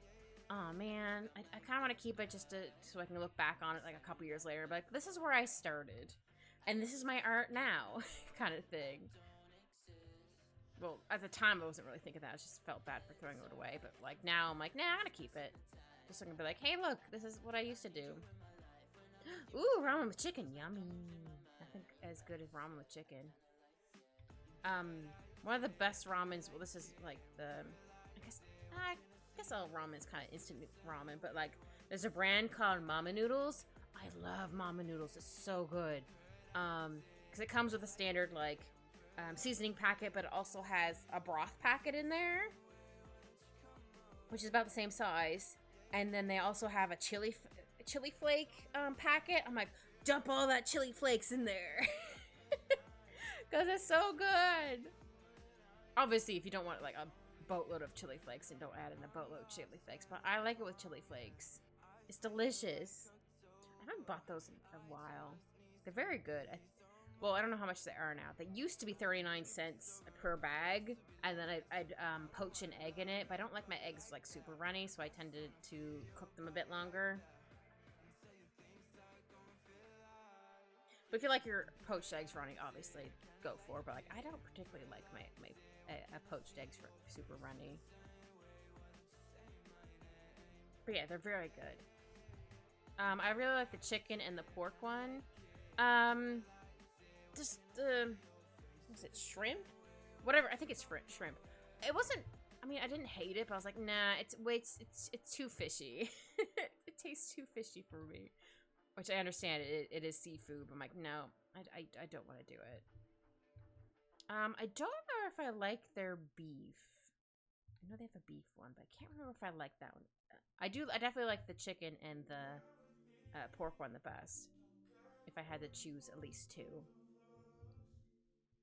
oh man, I kind of want to keep it just so I can look back on it like a couple years later. But like, this is where I started, and this is my art now, kind of thing. Well, at the time, I wasn't really thinking that. I just felt bad for throwing it away. But, like, now I'm like, nah, I'm gonna keep it. Just so I can be like, hey, look, this is what I used to do. Ooh, ramen with chicken. Yummy. Nothing as good as ramen with chicken. One of the best ramens, well, this is, like, I guess all ramen is kind of instant ramen. But, like, there's a brand called Mama Noodles. I love Mama Noodles. It's so good. Because it comes with a standard, like, seasoning packet, but it also has a broth packet in there, which is about the same size. And then they also have a chili flake packet. I'm like, dump all that chili flakes in there. Because it's so good. Obviously, if you don't want like a boatload of chili flakes, then don't add in a boatload of chili flakes. But I like it with chili flakes. It's delicious. I haven't bought those in a while. They're very good. Well, I don't know how much they are now. They used to be 39 cents per bag, and then I'd poach an egg in it. But I don't like my eggs like super runny, so I tended to cook them a bit longer. But if you like your poached eggs runny, obviously go for it. But like, I don't particularly like my poached eggs for super runny. But yeah, they're very good. I really like the chicken and the pork one. Just was it shrimp? Whatever. I think it's shrimp. It wasn't. I mean, I didn't hate it, but I was like, nah. It's too fishy. It tastes too fishy for me. Which I understand. It is seafood. But I'm like, no, I don't want to do it. I don't know if I like their beef. I know they have a beef one, but I can't remember if I like that one. I definitely like the chicken and the pork one the best. If I had to choose at least two.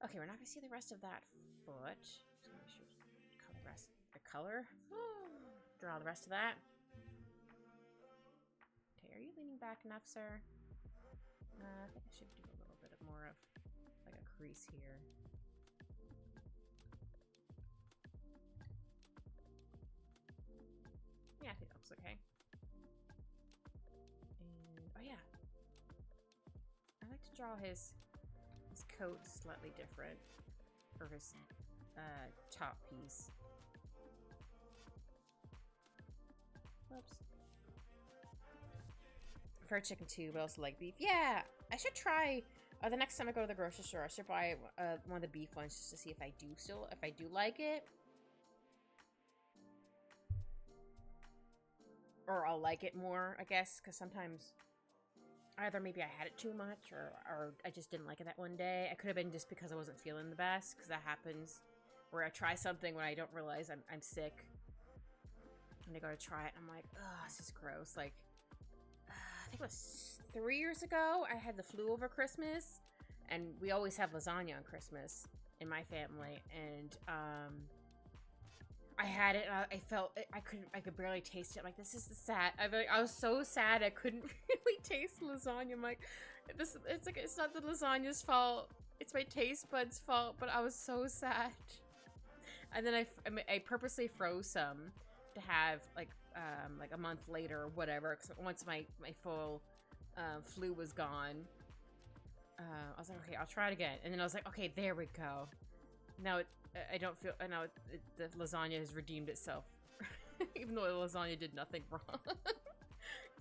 Okay, we're not gonna see the rest of that foot. Just gonna make sure the color. Draw the rest of that. Okay, are you leaning back enough, sir? I think I should do a little bit more of like a crease here. Yeah, I think that looks okay. And oh yeah, I like to draw his coat slightly different, or his top piece. Whoops. I prefer chicken too, but I also like beef. Yeah, I should try. The next time I go to the grocery store, I should buy one of the beef ones just to see if I do like it. Or I'll like it more, I guess, because sometimes either maybe I had it too much or I just didn't like it that one day. It could have been just because I wasn't feeling the best, because that happens where I try something when I don't realize I'm sick. And I go to try it and I'm like, ugh, this is gross. Like, I think it was 3 years ago, I had the flu over Christmas, and we always have lasagna on Christmas in my family, and I had it, and I felt it, I could barely taste it. I'm like, this is sad. I was so sad I couldn't really taste lasagna. I'm like, it's not the lasagna's fault. It's my taste buds' fault. But I was so sad. And then I purposely froze some to have like a month later or whatever. Cause once my full flu was gone, I was like, okay, I'll try it again. And then I was like, okay, there we go. Now I don't feel. Now the lasagna has redeemed itself, even though the lasagna did nothing wrong.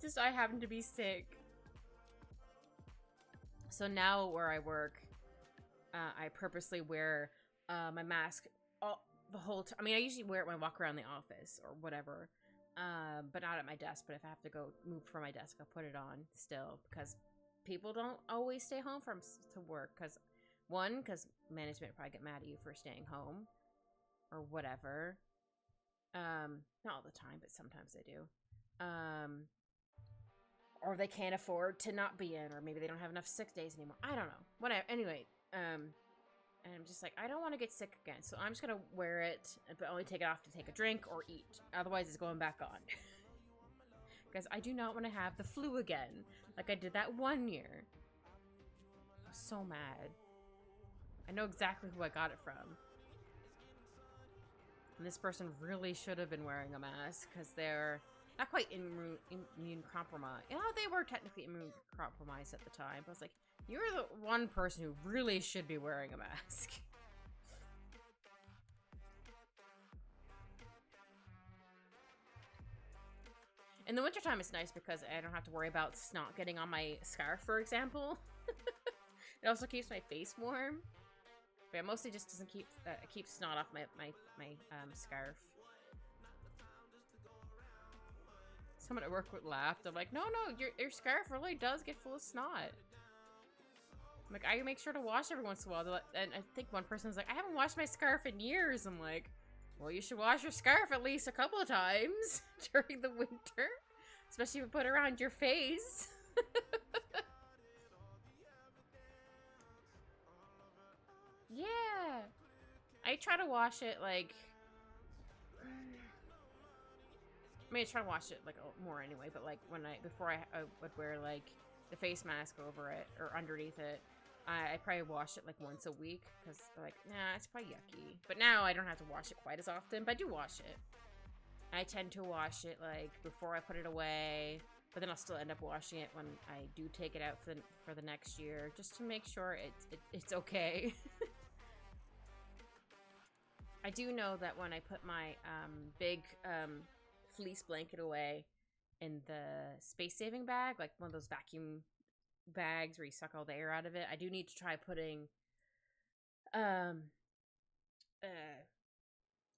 Just I happened to be sick. So now where I work, I purposely wear my mask the whole time. I mean, I usually wear it when I walk around the office or whatever, but not at my desk. But if I have to go move from my desk, I'll put it on still, because people don't always stay home to work. Because management probably get mad at you for staying home or whatever. Not all the time, but sometimes they do. Or they can't afford to not be in, or maybe they don't have enough sick days anymore. I don't know. Whatever. Anyway, and I'm just like, I don't want to get sick again, so I'm just gonna wear it, but only take it off to take a drink or eat. Otherwise, it's going back on. Because I do not want to have the flu again, like I did that one year. I was so mad. I know exactly who I got it from. And this person really should have been wearing a mask, because they're not quite immune compromised. You know, they were technically immune compromised at the time. But I was like, you're the one person who really should be wearing a mask. In the wintertime, it's nice because I don't have to worry about snot getting on my scarf, for example. It also keeps my face warm. But it mostly just doesn't keep snot off my scarf. Someone at work laughed. I'm like, no, your scarf really does get full of snot. I'm like, I make sure to wash every once in a while. And I think one person's like, I haven't washed my scarf in years. I'm like, well, you should wash your scarf at least a couple of times during the winter. Especially if you put it around your face. Yeah. I try to wash it like... I mean, I try to wash it like more anyway, but like before I would wear like the face mask over it or underneath it, I probably wash it like once a week because like, nah, it's probably yucky. But now I don't have to wash it quite as often, but I do wash it. I tend to wash it like before I put it away, but then I'll still end up washing it when I do take it out for the next year, just to make sure it's okay. I do know that when I put my big fleece blanket away in the space-saving bag, like one of those vacuum bags where you suck all the air out of it, I do need to try putting a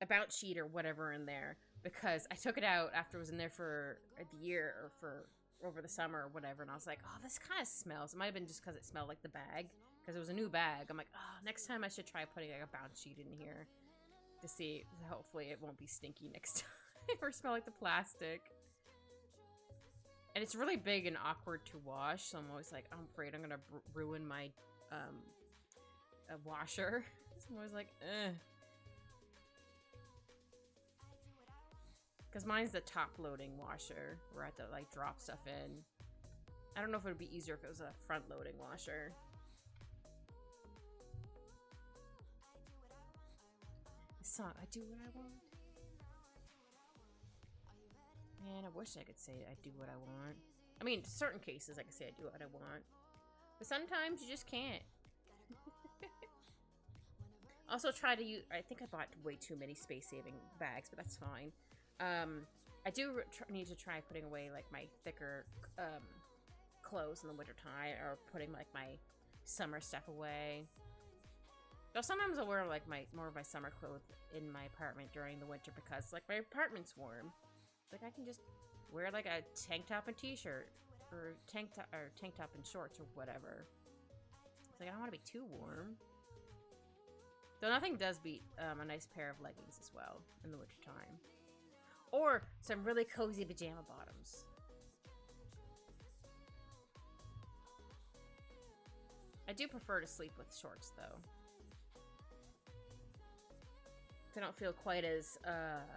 bounce sheet or whatever in there, because I took it out after it was in there for a year or for over the summer or whatever, and I was like, oh, this kind of smells. It might have been just because it smelled like the bag, because it was a new bag. I'm like, oh, next time I should try putting like a bounce sheet in here to see. Hopefully it won't be stinky next time or smell like the plastic. And it's really big and awkward to wash, so I'm always like, I'm afraid I'm gonna ruin my washer. So I'm always like, ugh. Because mine's the top-loading washer, where I have to like drop stuff in. I don't know if it would be easier if it was a front-loading washer. The song, I do what I want. Man, I wish I could say I do what I want. I mean, in certain cases I can say I do what I want. But sometimes you just can't. Also try to use... I think I bought way too many space-saving bags, but that's fine. I do need to try putting away, like, my thicker clothes in the wintertime, or putting, like, my summer stuff away. Though sometimes I'll wear, like, more of my summer clothes in my apartment during the winter because, like, my apartment's warm. Like, I can just wear, like, a tank top and t-shirt, or tank top and shorts, or whatever. It's like, I don't want to be too warm. Though nothing does beat a nice pair of leggings as well in the wintertime. Or some really cozy pajama bottoms. I do prefer to sleep with shorts, though. I don't feel quite as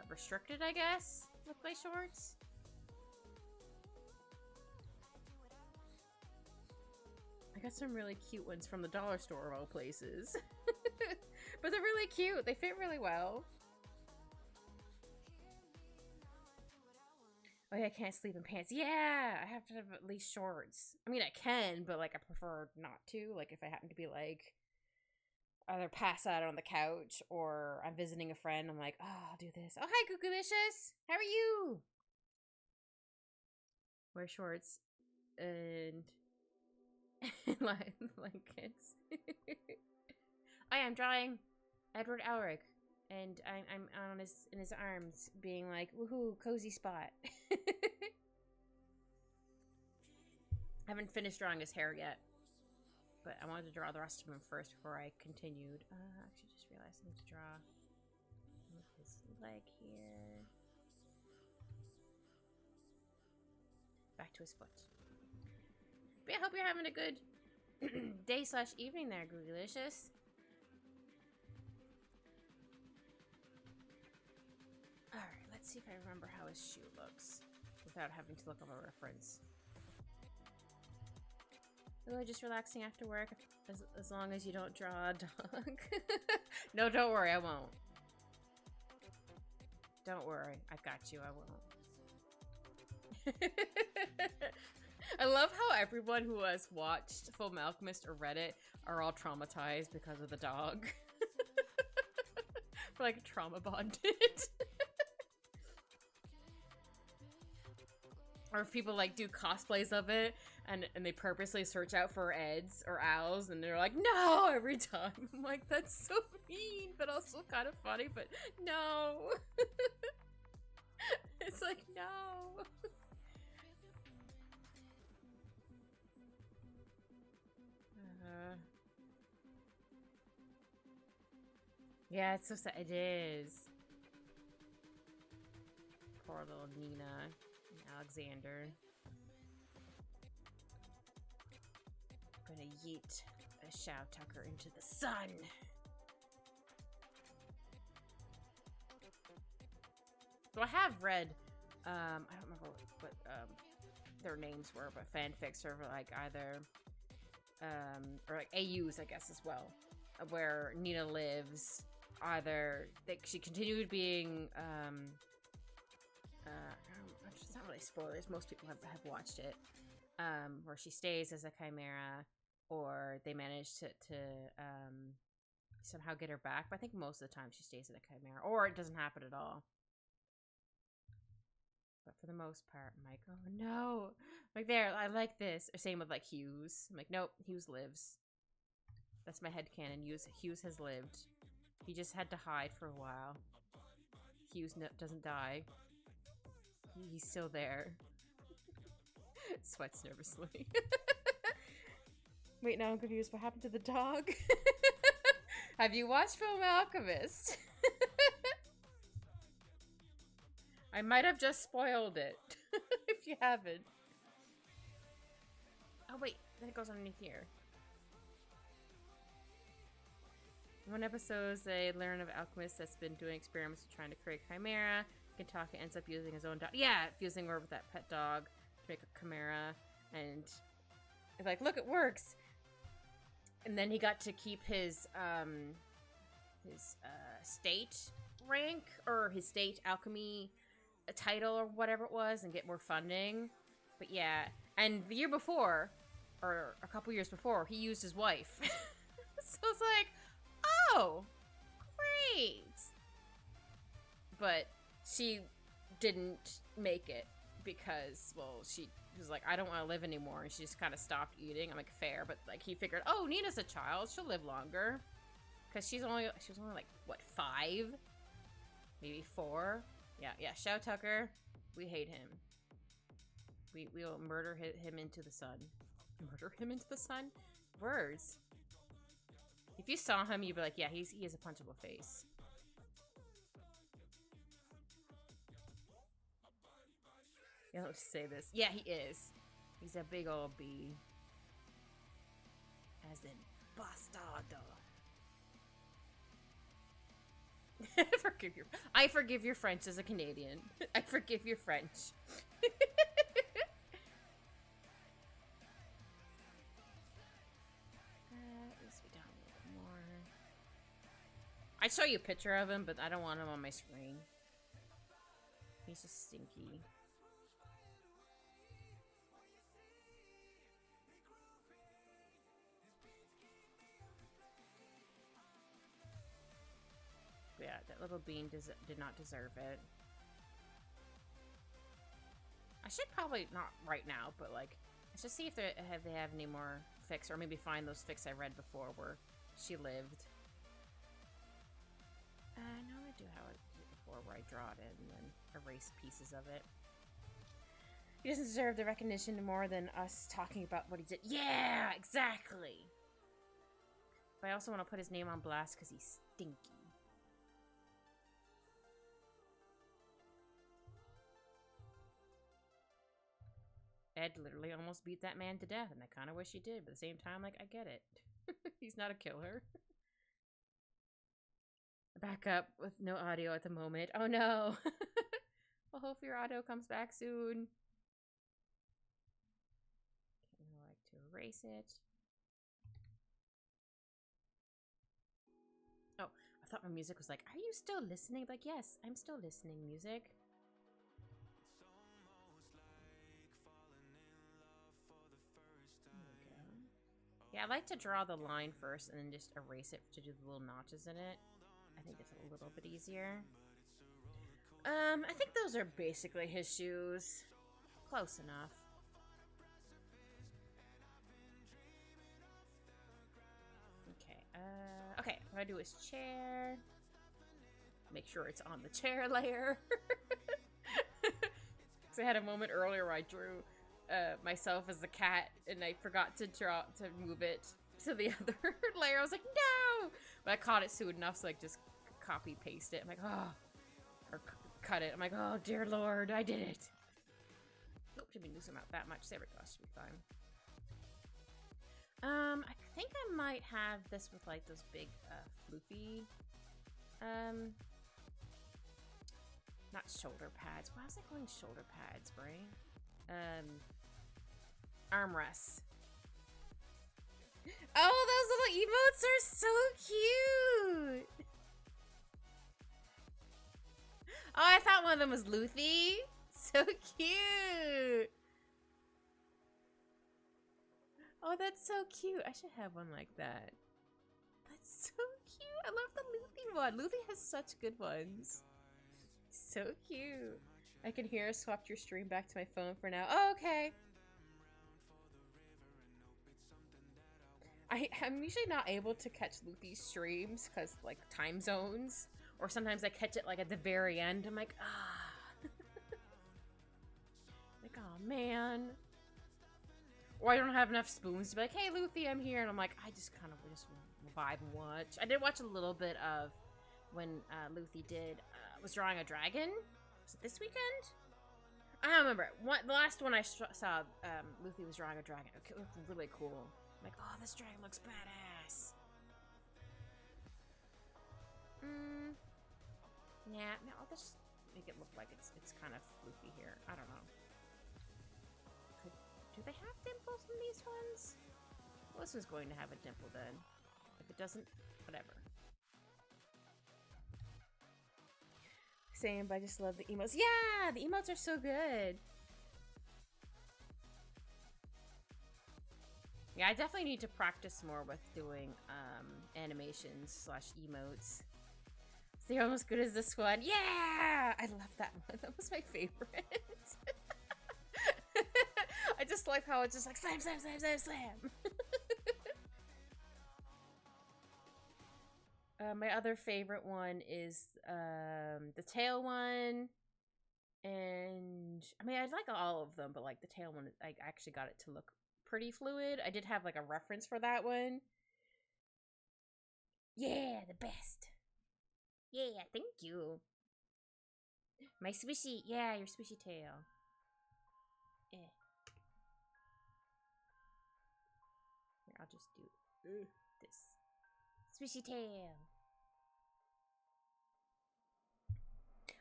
restricted, I guess, with my shorts. I got some really cute ones from the dollar store of all places. But they're really cute. They fit really well. Oh yeah, I can't sleep in pants. Yeah, I have to have at least shorts. I mean, I can, but like I prefer not to. Like if I happen to be like either pass out on the couch or I'm visiting a friend, I'm like, oh, I'll do this. Oh, hi, Googolicious. How are you? Wear shorts and blankets. I'm drawing Edward Elric. And I'm on in his arms, being like, woohoo, cozy spot. I haven't finished drawing his hair yet, but I wanted to draw the rest of him first before I continued. Actually, just realized I need to draw his leg here. Back to his foot. But yeah, I hope you're having a good day/evening there, Googolicious. Alright, let's see if I remember how his shoe looks without having to look up a reference. Really just relaxing after work, as long as you don't draw a dog. No, don't worry, I won't. Don't worry, I got you, I won't. I love how everyone who has watched Fullmetal Alchemist or read it are all traumatized because of the dog. We're like trauma bonded. Or if people like do cosplays of it and they purposely search out for Eds or owls and they're like, no, every time. I'm like, that's so mean, but also kind of funny, but no. It's like, no. Yeah, it's so sad. It is. Poor little Nina and Alexander. I'm gonna yeet a Shao Tucker into the sun. So I have read, I don't remember what their names were, but fanfics are like either, or like AUs, I guess, as well, where Nina lives. Either she continued being, it's not really spoilers. Most people have watched it. Where she stays as a chimera, or they manage to somehow get her back. But I think most of the time she stays in a chimera, or it doesn't happen at all. But for the most part, I'm like, oh no, like there, I like this. Or same with like Hughes. I'm like, nope, Hughes lives. That's my headcanon. Hughes has lived. He just had to hide for a while. Hughes doesn't die. He's still there. Sweats nervously. Wait, now I'm confused. What happened to the dog? Have you watched Fullmetal Alchemist? I might have just spoiled it. If you haven't. Oh wait, then it goes underneath here. In one episode, they learn of alchemist that's been doing experiments with trying to create chimera. Kintaka ends up using his own dog. Yeah, fusing her with that pet dog to make a chimera. And it's like, look, it works. And then he got to keep his state rank, or his state alchemy title, or whatever it was, and get more funding. But yeah, and the year before, or a couple years before, he used his wife. So it's like, oh, great. But she didn't make it because, well, she was like, I don't want to live anymore, and she just kind of stopped eating. I'm like, fair, but like he figured, oh, Nina's a child, she'll live longer, because she was only like, what, 5, maybe 4. Yeah, Shao Tucker, we hate him. We'll murder him into the sun. Murder him into the sun? Words. If you saw him, you'd be like, yeah, he has a punchable face. Yeah, let's say this. Yeah, he is. He's a big old bee. As in, bastardo. I forgive your French as a Canadian. I forgive your French. Let's be down a little bit more. I'd show you a picture of him, but I don't want him on my screen. He's just stinky. Yeah, that little bean did not deserve it. I should probably, not right now, but like, I should see if they have any more fics, or maybe find those fics I read before where she lived. No, I do how I did it before, where I draw it in and then erase pieces of it. He doesn't deserve the recognition more than us talking about what he did. Yeah, exactly! But I also want to put his name on blast because he's stinky. Ed literally almost beat that man to death, and I kind of wish he did, but at the same time, like, I get it. He's not a killer. Back up with no audio at the moment. Oh no! Well, hope your audio comes back soon. I like to erase it. Oh, I thought my music was like, are you still listening? Like, yes, I'm still listening, music. Yeah, I like to draw the line first and then just erase it to do the little notches in it. I think it's a little bit easier. I think those are basically his shoes. Close enough. Okay, okay, what I do is chair. Make sure it's on the chair layer. So I had a moment earlier where I drew myself as a cat, and I forgot to move it to the other layer. I was like, no! But I caught it soon enough, so I just copy paste it. I'm like, oh, or cut it. I'm like, oh dear Lord, I did it. Nope, didn't lose them out that much. There we go. Should be fine. I think I might have this with like those big floofy, not shoulder pads. Why was I going shoulder pads, brain? Armrests. Oh, those little emotes are so cute. Oh, I thought one of them was Luffy. So cute. Oh, that's so cute. I should have one like that. That's so cute. I love the Luffy one. Luffy has such good ones. So cute. I can hear I swapped your stream back to my phone for now. Oh, okay. I'm usually not able to catch Luffy's streams because, like, time zones. Or sometimes I catch it, like, at the very end. I'm like, ah. Like, oh, man. Or I don't have enough spoons to be like, hey, Luffy, I'm here. And I'm like, I just kind of just vibe and watch. I did watch a little bit of when Luffy was drawing a dragon. Was it this weekend? I don't remember. The last one I saw, Luffy was drawing a dragon. It looked really cool. I'm like, oh, this dragon looks badass. Yeah, no, I'll just make it look like it's kind of floofy here. I don't know. Do they have dimples in these ones? Well, this one's going to have a dimple then. If it doesn't, whatever. Same, but I just love the emotes. Yeah, the emotes are so good. Yeah, I definitely need to practice more with doing animations / emotes. So they're almost good as this one. Yeah! I love that one. That was my favorite. I just like how it's just like slam, slam, slam, slam, slam. My other favorite one is the tail one. And I mean, I like all of them, but like the tail one, I actually got it to look pretty fluid. I did have like a reference for that one. Yeah, the best. Yeah, thank you. My swishy, yeah, your swishy tail. Eh. Here, I'll just do this. Swishy tail.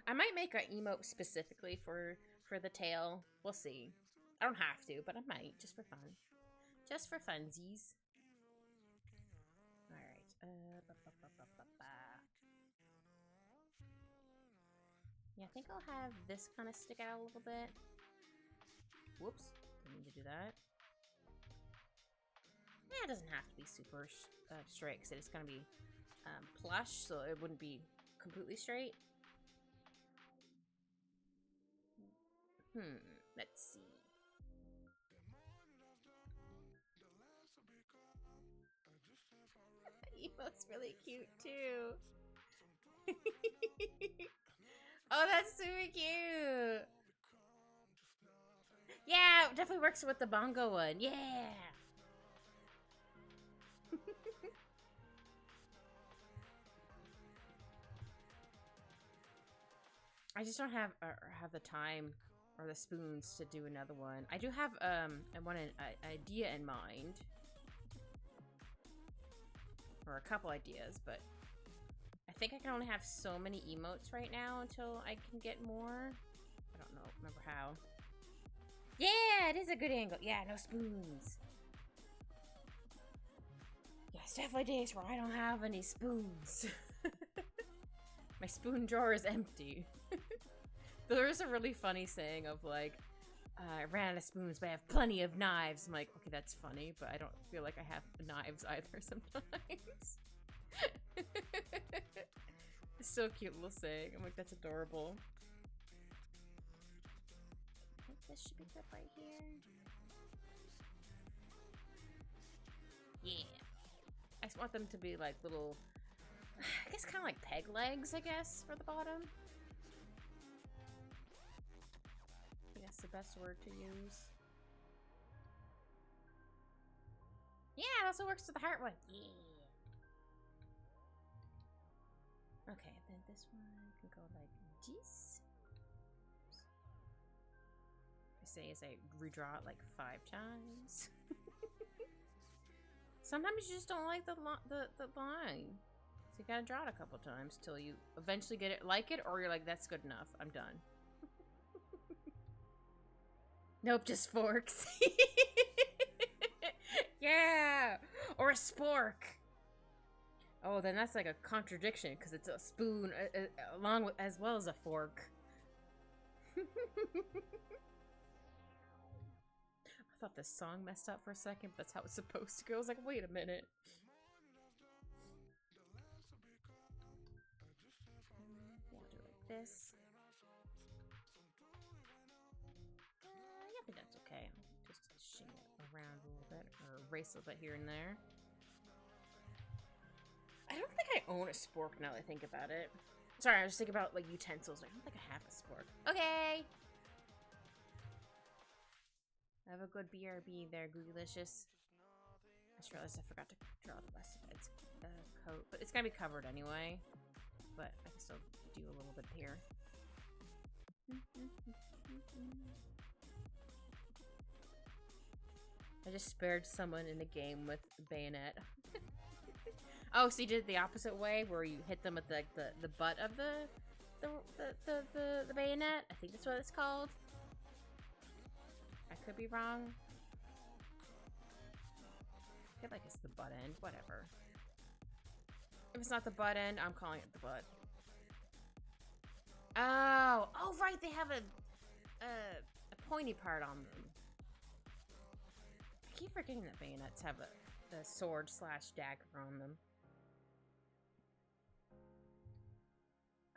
I might make an emote specifically for the tail. We'll see. I don't have to, but I might, just for fun. Just for funsies. Alright. Yeah, I think I'll have this kind of stick out a little bit. Whoops. Didn't mean to do that. Yeah, it doesn't have to be super straight, because it's going to be plush, so it wouldn't be completely straight. Let's see. Emote's really cute too. Oh, that's super cute. Yeah, it definitely works with the bongo one. Yeah. I just don't have the time or the spoons to do another one. I do have I want an idea in mind, or a couple ideas, but I think I can only have so many emotes right now until I can get more. I don't know, remember how. Yeah, it is a good angle. Yeah, no spoons. Yeah, it's definitely days where I don't have any spoons. My spoon drawer is empty. There is a really funny saying of like, I ran out of spoons, but I have plenty of knives. I'm like, okay, that's funny, but I don't feel like I have knives either sometimes. It's still a cute little saying. I'm like, that's adorable. I think this should be good right here. Yeah. I just want them to be like little, I guess kind of like peg legs, I guess, for the bottom. I think that's the best word to use. Yeah, it also works with the heart one. Yeah. Okay, then this one can go like this. I say as I redraw it like 5 times. Sometimes you just don't like the line. So you gotta draw it a couple times till you eventually get it, like it, or you're like, that's good enough, I'm done. Nope, just forks. Yeah! Or a spork. Oh, then that's like a contradiction, because it's a spoon along with, as well as a fork. I thought this song messed up for a second, but that's how it's supposed to go. I was like, wait a minute. Yeah, I'll do it like this. Yeah, I think that's okay. Just shimmy it around a little bit, or erase a little bit here and there. I don't think I own a spork now that I think about it. Sorry, I was just thinking about like utensils. I don't think I have a spork. Okay. Have a good BRB there, Googylicious. I just realized I forgot to draw the rest of its coat, but it's gonna be covered anyway. But I can still do a little bit here. I just spared someone in the game with a bayonet. Oh, so you did it the opposite way, where you hit them with the butt of the bayonet? I think that's what it's called. I could be wrong. I feel like it's the butt end. Whatever. If it's not the butt end, I'm calling it the butt. Oh, oh right, they have a pointy part on them. I keep forgetting that bayonets have a sword / dagger on them.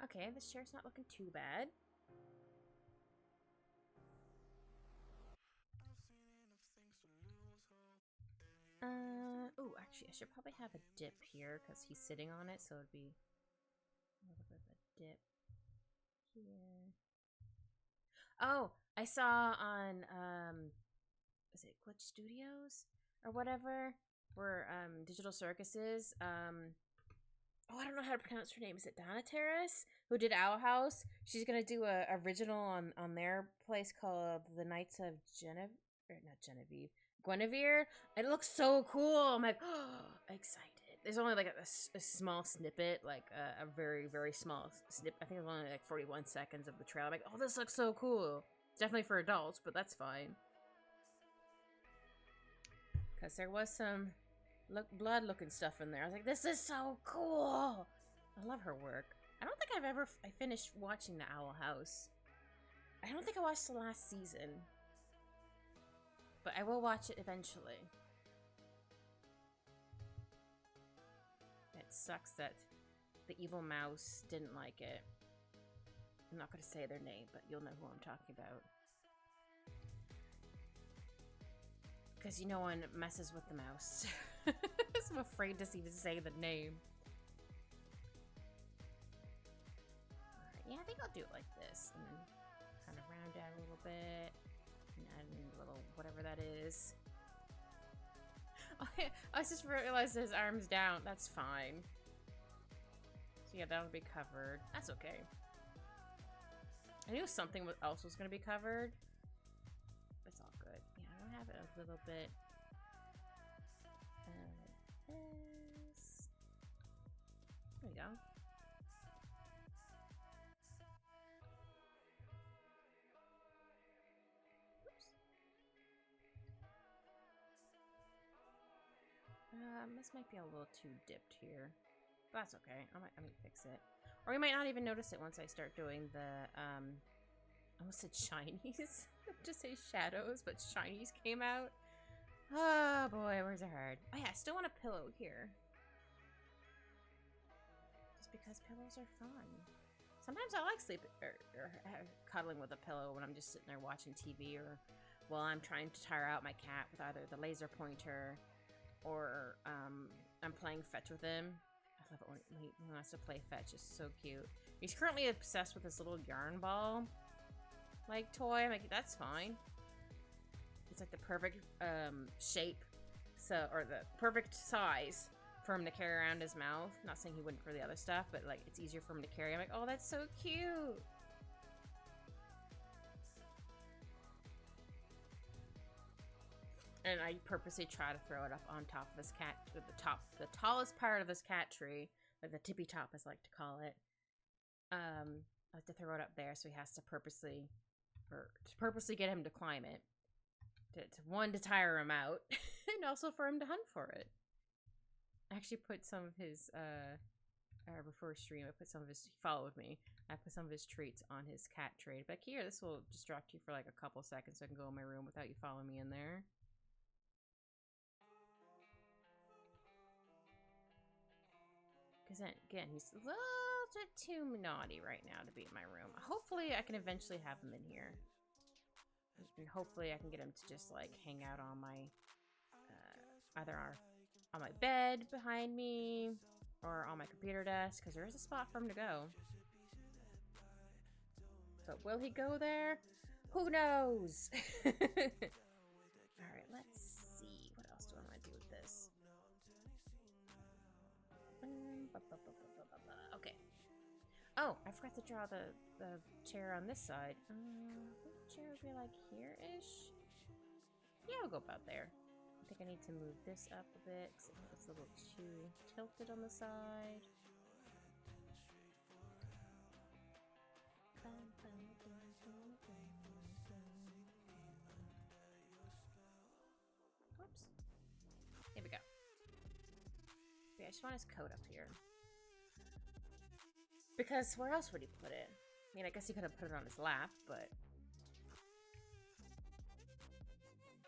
Okay, this chair's not looking too bad. Oh, actually, I should probably have a dip here because he's sitting on it, so it'd be a little bit of a dip here. Oh, I saw on, is it Glitch Studios or whatever, where, Digital Circuses, oh, I don't know how to pronounce her name. Is it Donna Terrace, who did Owl House? She's gonna do a original on their place called The Knights of Guinevere. It looks so cool. I'm like, oh, excited. There's only like a small snippet, like a very, very small snip. I think it's only like 41 seconds of the trailer. I'm like, oh, this looks so cool. Definitely for adults, but that's fine. Because there was some blood-looking stuff in there. I was like, this is so cool. I love her work. I don't think I finished watching the Owl House. I don't think I watched the last season. But I will watch it eventually. It sucks that the evil mouse didn't like it. I'm not going to say their name, but you'll know who I'm talking about. Because no one messes with the mouse. So I'm afraid to even say the name. Alright, yeah, I think I'll do it like this. And then kind of round out a little bit. And add a little whatever that is. Oh, yeah, I just realized his arm's down. That's fine. So yeah, that'll be covered. That's okay. I knew something else was going to be covered. It's all good. Yeah, I'm gonna have it a little bit like this. There we go. Oops. This might be a little too dipped here. But that's okay. I might fix it. Or you might not even notice it once I start doing the, I almost said shinies. Just say shadows, but shinies came out. Oh boy, where's it hard? Oh yeah, I still want a pillow here. Just because pillows are fun. Sometimes I like sleeping or cuddling with a pillow when I'm just sitting there watching TV, or while I'm trying to tire out my cat with either the laser pointer or I'm playing fetch with him. I love it when he wants to play fetch. It's so cute. He's currently obsessed with this little yarn ball like toy. I'm like, that's fine. It's like the perfect shape, so, or the perfect size for him to carry around his mouth. Not saying he wouldn't for the other stuff, but like it's easier for him to carry. I'm like, oh, that's so cute. And I purposely try to throw it up on top of his cat, to the tallest part of this cat tree, like the tippy top, as I like to call it. I like to throw it up there, so he has to purposely get him to climb it. To tire him out, and also for him to hunt for it. I actually put some of his, before stream, he followed me. I put some of his treats on his cat tray. But here, this will distract you for like a couple seconds so I can go in my room without you following me in there. Because again, he's a little bit too naughty right now to be in my room. Hopefully, I can eventually have him in here. And hopefully, I can get him to just like hang out on my, either on my bed behind me or on my computer desk, because there is a spot for him to go. But will he go there? Who knows? Alright, let's see. What else do I want to do with this? Okay. Oh, I forgot to draw the chair on this side. I think the chair would be like here-ish. Yeah, I'll go about there. I think I need to move this up a bit because it's a little too tilted on the side. Whoops. Here we go. Yeah, I just want his coat up here. Because where else would he put it? I mean, I guess he could have put it on his lap, but...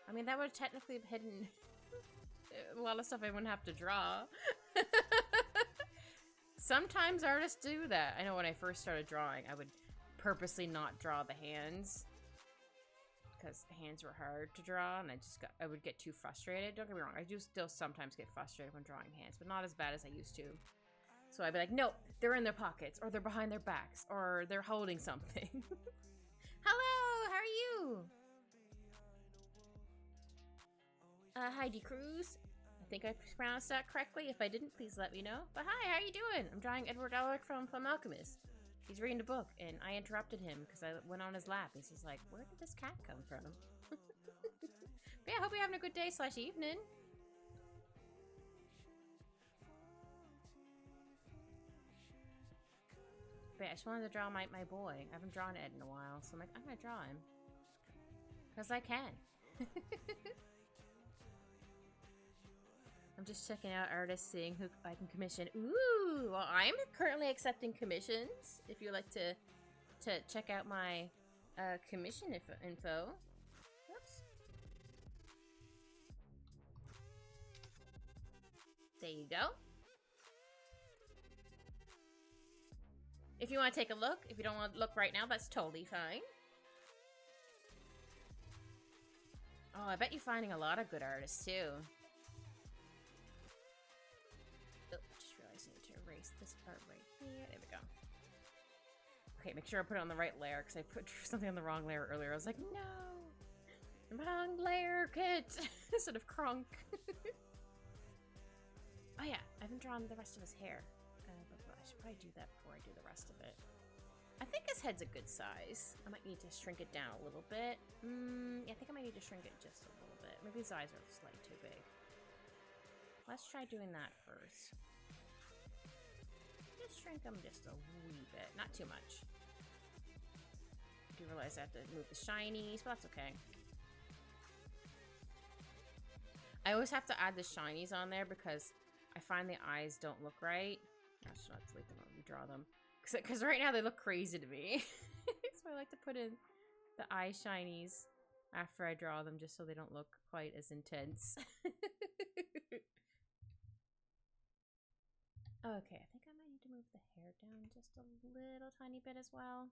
I mean, that would technically have hidden a lot of stuff I wouldn't have to draw. Sometimes artists do that. I know when I first started drawing, I would purposely not draw the hands. Because the hands were hard to draw, and I would get too frustrated. Don't get me wrong, I do still sometimes get frustrated when drawing hands, but not as bad as I used to. So I'd be like, no, they're in their pockets, or they're behind their backs, or they're holding something. Hello, how are you? Heidi Cruz. I think I pronounced that correctly. If I didn't, please let me know. But hi, how you doing? I'm drawing Edward Elric from Fullmetal Alchemist. He's reading a book, and I interrupted him because I went on his lap. He's just like, where did this cat come from? But yeah, I hope you're having a good day / evening. But yeah, I just wanted to draw my boy. I haven't drawn Ed in a while, so I'm like, I'm gonna draw him. Because I can. I'm just checking out artists, seeing who I can commission. Ooh, well, I'm currently accepting commissions. If you'd like to check out my commission info. Whoops. There you go. If you want to take a look, if you don't want to look right now, that's totally fine. Oh, I bet you're finding a lot of good artists too. Just realized I need to erase this part right here. There we go. Okay, make sure I put it on the right layer because I put something on the wrong layer earlier. I was like, no! Wrong layer, Kit! Instead of Kronk. Oh yeah, I haven't drawn the rest of his hair. I should probably do that before I do the rest of it. I think his head's a good size. I might need to shrink it down a little bit. Yeah, I think I might need to shrink it just a little bit. Maybe his eyes are slightly too big. Let's try doing that first. Just shrink them just a wee bit. Not too much. I do realize I have to move the shinies, but that's okay. I always have to add the shinies on there because I find the eyes don't look right. I should not delete them or redraw them. Because right now they look crazy to me. So I like to put in the eye shinies after I draw them just so they don't look quite as intense. Okay, I think I might need to move the hair down just a little tiny bit as well.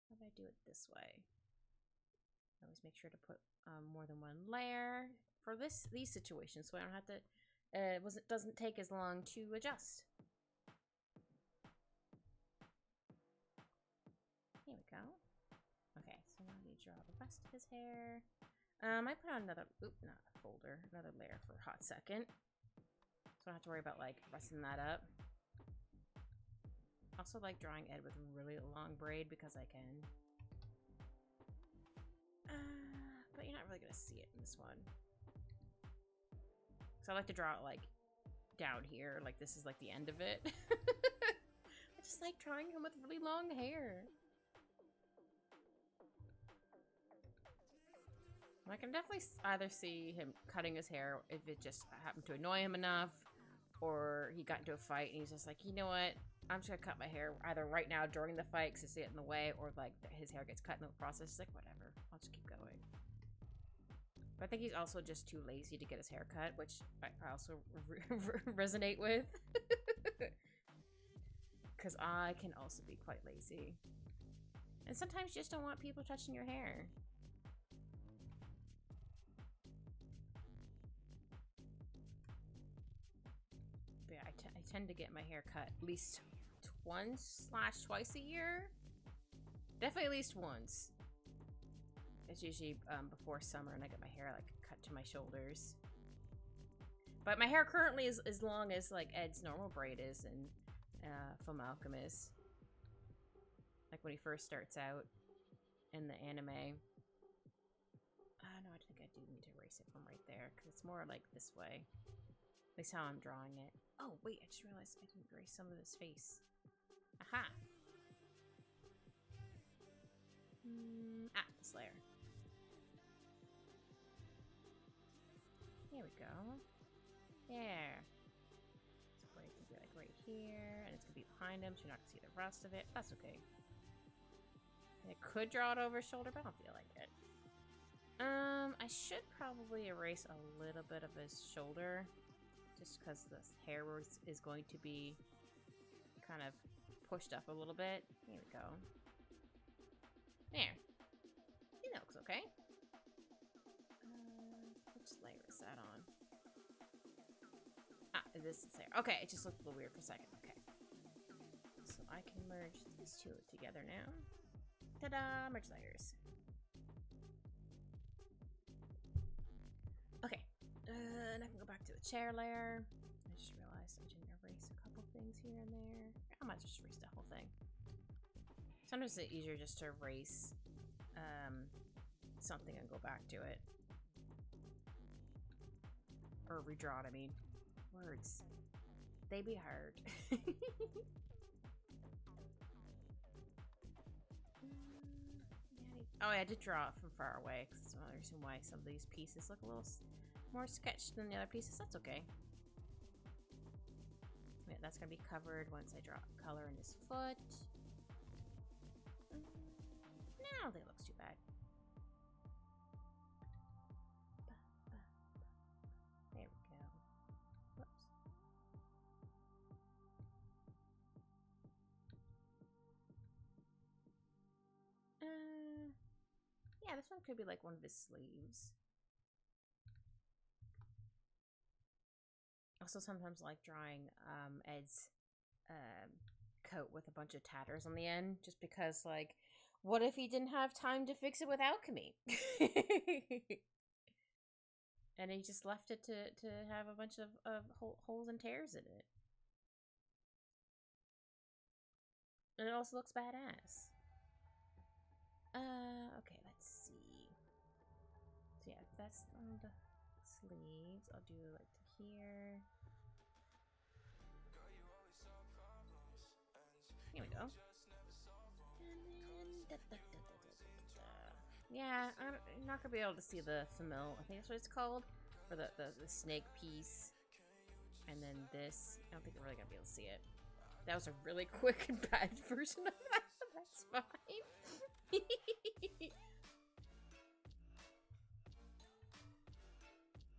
How do I do it this way? I always make sure to put more than one layer for these situations so I don't have to doesn't take as long to adjust. Here we go. Okay, so now I need to draw the rest of his hair. I put on another, not a folder, another layer for a hot second. So I don't have to worry about, like, messing that up. I also like drawing Ed with really long braid because I can. But you're not really gonna see it in this one. So I like to draw it, like, down here. Like, this is, like, the end of it. I just like drawing him with really long hair. I can definitely either see him cutting his hair if it just happened to annoy him enough, or he got into a fight and he's just like, you know what? I'm just gonna cut my hair either right now during the fight because I see it in the way, or like his hair gets cut in the process. He's like, whatever, I'll just keep going. But I think he's also just too lazy to get his hair cut, which I also resonate with. Because I can also be quite lazy. And sometimes you just don't want people touching your hair. But yeah, I tend to get my hair cut at least once/twice a year. Definitely at least once. It's usually before summer, and I get my hair like cut to my shoulders. But my hair currently is as long as like Ed's normal braid is in Fullmetal Alchemist. Like when he first starts out in the anime. No, I think I do need to erase it from right there because it's more like this way. At least how I'm drawing it. Oh wait, I just realized I didn't erase some of his face. Aha! This layer. Here we go. There. So braid's gonna be like right here, and it's gonna be behind him, so you're not gonna see the rest of it. That's okay. I could draw it over his shoulder, but I don't feel like it. I should probably erase a little bit of his shoulder, just because the hair is going to be kind of pushed up a little bit. Here we go. There. I think that looks okay. Which layer is that on? This is there. Okay, it just looked a little weird for a second. Okay. So I can merge these two together now. Ta-da! Merge layers. Okay. And I can go back to the chair layer. I just realized I didn't erase a couple things here and there. I might just erase the whole thing. Sometimes it's easier just to erase something and go back to it. Or redraw it, I mean. Words. They be hard. Oh, yeah, I did draw it from far away, because that's another reason why some of these pieces look a little more sketched than the other pieces. That's okay. Yeah, that's going to be covered once I draw color in his foot. No, I don't think it looks too bad. There we go. Whoops. Yeah, this one could be like one of his sleeves. Also, sometimes I like drawing Ed's coat with a bunch of tatters on the end, just because, like, what if he didn't have time to fix it with alchemy? And he just left it to have a bunch of holes and tears in it. And it also looks badass. Okay, let's see. So yeah, that's on the sleeves. I'll do like to here. Here we go. And then, yeah, I'm not gonna be able to see the famil. I think that's what it's called, for the snake piece. And then this. I don't think we're really gonna be able to see it. That was a really quick and bad version of that. That's fine.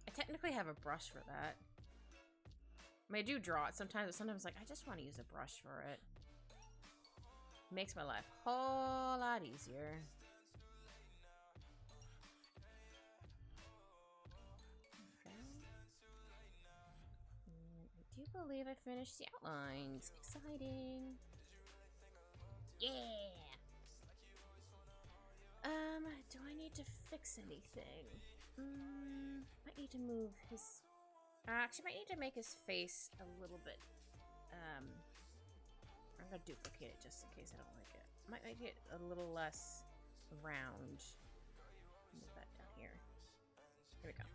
I technically have a brush for that. I mean, I do draw it sometimes, but sometimes like I just want to use a brush for it. Makes my life a whole lot easier. Okay. And I do believe I finished the outlines. Exciting. Yeah. Do I need to fix anything? Might need to move his Actually, might need to make his face a little bit, I'm gonna duplicate it just in case I don't like it. Might make it a little less round. Move that down here. Here we go.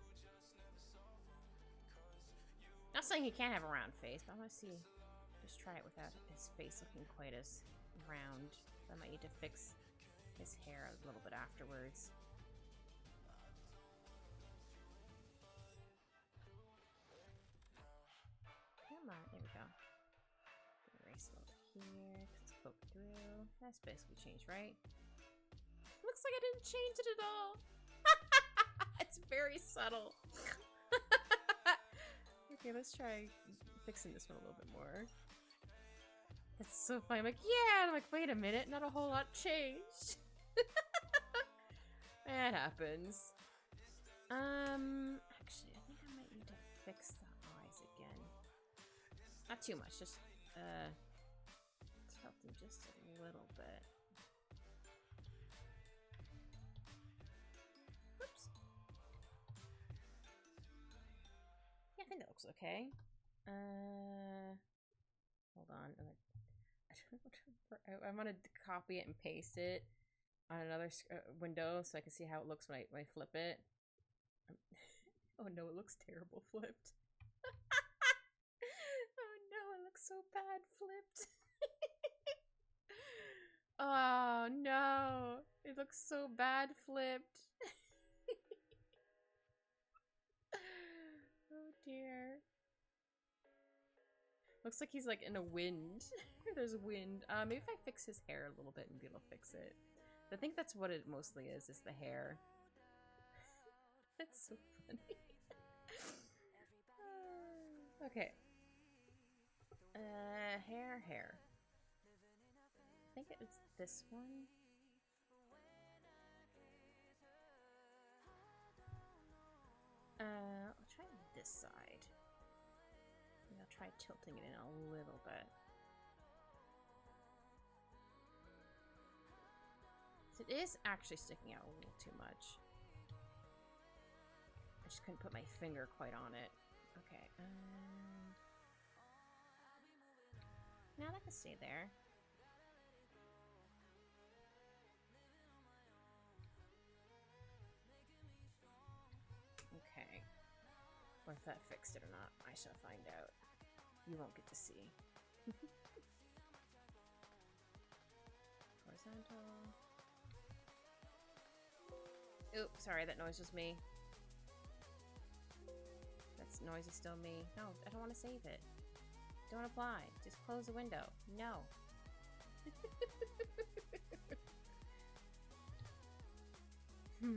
Not saying he can't have a round face, but I want to see. Just try it without his face looking quite as round. I might need to fix his hair a little bit afterwards. Come on, there we go. Erase a little here. Let's poke through. That's basically changed, right? Looks like I didn't change it at all. It's very subtle. Okay, let's try fixing this one a little bit more. That's so funny. I'm like, yeah! And I'm like, wait a minute, not a whole lot changed. That happens. Actually, I think I might need to fix the eyes again. Not too much, just, tilt them just a little bit. Oops. Yeah, I think that looks okay. Hold on. I wanted to copy it and paste it on another window so I can see how it looks when I flip it. Oh no, it looks terrible flipped. Oh no, it looks so bad flipped. Oh no, it looks so bad flipped. Oh dear. Looks like he's like in a wind. There's wind. Maybe if I fix his hair a little bit and be able to fix it. I think that's what it mostly is the hair. That's so funny. Okay. Hair. I think it's this one. I'll try this side. Maybe I'll try tilting it in a little bit. It is actually sticking out a little too much. I just couldn't put my finger quite on it. Okay. Now that can stay there. Okay. Or if that fixed it or not, I shall find out. You won't get to see. Horizontal. Oops, sorry, that noise was me. That noise is still me. No, I don't want to save it. Don't apply. Just close the window. No. Can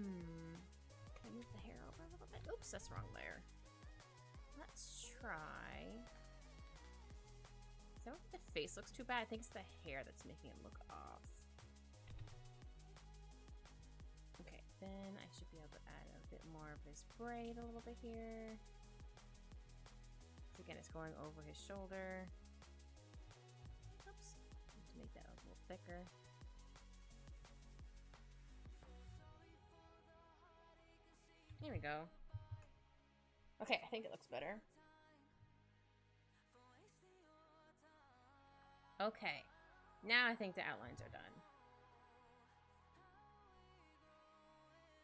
I move the hair over a little bit? Oops, that's the wrong layer. Let's try. Is that what the face looks too bad? I think it's the hair that's making it look off. Okay, then I should be able to add a bit more of his braid a little bit here. So again, it's going over his shoulder. Oops, need to make that a little thicker. There we go. Okay, I think it looks better. Okay, now I think the outlines are done.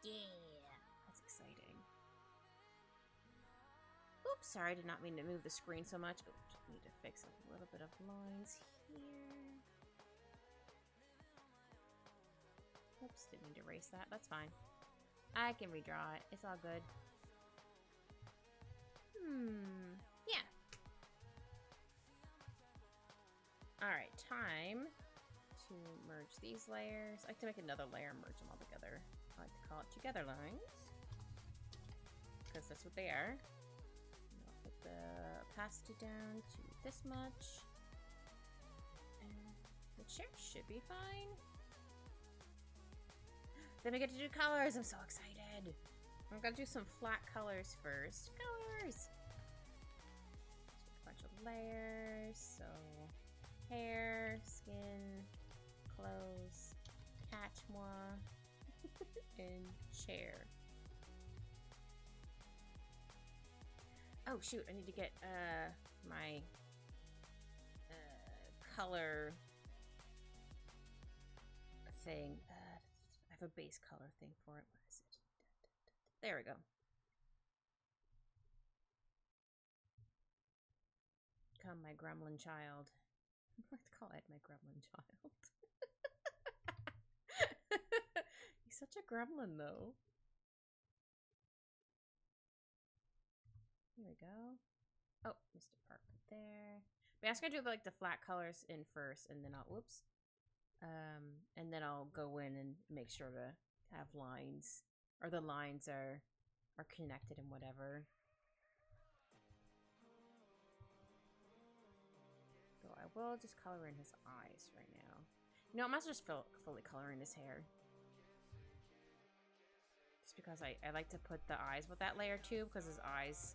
Yeah, that's exciting. Oops, sorry, I did not mean to move the screen so much. But just need to fix a little bit of lines here. Oops, didn't mean to erase that. That's fine. I can redraw it. It's all good. Yeah. Alright, time to merge these layers. I like to make another layer and merge them all together. I like to call it together lines, because that's what they are. And I'll put the opacity down to this much. And the chair should be fine. Then we get to do colors. I'm so excited. I'm gonna do some flat colors first. Colors! A bunch of layers. So, hair, skin, clothes, catch-moi, and chair. Oh shoot, I need to get my color thing. I have a base color thing for it. What is it? There we go. Come, my gremlin child. I like to call Ed my gremlin child. He's such a gremlin, though. Here we go. Oh, Mr. Park right there. But I'm just gonna do like the flat colors in first, and then I'll whoops. And then I'll go in and make sure to have lines, or the lines are connected and whatever. So I will just color in his eyes right now. You know, I must just fully color in his hair. Just because I like to put the eyes with that layer too, because his eyes,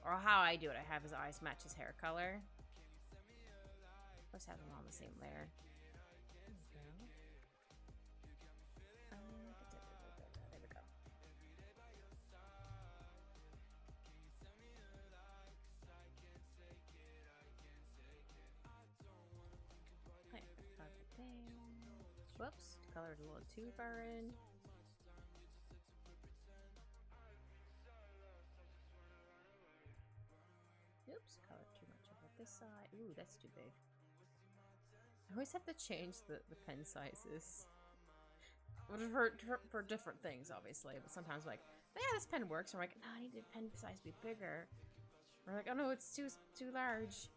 or how I do it, I have his eyes match his hair color. Let's have them on the same layer. There we go. Whoops, colored a little too far in. Oops, colored too much over this side. Ooh, that's too big. I always have to change the pen sizes. For different things, obviously, but sometimes I'm like, oh, yeah, this pen works. I'm like, no, I need the pen size to be bigger. Or like, oh no, it's too large.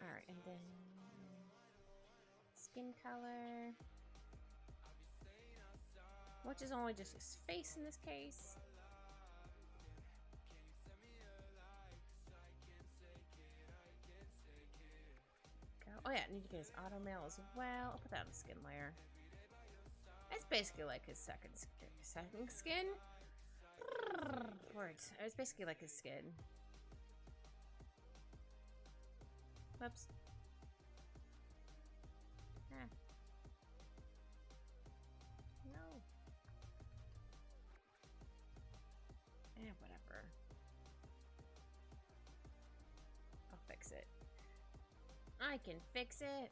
Alright, and then skin color, which is only just his face in this case. Oh yeah, I need to get his auto mail as well. I'll put that on the skin layer. It's basically like his second skin. Words. It's basically like his skin. Whoops. Ah. No. Whatever. I'll fix it. I can fix it.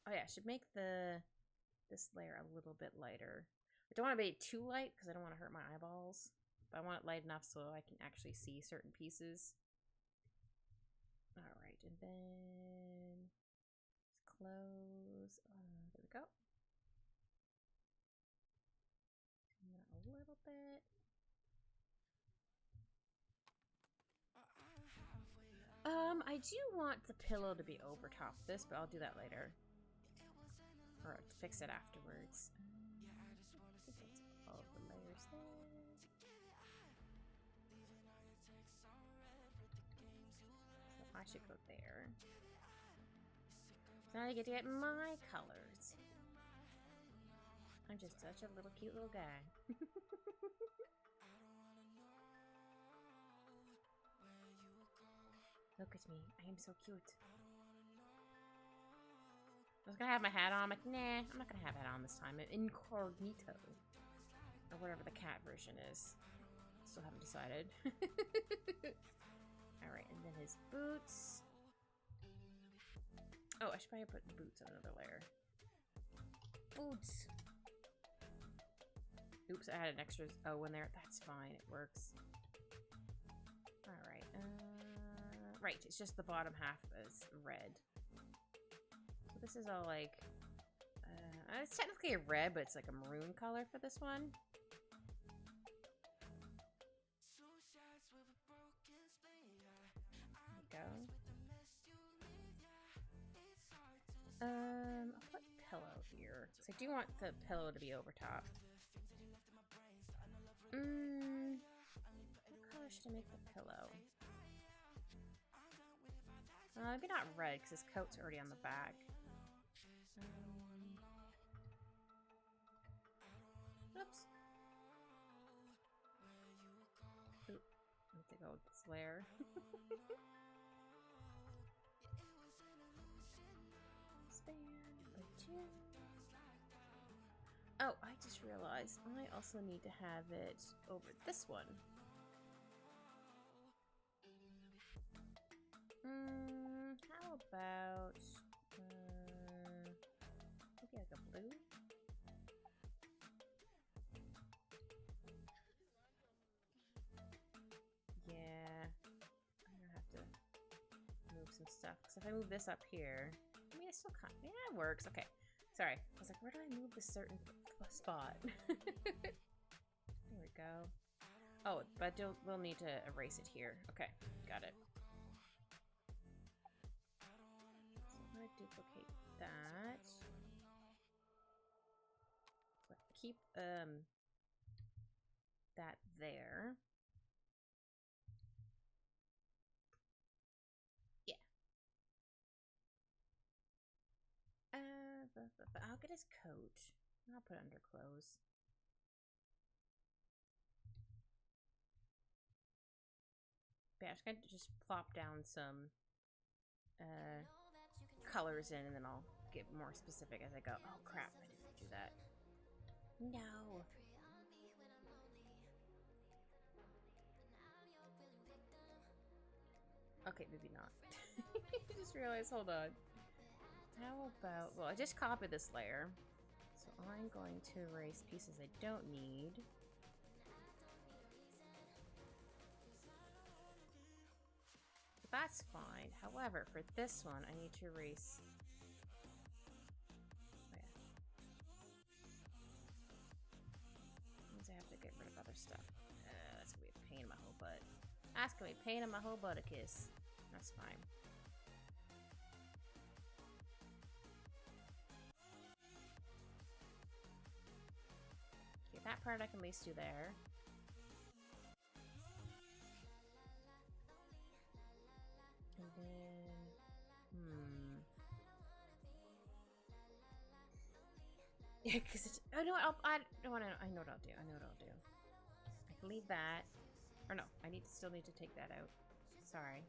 Oh yeah, I should make this layer a little bit lighter. I don't want to be too light because I don't want to hurt my eyeballs. But I want it light enough so I can actually see certain pieces. Alright, and then close. There we go. Turn that a little bit. I do want the pillow to be over top of this, but I'll do that later. Or fix it afterwards. I think that's all of the layers there. So I should go there. So now I get to get my colors. I'm just such a little cute little guy. Look at me. I am so cute. I was gonna have my hat on. I'm like, nah, I'm not gonna have it on this time. Incognito. Or whatever the cat version is. Still haven't decided. Alright, and then his boots. Oh, I should probably put boots on another layer. Boots! Oops, I had an extra O in there. That's fine, it works. Alright, right, it's just the bottom half is red. So this is all like, it's technically a red, but it's like a maroon color for this one. There we go. I'll put pillow here, because I do want the pillow to be over top. What color should I make the pillow? Maybe not red, because his coat's already on the back. Oops. Oop. I have to go with this layer. Oh, I just realized I also need to have it over this one. How about maybe like a blue? Yeah, I'm gonna have to move some stuff because if I move this up here, I mean, it's still kind of, yeah, it works. Okay, sorry. I was like, where do I move this certain spot? There we go. Oh, but we'll need to erase it here. Okay, got it. So I'm gonna duplicate that. But keep that there. Yeah. But I'll get his coat. I'll put underclothes. Yeah, I'm just gonna just plop down some colors in, and then I'll get more specific as I go. Oh crap, I didn't do that. No. Okay, maybe not. I just realized, hold on. How about, well, I just copied this layer. So I'm going to erase pieces I don't need. But that's fine. However, for this one, I need to erase. Oh, yeah. Means I have to get rid of other stuff. That's gonna be a pain in my whole butt. That's gonna be a pain in my whole butt, a kiss. That's fine. Okay, that part I can at least do there. And then, yeah, because it's. Oh no, I know what I know what I'll do. I know what I'll do. I can leave that, or no, I still need to take that out. Sorry,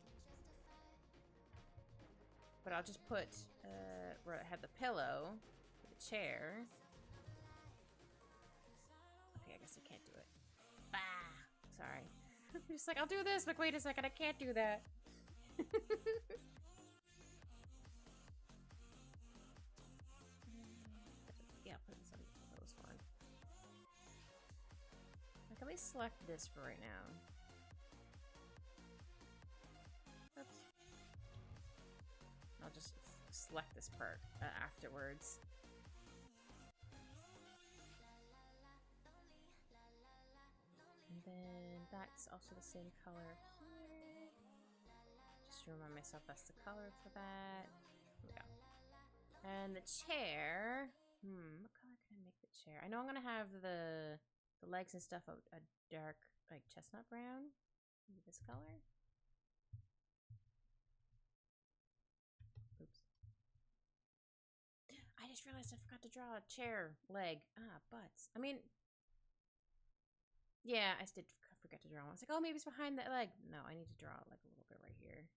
but I'll just put where I have the pillow, the chair. Okay, I guess I can't do it. Ah, sorry. I'm just like, I'll do this, but wait a second, I can't do that. Yeah, put this on the close one. I can at least select this for right now. Oops. I'll just select this part afterwards. And then that's also the same color here. Just to remind myself that's the color for that. There we go. And the chair. What color can I make the chair? I know I'm gonna have the legs and stuff a dark, like chestnut brown. Maybe this color. Oops. I just realized I forgot to draw a chair leg. Ah, butts. I mean, yeah, I did forget to draw one. I was like, oh, maybe it's behind that leg. No, I need to draw like a little bit right here.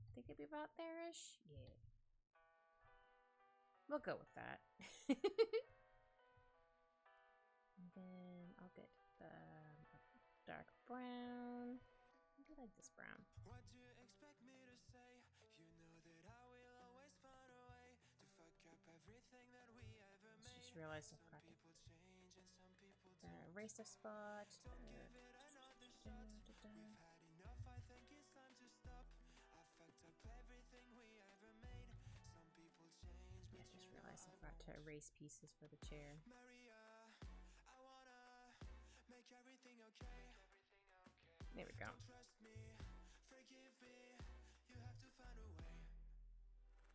I think it'd be about there-ish. Yeah. We'll go with that. And then I'll get the dark brown. I do like this brown. What do you expect me to say? You know that I will always find a way to fuck up everything that we ever made. Just realized I forgot to erase the spot. Yeah, just realized I forgot to erase pieces for the chair. There we go.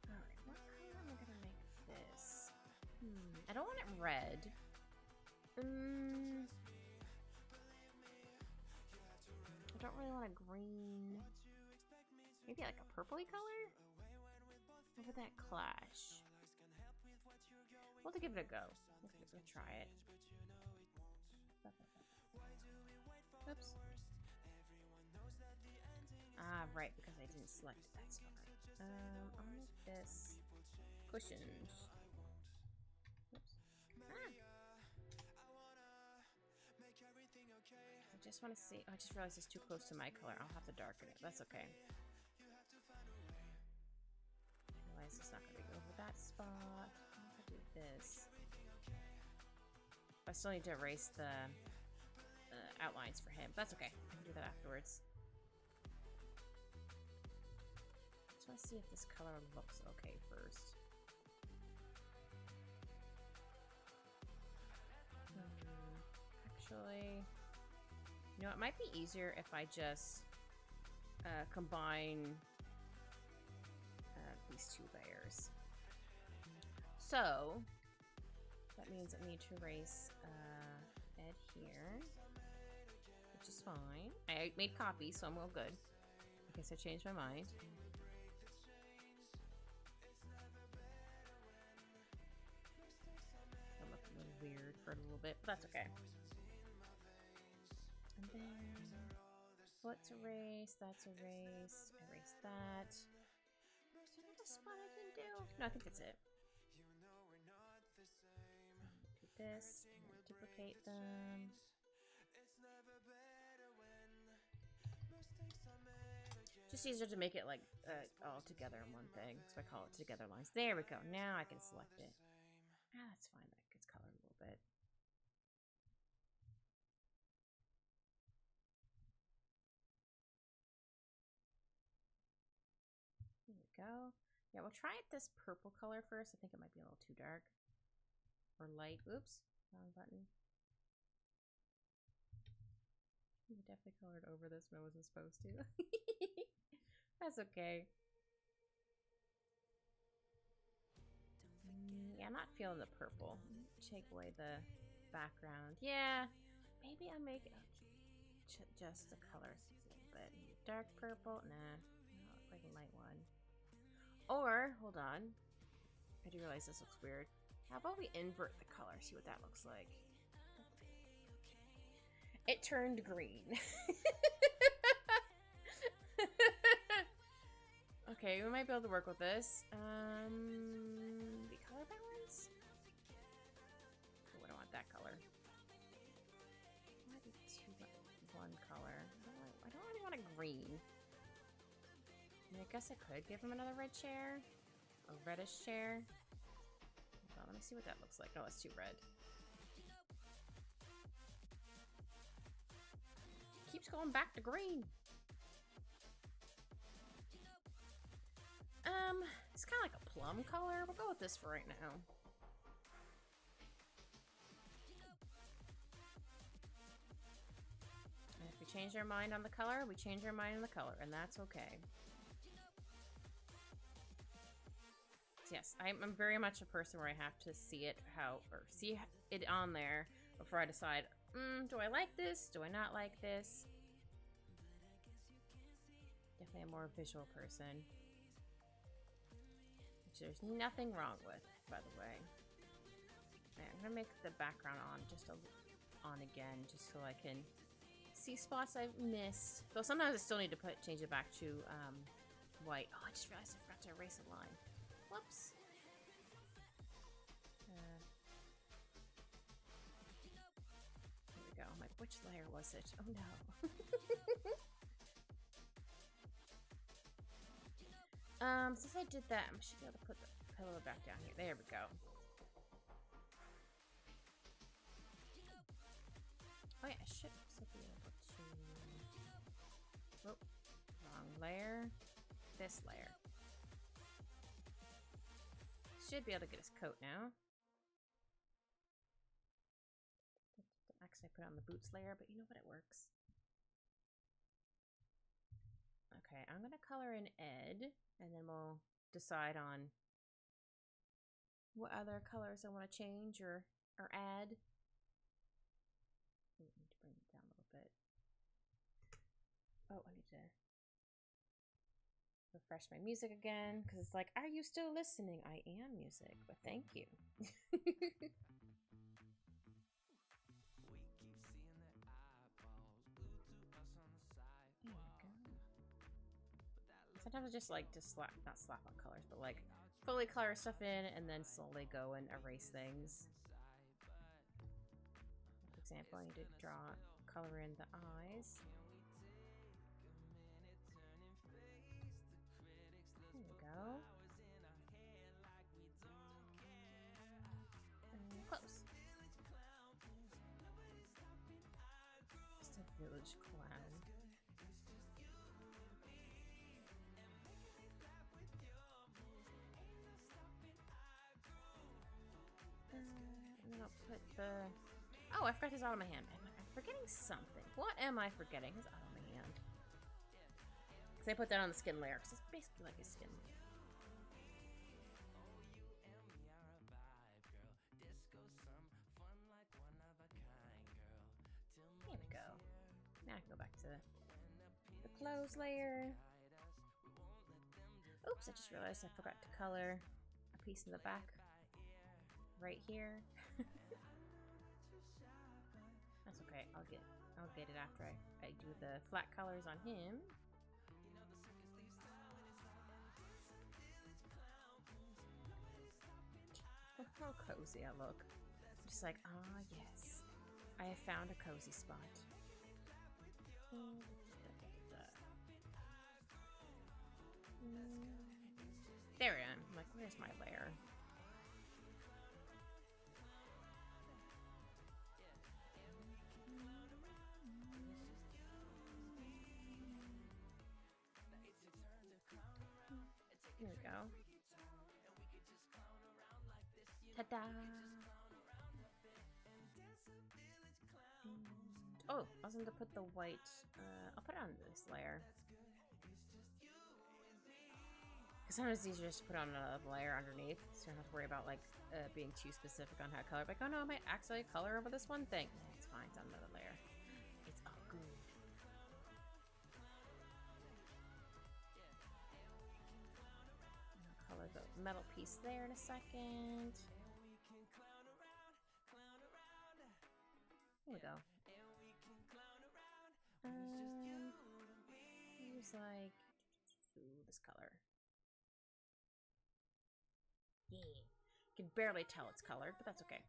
Alright, what color am I gonna make this? I don't want it red. I don't really want a green. Maybe like a purpley color? Or would that clash? We'll have to give it a go. We'll try it. Oops. Ah, right, because I didn't select it. That's not right. I'll make this cushions. Oops. Ah. I just want to see. Oh, I just realized it's too close to my color. I'll have to darken it. That's okay. that spot. I'll do this. I still need to erase the outlines for him. That's okay. I can do that afterwards. Just want to see if this color looks okay first. Actually, you know, it might be easier if I just combine these two layers. So that means I need to erase Ed here, which is fine. I made copies, so I'm all good. I guess I changed my mind. That looked a little weird for a little bit, but that's okay. And then foot's erased, that's erased, erase that. Is there another spot I can do? No, I think that's it. Do this, and then duplicate them. Just easier to make it like all together in one thing, so I call it together lines. There we go. Now I can select it. Ah, that's fine. That gets colored a little bit. There we go. Yeah, we'll try it this purple color first. I think it might be a little too dark. Or light. Oops. Wrong button. I definitely colored over this, but I wasn't supposed to. That's okay. Yeah, I'm not feeling the purple. Take away the background. Yeah, maybe I'll make it just the colors a little bit. Dark purple? Nah, like a light one. Or, hold on. I do realize this looks weird. How about we invert the color? See what that looks like. It turned green. Okay, we might be able to work with this. The color balance? Oh, I don't want that color. I want to do one color. I don't really want a green. I mean, I guess I could give him another red chair. A reddish chair. Hold on, let me see what that looks like. No, it's too red. Keeps going back to green. It's kind of like a plum color. We'll go with this for right now. And if we change our mind on the color, we change our mind on the color, and that's okay. Yes, I'm very much a person where I have to see it see it on there before I decide, do I like this? Do I not like this? Definitely a more visual person. Which there's nothing wrong with, by the way. Right, I'm gonna make the background on again, just so I can see spots I've missed. Though sometimes I still need to change it back to white. Oh, I just realized I forgot to erase a line. Whoops. There we go. I'm like, which layer was it? Oh no. Since I did that, I should be able to put the pillow back down here. There we go. Oh yeah, I should also be able to... Oh, wrong layer. This layer. Should be able to get his coat now. Actually, I put it on the boots layer, but you know what? It works. Okay, I'm gonna color in Ed, and then we'll decide on what other colors I want to change or add. I need to bring it down a little bit. Oh, I need to refresh my music again, because it's like, are you still listening? I am music, but thank you. Sometimes I just like to not slap on colors, but like fully color stuff in and then slowly go and erase things. For example, I need to color in the eyes. There we go. Village clown. And then I'll put the... Oh, I forgot his auto hand. I'm forgetting something. What am I forgetting? His auto hand. Because I put that on the skin layer, because it's basically like a skin layer. There we go. Now I can go back to the clothes layer. Oops, I just realized I forgot to color a piece in the back. Right here. That's okay. I'll get it after I do the flat colors on him. Look how cozy I look. Just like, ah, yes. I have found a cozy spot. There I am. I'm like, where's my layer? Here we go. Ta-da! Oh, I was going to put the white. I'll put it on this layer. Because sometimes it's easier just to put on another layer underneath, so you don't have to worry about like being too specific on how to color. Like, oh no, I might accidentally color over this one thing. No, it's fine. It's on another layer. It's all good. I'll color the metal piece there in a second. There we go. Use like this color. Yeah. You can barely tell it's colored, but that's okay.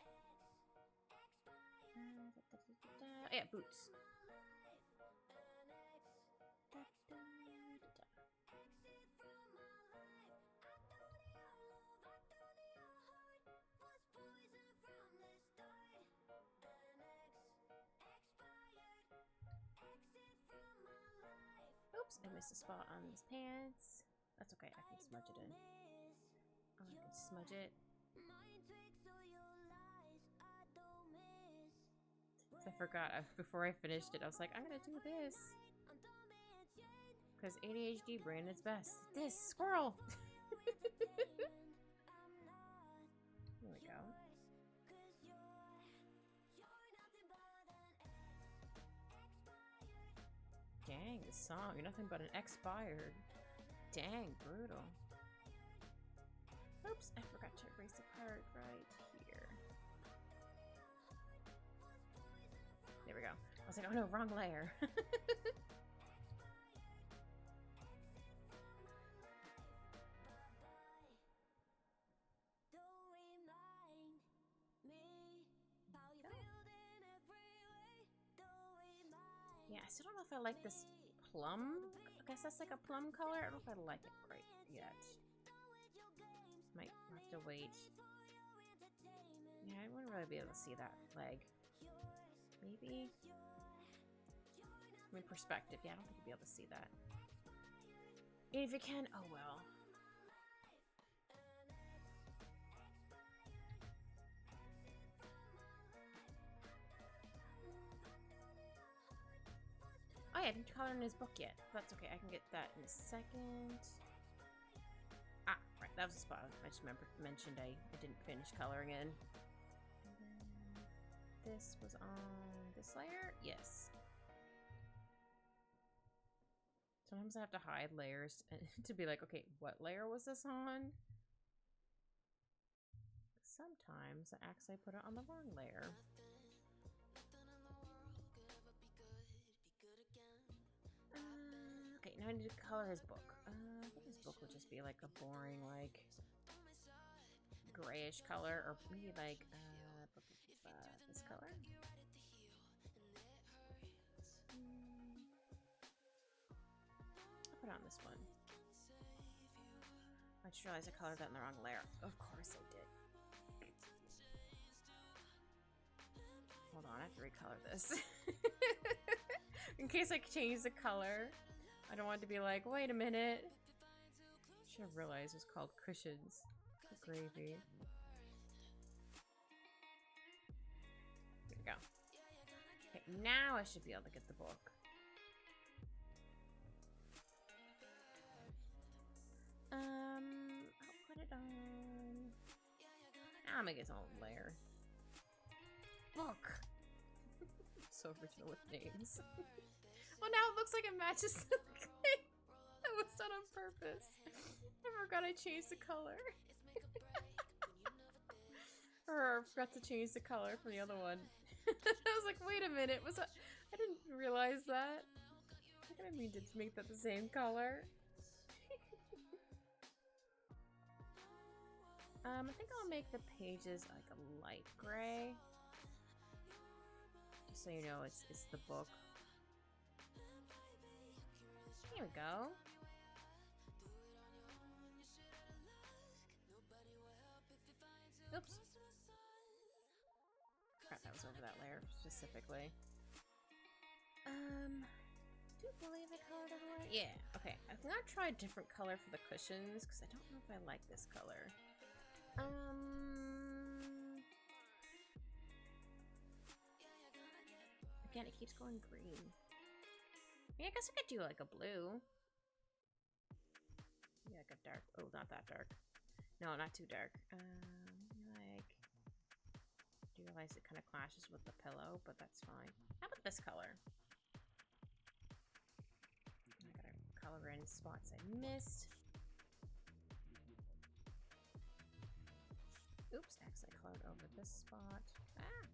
Yeah, boots. Oops, I missed a spot on his pants. That's okay, I can smudge it in. Oh, I can smudge it. I forgot, before I finished it, I was like, I'm gonna do this. Because ADHD brain is best. This squirrel! Here we go. Dang, this song, you're nothing but an expired. Dang, brutal. Oops, I forgot to erase a part right here. There we go. I was like, oh no, wrong layer. Yeah, I still don't know if I like this plum. I guess that's like a plum color. I don't know if I like it quite yet. Might have to wait. Yeah, I wouldn't really be able to see that leg. Maybe? I mean, perspective. Yeah, I don't think you'll be able to see that. If you can, oh well. Oh yeah, I didn't color in his book yet. That's okay, I can get that in a second. Ah, right, that was the spot I just mentioned I didn't finish coloring in. And then this was on this layer? Yes. Sometimes I have to hide layers to be like, okay, what layer was this on? Sometimes I actually put it on the wrong layer. Okay, now I need to color his book. I think his book would just be like a boring, like, grayish color, or maybe like this color. I'll put on this one. I just realized I colored that in the wrong layer. Of course I did. Hold on, I have to recolor this. In case I change the color. I don't want it to be like, wait a minute. Should have realized it was called cushions. Good gravy. There we go. Okay, now I should be able to get the book. I'll put it on. I'll make its own layer. Book. So original with names. Well, now it looks like it matches the thing. That was done on purpose. I forgot I changed the color. Or I forgot to change the color from the other one. I was like, wait a minute, was that? I didn't realize that. I didn't mean to make that the same color. I think I'll make the pages like a light gray. Just so you know, it's the book. Here we go. Oops. Forgot that was over that layer specifically. Do you believe I colored everywhere? Yeah, okay. I'm gonna try a different color for the cushions because I don't know if I like this color. Again, it keeps going green. Yeah, I guess I could do like a blue. Yeah, like a dark. Oh, not that dark. No, not too dark. Like, do you realize it kind of clashes with the pillow, but that's fine. How about this color? I gotta color in spots I missed. Oops, actually I colored over this spot. Ah!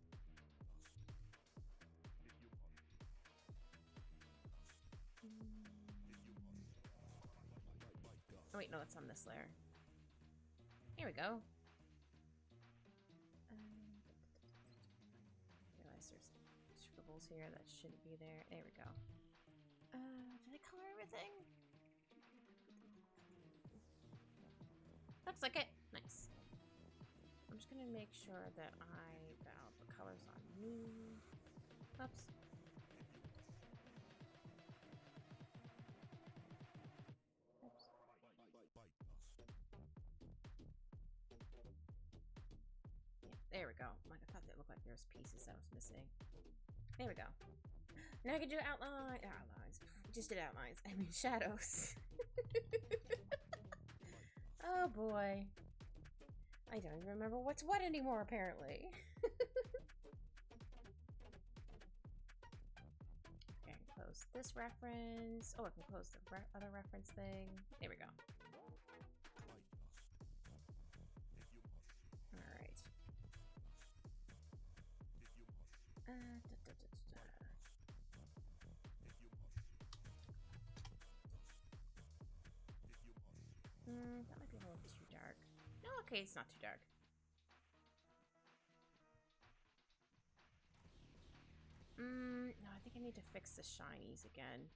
Oh wait, no, it's on this layer. Here we go. Realize there's scribbles here that shouldn't be there. There we go. Did I color everything? Looks like it. Nice. I'm just gonna make sure that I got all the colors on me. Oops. There we go. Like, I thought that looked like there was pieces I was missing. There we go. Now I can do outlines. Just did outlines. I mean shadows. Oh boy. I don't even remember what's what anymore, apparently. Okay, I can close this reference. Oh, I can close the other reference thing. There we go. That might be a little too dark. No, okay, it's not too dark. No, I think I need to fix the shinies again.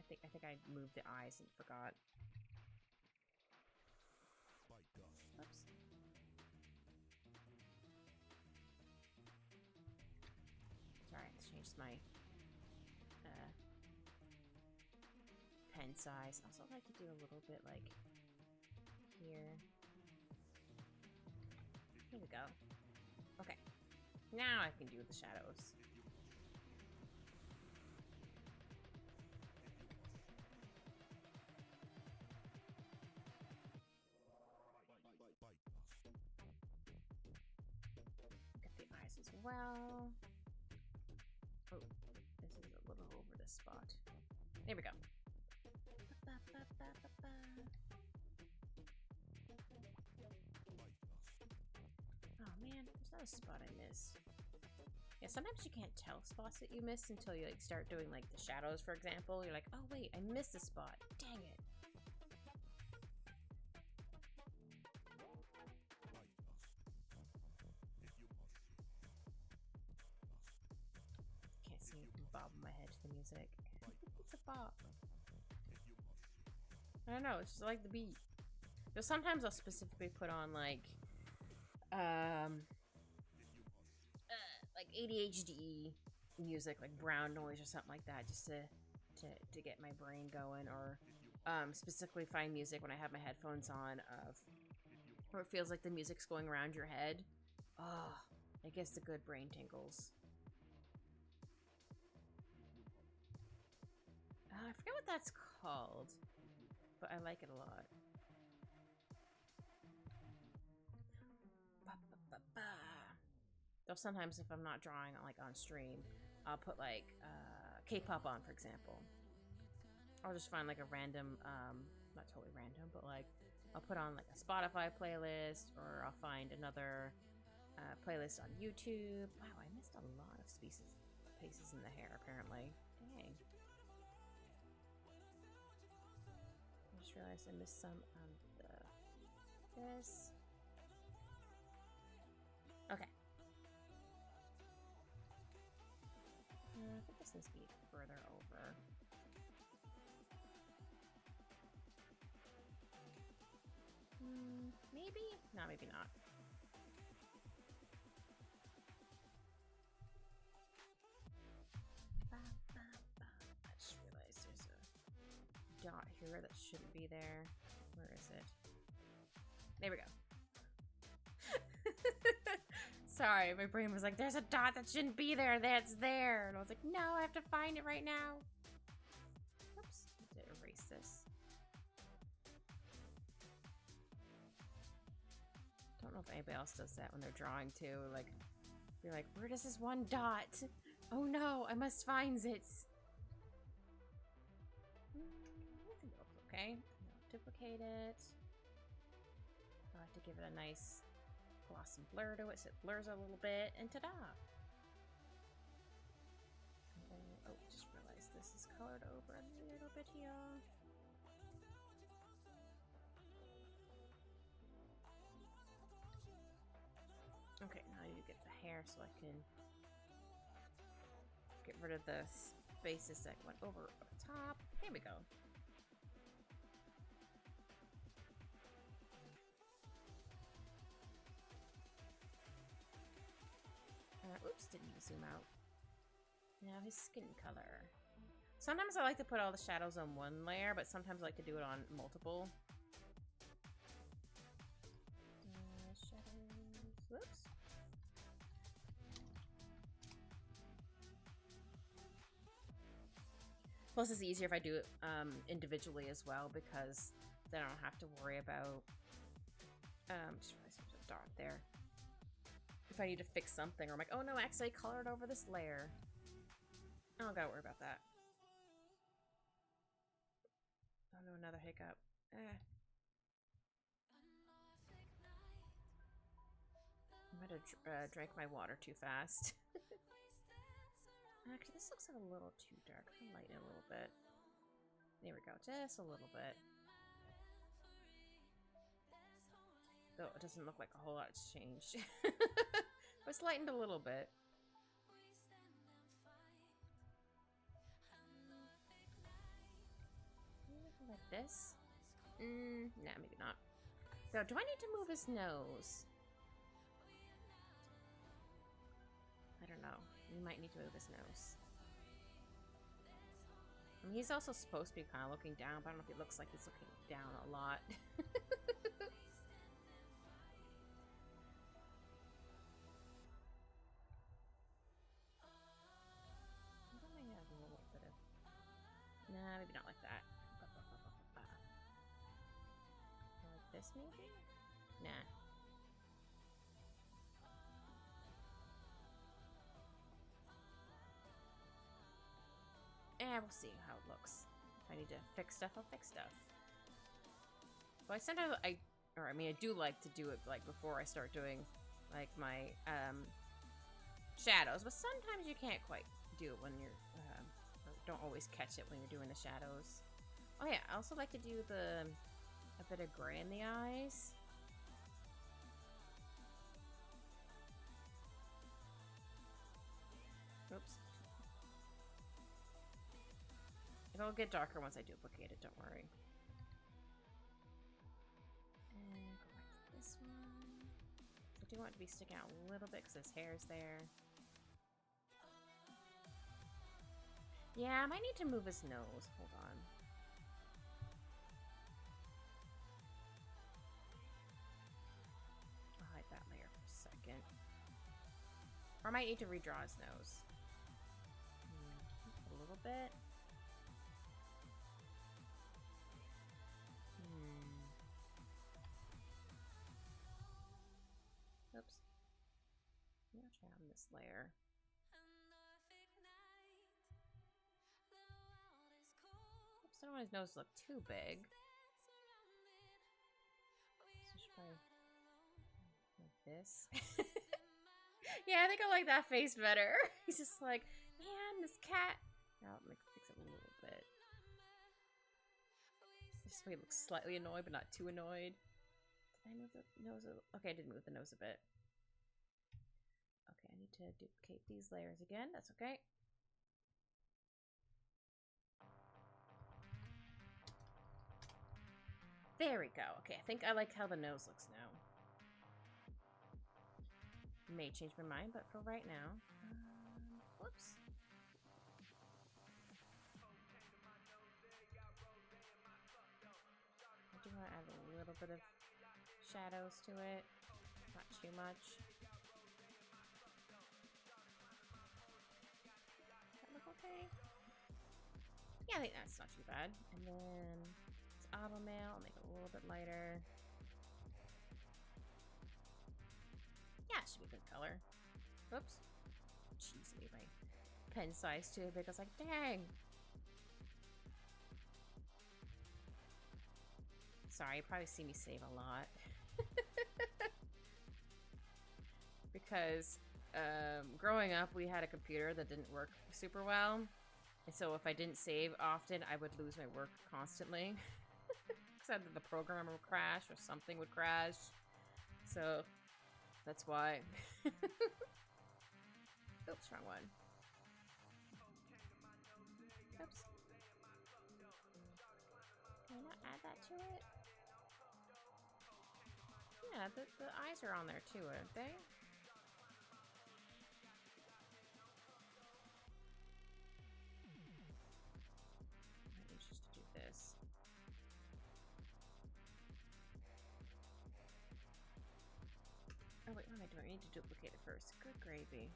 I think I moved the eyes and forgot. Oops. Sorry, I changed my pen size. Also, I'd like to do a little bit like here. Here we go. Okay. Now I can do the shadows. Get the eyes as well. Oh, this is a little over this spot. There we go. Oh man, there's not a spot I missed. Yeah, sometimes you can't tell spots that you missed until you like start doing like the shadows, for example. You're like, oh wait, I missed a spot. Dang it. Can't see me bobbing my head to the music. It's a bop. I don't know, it's just like the beat. Though sometimes I'll specifically put on like ADHD music, like brown noise or something like that, just to get my brain going, or specifically find music when I have my headphones on, where it feels like the music's going around your head. Oh, it gives the good brain tingles. I forget what that's called, but I like it a lot. Though sometimes if I'm not drawing like on stream, I'll put like K-pop on, for example. I'll just find like a random, not totally random, but like I'll put on like a Spotify playlist, or I'll find another playlist on YouTube. Wow, I missed a lot of spaces in the hair apparently. Dang. I just realized I missed some on this. Okay. I think this needs to be further over. Maybe? No, maybe not. I just realized there's a dot here that shouldn't be there. Where is it? There we go. Sorry, my brain was like, there's a dot that shouldn't be there, that's there. And I was like, no, I have to find it right now. Oops, I have to erase this. Don't know if anybody else does that when they're drawing too. Like, be like, where does this one dot? Oh no, I must find it. I think it looks okay. I'll duplicate it. I like to give it a nice glossy blur to it, so it blurs a little bit, and ta-da! Oh, just realized this is colored over a little bit here. Okay, now I need to get the hair so I can get rid of the spaces that went over the top. Here we go. Oops, didn't even zoom out. Now his skin color. Sometimes I like to put all the shadows on one layer, but sometimes I like to do it on multiple. Shadows. Whoops. Plus, it's easier if I do it individually as well, because then I don't have to worry about just realized there's a dot there. If I need to fix something, or I'm like, oh no, actually I colored over this layer. I don't gotta worry about that. Oh no, another hiccup. I might have drank my water too fast. Actually, this looks like a little too dark. I'll lighten it a little bit. There we go, just a little bit. Though it doesn't look like a whole lot's changed. But it's lightened a little bit. Like this? Nah, maybe not. So, do I need to move his nose? I don't know. We might need to move his nose. I mean, he's also supposed to be kind of looking down, but I don't know if he looks like he's looking down a lot. Nah, maybe not like that. Like this, maybe? Nah. We'll see how it looks. If I need to fix stuff, I'll fix stuff. But sometimes I do like to do it like before I start doing like my shadows, but sometimes you can't quite do it when you're or don't always catch it when you're doing the shadows. Oh yeah, I also like to do a bit of gray in the eyes. Oops. It'll get darker once I duplicate it, don't worry. And go back to this one. I do want it to be sticking out a little bit because his hair's there. Yeah, I might need to move his nose. Hold on. I'll hide that layer for a second. Or I might need to redraw his nose. A little bit. Oops. Maybe I'll try on this layer. Oops, I don't want his nose to look too big. So should probably like this. Yeah, I think I like that face better. He's just like, man, this cat. I'll fix it a little bit. Just so he looks slightly annoyed, but not too annoyed. Did I move the nose okay, I did move the nose a bit. Okay, I need to duplicate these layers again. That's okay. There we go. Okay, I think I like how the nose looks now. May change my mind, but for right now, whoops. I do want to add a little bit of shadows to it, not too much. Does that look okay? Yeah, I think that's not too bad. And then this auto mail, I'll make it a little bit lighter. Yeah, it should be a good color. Whoops. Jeez, I made my pen size too big. I was like, dang. Sorry, you probably see me save a lot. Because growing up, we had a computer that didn't work super well. And so if I didn't save often, I would lose my work constantly. Because either the programmer would crash or something would crash. So that's why. Oops, wrong one. Oops. Can I not add that to it? Yeah, the eyes are on there too, aren't they? Might need just to do this. Oh wait, what am I doing? I need to duplicate it first. Good gravy.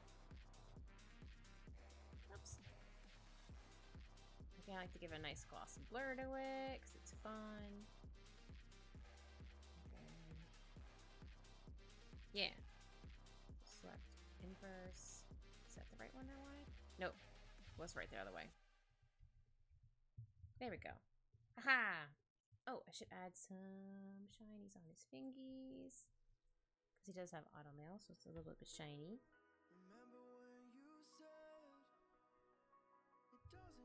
Oops. Again, I like to give a nice gloss and blur to it because it's fun. Yeah. Select inverse. Is that the right one I wanted? Nope. Was right the other way. There we go. Haha! Oh, I should add some shinies on his fingies. Because he does have auto mail, so it's a little bit shiny.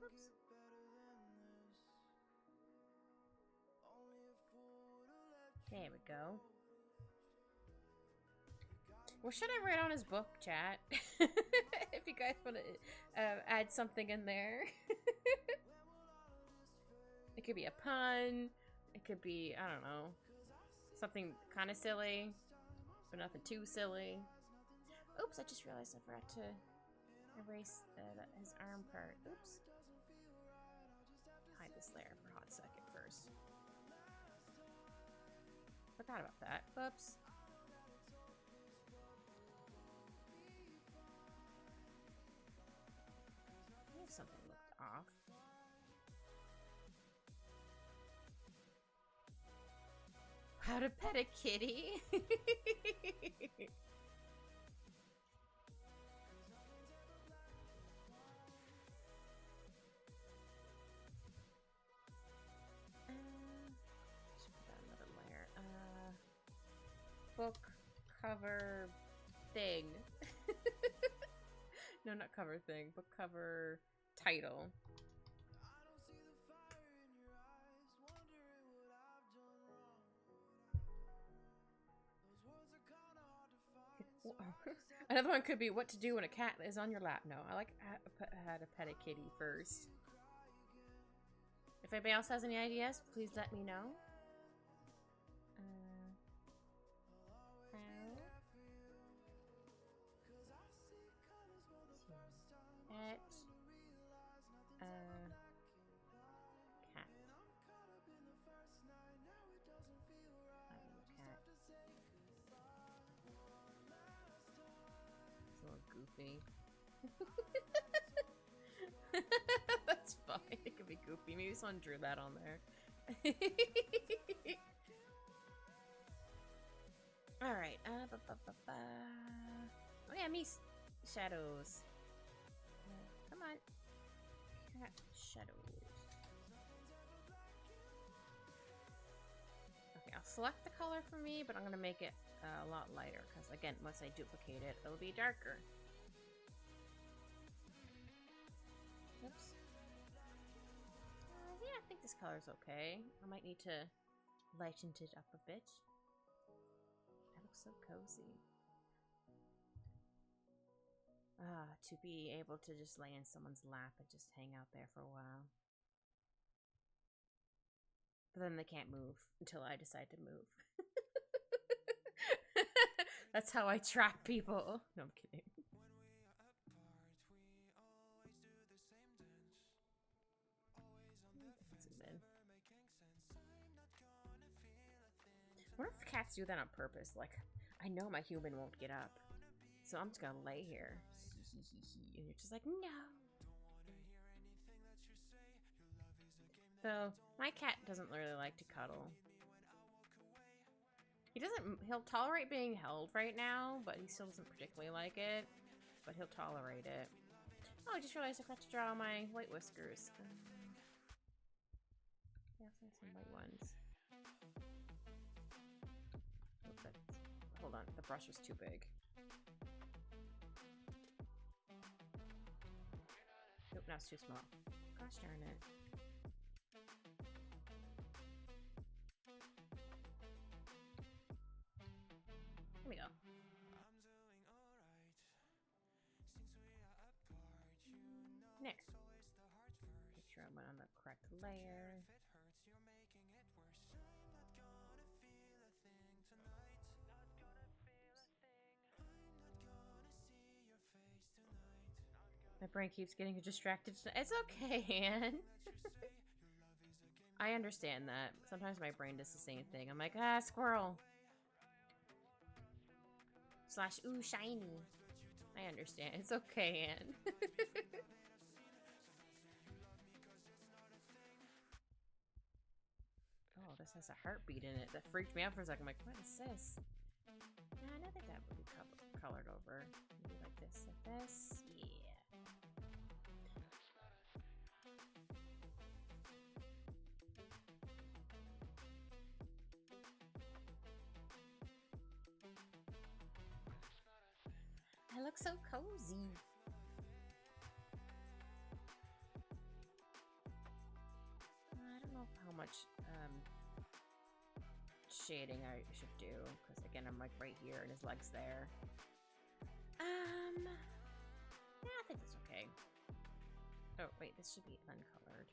Oops. There we go. What should I write on his book, chat? If you guys want to add something in there. It could be a pun. It could be, I don't know, something kind of silly, but nothing too silly. Oops, I just realized I forgot to erase his arm part. Oops. Hide this layer for a hot second first. Forgot about that. Whoops. Something looked off. How to pet a kitty? Should put that another layer. Book cover thing. No, not cover thing. Book cover title. Another one could be what to do when a cat is on your lap. No, I like how to pet a kitty first. If anybody else has any ideas, please let me know. goofy. That's fine. It could be goofy. Maybe someone drew that on there. Alright. Oh yeah, me shadows. Come on. Cat shadows. Okay, I'll select the color for me, but I'm going to make it a lot lighter because, again, once I duplicate it, it'll be darker. Oops. Yeah, I think this color's okay. I might need to lighten it up a bit. That looks so cozy. To be able to just lay in someone's lap and just hang out there for a while. But then they can't move until I decide to move. That's how I trap people. No, I'm kidding. Zoom in. What if cats do that on purpose? Like, I know my human won't get up, so I'm just gonna lay here. And you're just like, no. So, my cat doesn't really like to cuddle. He'll tolerate being held right now, but he still doesn't particularly like it. But he'll tolerate it. Oh, I just realized I forgot to draw my white whiskers. Yeah, I have some white ones. Oh, hold on, the brush was too big. Nope, now it's too small. Gosh darn it. Here we go. There. Make sure I went on the correct layer. My brain keeps getting distracted. It's okay, Anne. I understand that. Sometimes my brain does the same thing. I'm like, ah, squirrel. Slash, ooh, shiny. I understand. It's okay, Anne. Oh, this has a heartbeat in it. That freaked me out for a second. I'm like, what is this? No, I don't think that would be colored over. Maybe like this, like this. Yeah. I look so cozy. I don't know how much shading I should do, because again, I'm like right here and his leg's there. Yeah, I think it's okay. Oh, wait, this should be uncolored.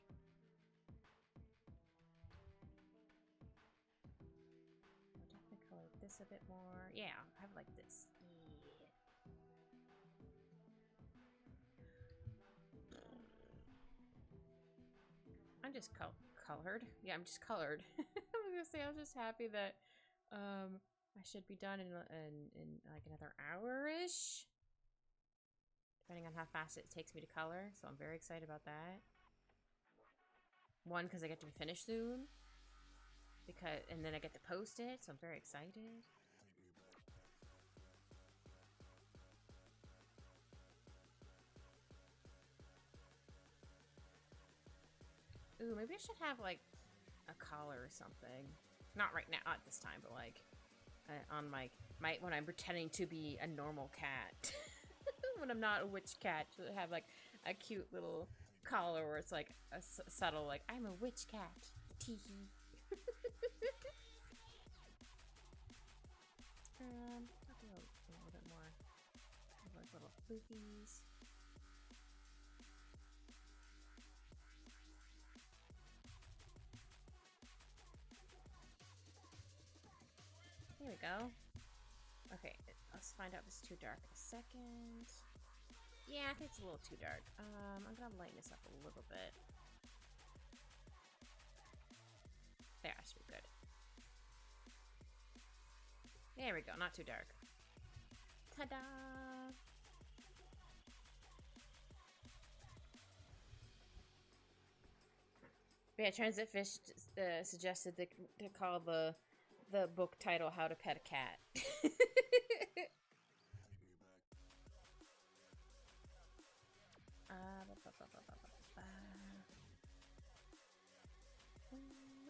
I'll definitely color this a bit more. Yeah, I have like this. I'm just colored. Yeah, I'm just colored. I was gonna say, I was just happy that I should be done in like another hour-ish, depending on how fast it takes me to color. So I'm very excited about that. One, because I get to be finished soon, and then I get to post it. So I'm very excited. Ooh, maybe I should have like a collar or something. Not right now, not this time, but like on my when I'm pretending to be a normal cat. When I'm not a witch cat, to have like a cute little collar where it's like a subtle like, I'm a witch cat. Teehee. I'll do a little bit more. Like little floofies. There we go. Okay, let's find out if it's too dark in a second. Yeah, I think it's a little too dark. I'm gonna lighten this up a little bit. There, I should be good. There we go, not too dark. Ta-da! But yeah, Transit Fish suggested to call the book title "How to Pet a Cat."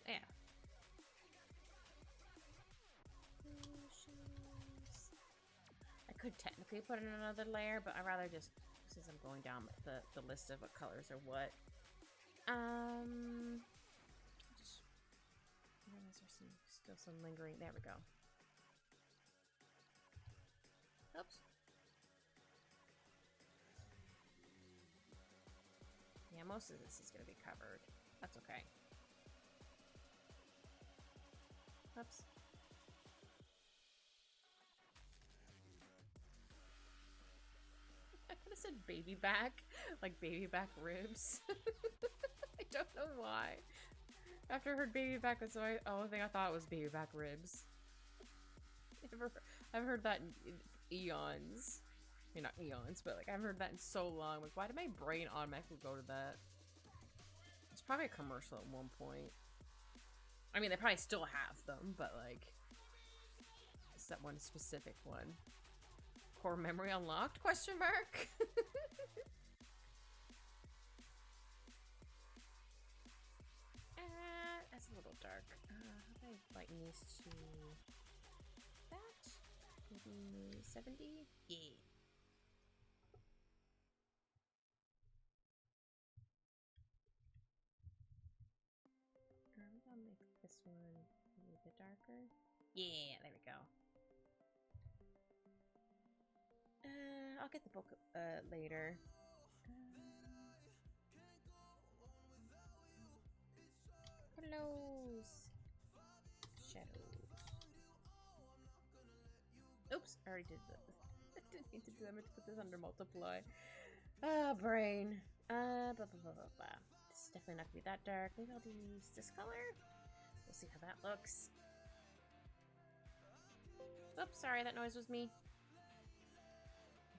Yeah. I could technically put in another layer, but I'd rather just, since I'm going down the list of what colors are what. Just, there's still some lingering. There we go. Oops. Yeah, most of this is going to be covered. That's okay. Oops. I could have said baby back, like baby back ribs. I don't know why. After I heard baby back, that's the only thing I thought was baby back ribs. I've heard that in eons. I mean, not eons, but like I've heard that in so long. Like, why did my brain automatically go to that? It's probably a commercial at one point. I mean, they probably still have them, but like, it's that one specific one. Core memory unlocked? Question mark. That's a little dark. How do I lighten these to that? Maybe 70? Yeah. Maybe I'll make this one a little bit darker. Yeah, there we go. I'll get the book later. Hellos. Shadows. Oops, I already did this. I didn't need to do that. I meant to put this under multiply. Ah, brain. Blah, blah, blah, blah, blah. This is definitely not gonna be that dark. Maybe I'll use this color. We'll see how that looks. Oops, sorry, that noise was me.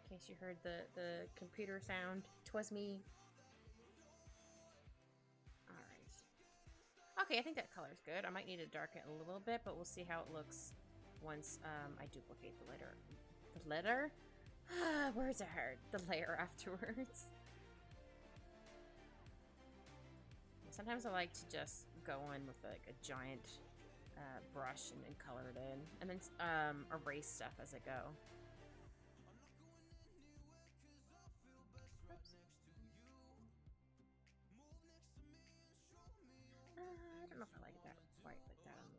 In case you heard the computer sound, 'twas me. Alright. Okay, I think that color's good. I might need to darken it a little bit, but we'll see how it looks once I duplicate the letter. The letter? Words are hard. The layer afterwards. Sometimes I like to just go in with like a giant brush and color it in, and then erase stuff as I go. Oops. I don't know if I like it that quite like that on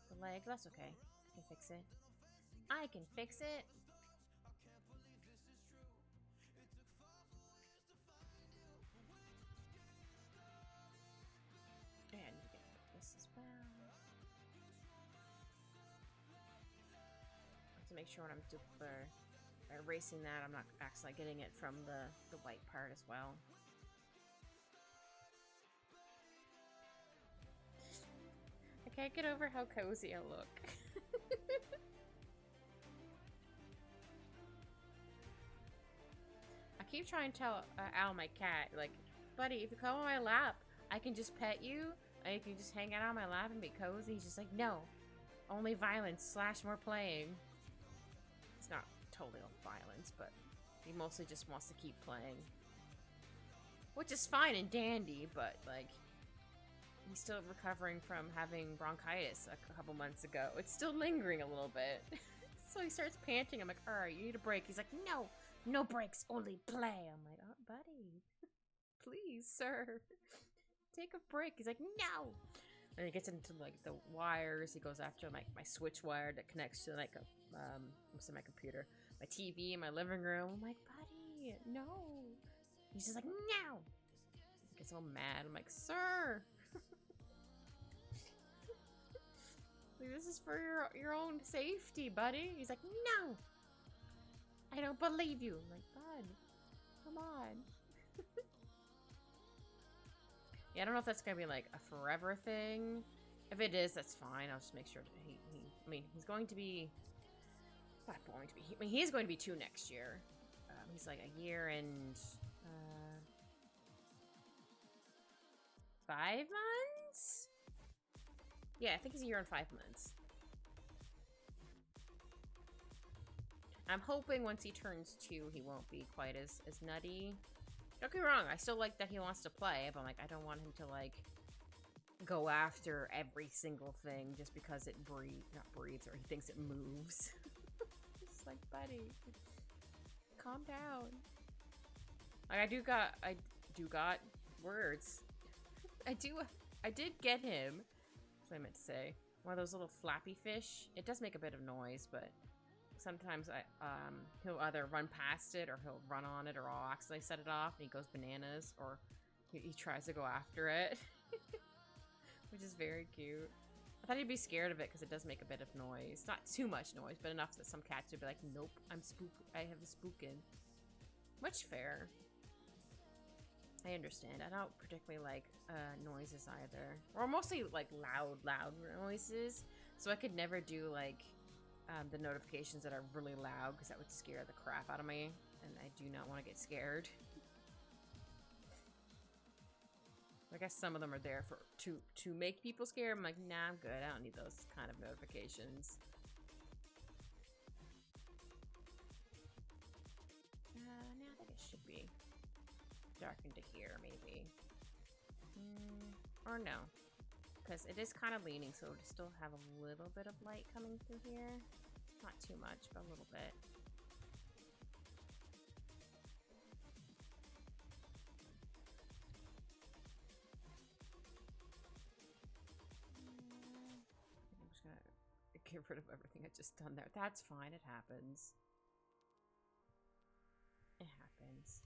the leg. That's okay. I can fix it. I can fix it. And you get this as well. I have to make sure when I'm erasing that, I'm not actually getting it from the white part as well. I can't get over how cozy I look. I keep trying to tell Al, my cat, like, buddy, if you come on my lap, I can just pet you, and you can just hang out on my lap and be cozy. He's just like, no, only violence / more playing. It's not totally all violence, but he mostly just wants to keep playing. Which is fine and dandy, but, like, he's still recovering from having bronchitis a couple months ago. It's still lingering a little bit. So he starts panting. I'm like, alright, you need a break. He's like, no, no breaks, only play. I'm like, oh, buddy. Please, sir. Take a break. He's like, no. And he gets into, like, the wires. He goes after, like, my switch wire that connects to, like, my computer. My TV in my living room. I'm like, buddy, no. He's just like, no. He gets all mad. I'm like, sir. Like, this is for your own safety, buddy. He's like, no. I don't believe you. I'm like, bud, come on. Yeah, I don't know if that's gonna be like a forever thing. If it is, that's fine. I'll just make sure that I mean, he's going to be, not going to be, I mean, he is going to be 2 next year. He's like a year and, 5 months? Yeah, I think he's a year and 5 months. I'm hoping once he turns 2, he won't be quite as nutty. Don't get me wrong, I still like that he wants to play, but like, I don't want him to like go after every single thing just because it not breathes, or he thinks it moves. It's like, buddy, calm down. Like, I do got words. I did get him. That's what I meant to say. One of those little flappy fish. It does make a bit of noise, but sometimes he'll either run past it, or he'll run on it, or I'll accidentally set it off and he goes bananas, or he tries to go after it. Which is very cute. I thought he'd be scared of it because it does make a bit of noise. Not too much noise, but enough that some cats would be like, nope, I have a spookin'. Much fair. I understand. I don't particularly like noises either. Or mostly like loud noises. So I could never do like the notifications that are really loud because that would scare the crap out of me. And I do not want to get scared. I guess some of them are there to make people scared. I'm like, nah, I'm good. I don't need those kind of notifications. Now I think it should be darkened to here, maybe. Or no. Because it is kind of leaning, so it'll still have a little bit of light coming through here. Not too much, but a little bit. I'm just gonna get rid of everything I just done there. That's fine, it happens. It happens.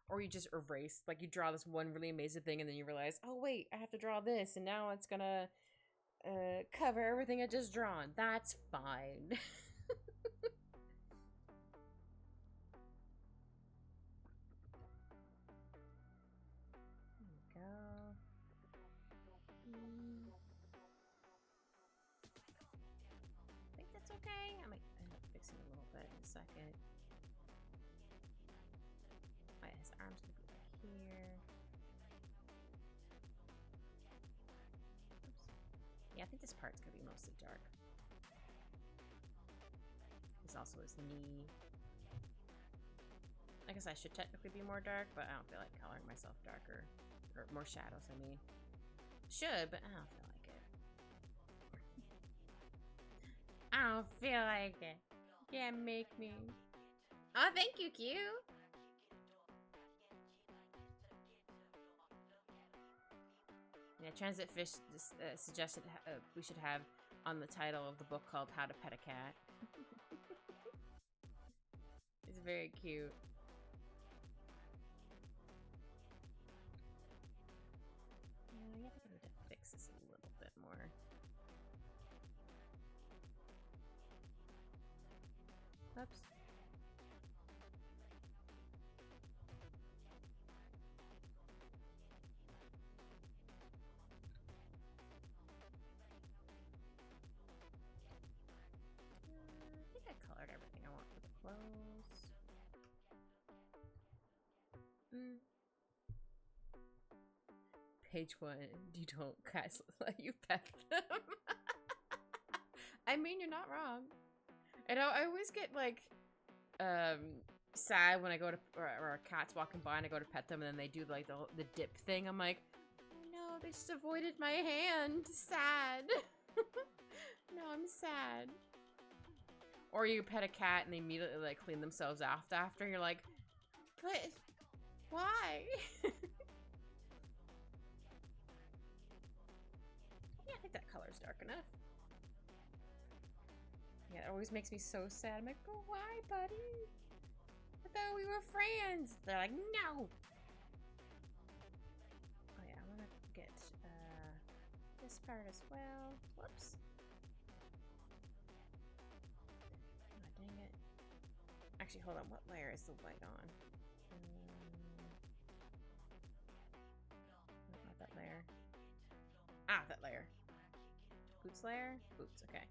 Or you just erase, like you draw this one really amazing thing and then you realize, oh wait, I have to draw this, and now it's gonna cover everything I just drawn. That's fine. There we go. I think that's okay. I might end up fixing a little bit in a second. Right, his arms could be like here. Oops. Yeah, I think this part's gonna be mostly dark. There's also his knee. I guess I should technically be more dark, but I don't feel like coloring myself darker. Or more shadows, I mean. Should, but I don't feel like it. I don't feel like it. Can't make me. Oh, thank you, Q. Yeah, Transit Fish suggested we should have on the title of the book called How to Pet a Cat. It's very cute. Yeah, I think I need to fix this a little bit more. Oops. I think I colored everything I want for the clothes. Page 1, you don't cats let you pet them. I mean, you're not wrong. And I always get like sad when I go to or cats walking by and I go to pet them and then they do like the dip thing. I'm like, oh no, they just avoided my hand. Sad. No, I'm sad. Or you pet a cat and they immediately like clean themselves after. You're like, but why? Yeah, I think that color's dark enough. Yeah, it always makes me so sad. I'm like, but why, buddy? I thought we were friends. They're like, no. Oh yeah, I'm gonna get this part as well. Whoops. Oh, dang it. Actually, hold on. What layer is the white on? Not that layer. Ah, that layer. Boots layer? Boots, okay.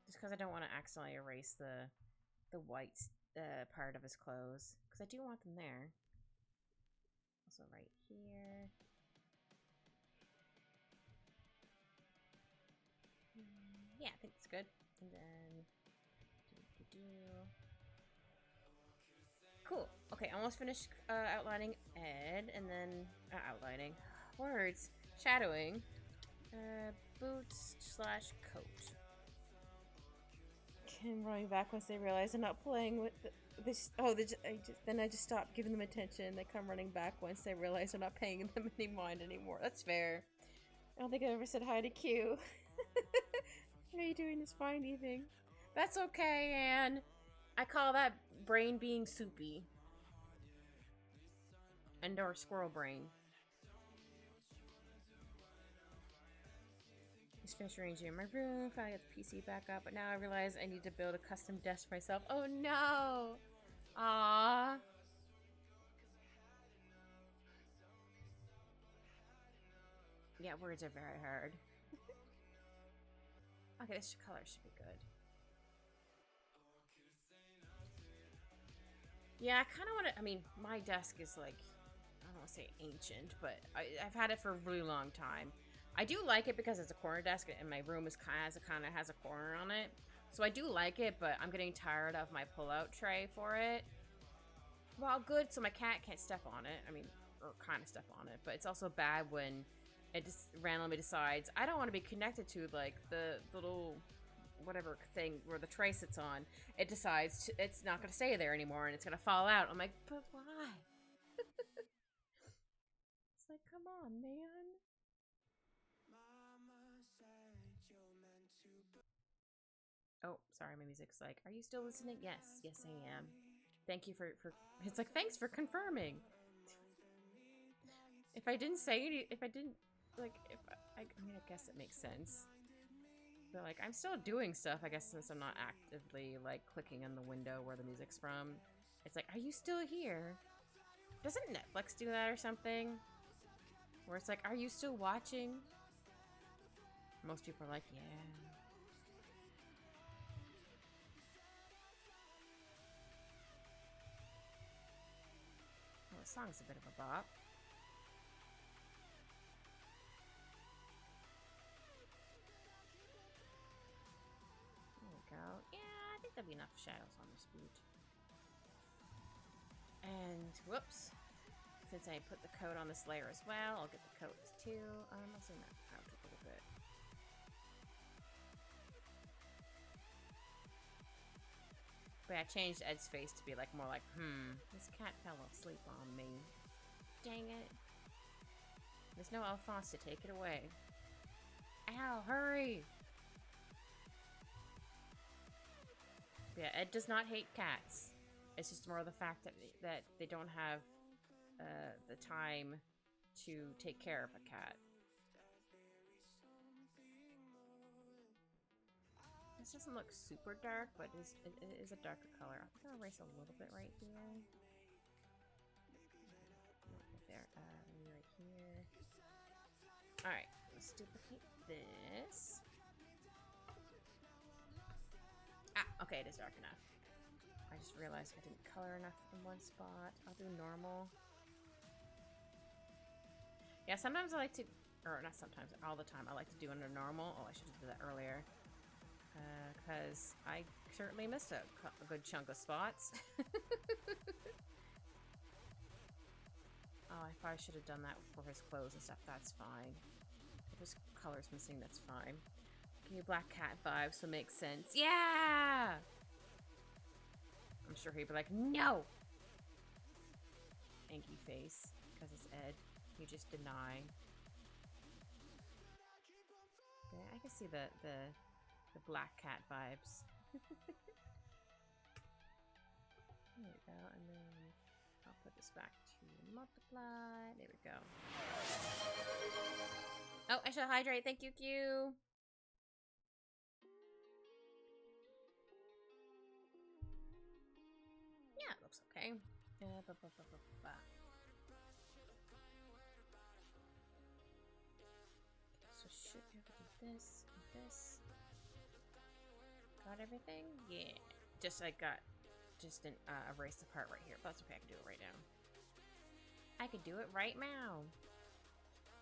Just Just because I don't want to accidentally erase the white part of his clothes. Because I do want them there. Also right here. Yeah, I think it's good. And then... Cool. Okay, almost finished outlining Ed. And then... outlining. Words. Shadowing. Boots / coat. I'm running back once they realize I'm not playing with this. Oh, then I just stop giving them attention. They come running back once they realize I'm not paying them any mind anymore. That's fair. I don't think I ever said hi to Q. How are you doing this fine evening? That's okay, Anne. I call that brain being soupy. And/or squirrel brain. Just finished arranging in my room, finally got the PC back up, but now I realize I need to build a custom desk for myself. Oh no! Aww. Yeah, words are very hard. Okay, this color should be good. Yeah, I kind of want to, I mean, my desk is like, I don't want to say ancient, but I've had it for a really long time. I do like it because it's a corner desk and my room is kind of has a corner on it. So I do like it, but I'm getting tired of my pull-out tray for it. Well, good, so my cat can't step on it. I mean, or kind of step on it, but it's also bad when it just randomly decides, I don't want to be connected to, like, the little whatever thing where the tray sits on. It decides it's not going to stay there anymore and it's going to fall out. I'm like, but why? It's like, come on, man. Oh, sorry, my music's like, are you still listening? Yes, yes I am. Thank you for it's like, thanks for confirming. If I didn't say any, if I didn't, like, I mean, I guess it makes sense. But, like, I'm still doing stuff, I guess, since I'm not actively, like, clicking on the window where the music's from. It's like, are you still here? Doesn't Netflix do that or something? Where it's like, are you still watching? Most people are like, yeah. Well, the song's a bit of a bop. There we go. Yeah, I think there'll be enough shadows on this boot. And, whoops. Since I put the coat on this layer as well, I'll get the coats too. I'll zoom out a little bit. But I changed Ed's face to be like more like, this cat fell asleep on me. Dang it. There's no Alphonse to take it away. Ow, hurry! But yeah, Ed does not hate cats. It's just more the fact that they don't have the time to take care of a cat. This doesn't look super dark, but it is a darker color. I'm gonna erase a little bit right here. There, maybe right here. Alright, let's duplicate this. Ah, okay, it is dark enough. I just realized I didn't color enough in one spot. I'll do normal. Yeah, sometimes I like to, or not sometimes, all the time, I like to do under normal. Oh, I should have did that earlier. Because I certainly missed a good chunk of spots. Oh, I probably should have done that for his clothes and stuff. That's fine. If his color's missing, that's fine. Give me black cat vibes, so it makes sense. Yeah! I'm sure he'd be like, no! Anky face, because it's Ed. You just deny. Yeah, I can see the black cat vibes. There we go, and then I'll put this back to multiply. There we go. Oh, I should hydrate. Thank you, Q. Yeah, it looks okay. So should be able to do this and this. Got everything? Yeah. Just I got just an erased the part right here. But that's okay, I can do it right now. I could do it right now.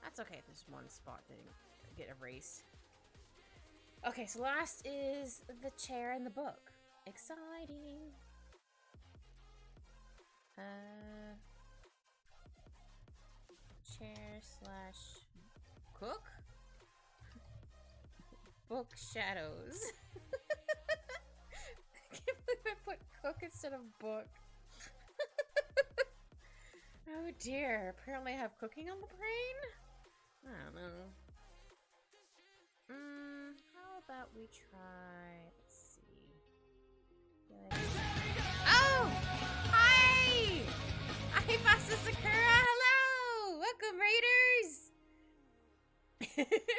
That's okay if there's one spot that didn't get erased. Okay, so last is the chair and the book. Exciting. Chair slash cook? Book shadows. I can't believe I put cook instead of book. Oh dear, apparently I have cooking on the brain? I don't know. How about we try, let's see. Oh! Hi! Hi, Pasta Sakura! Hello! Welcome, Raiders!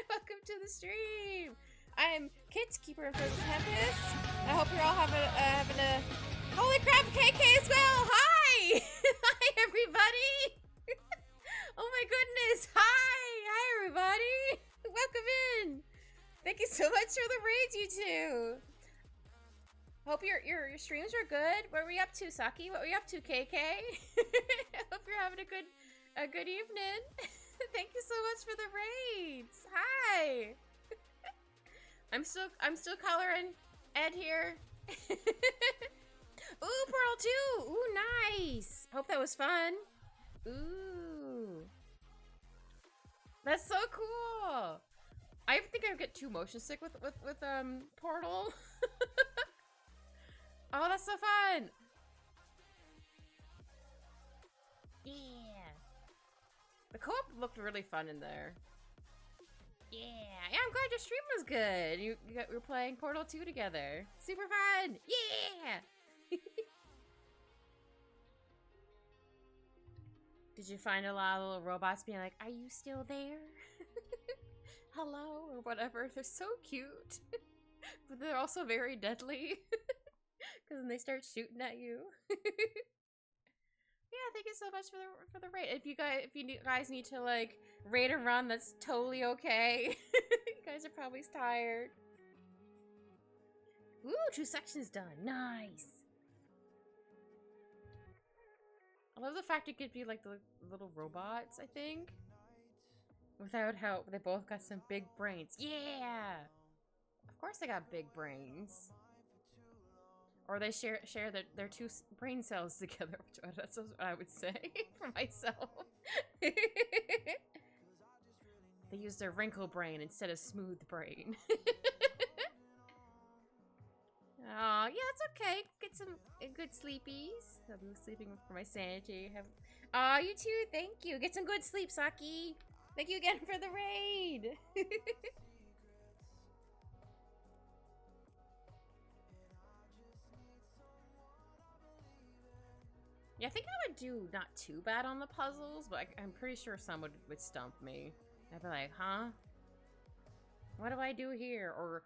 Welcome to the stream! I am Kit, keeper of the campus. I hope you're all having a... Holy crap, KK as well! Hi! Hi, everybody! Oh my goodness! Hi! Everybody! Welcome in! Thank you so much for the raids, you two! Hope your streams were good. What were you up to, Saki? What were you up to, KK? Hope you're having a good evening. Thank you so much for the raids. Hi. I'm still coloring Ed here. Ooh, Pearl 2. Ooh, nice. Hope that was fun. Ooh. That's so cool. I think I get too motion sick with Portal. Oh, that's so fun! Yeah. The co-op looked really fun in there. Yeah. I'm glad your stream was good. You were playing Portal 2 together. Super fun! Yeah! Did you find a lot of little robots being like, are you still there? Hello? Or whatever. They're so cute. But they're also very deadly. Because then they start shooting at you. Yeah, thank you so much for the raid. If you guys need to like raid a run, that's totally okay. You guys are probably tired. Ooh, 2 sections done. Nice. I love the fact it could be like the little robots, I think. Without help, they both got some big brains. Yeah! Of course they got big brains. Or they share their 2 brain cells together. That's what I would say for myself. They use their wrinkle brain instead of smooth brain. Aw, yeah, that's okay. Get some good sleepies. I've been sleeping for my sanity. Aw, you too. Thank you. Get some good sleep, Saki. Thank you again for the raid. Yeah, I think I would do not too bad on the puzzles, but I'm pretty sure some would stump me. I'd be like, huh? What do I do here? Or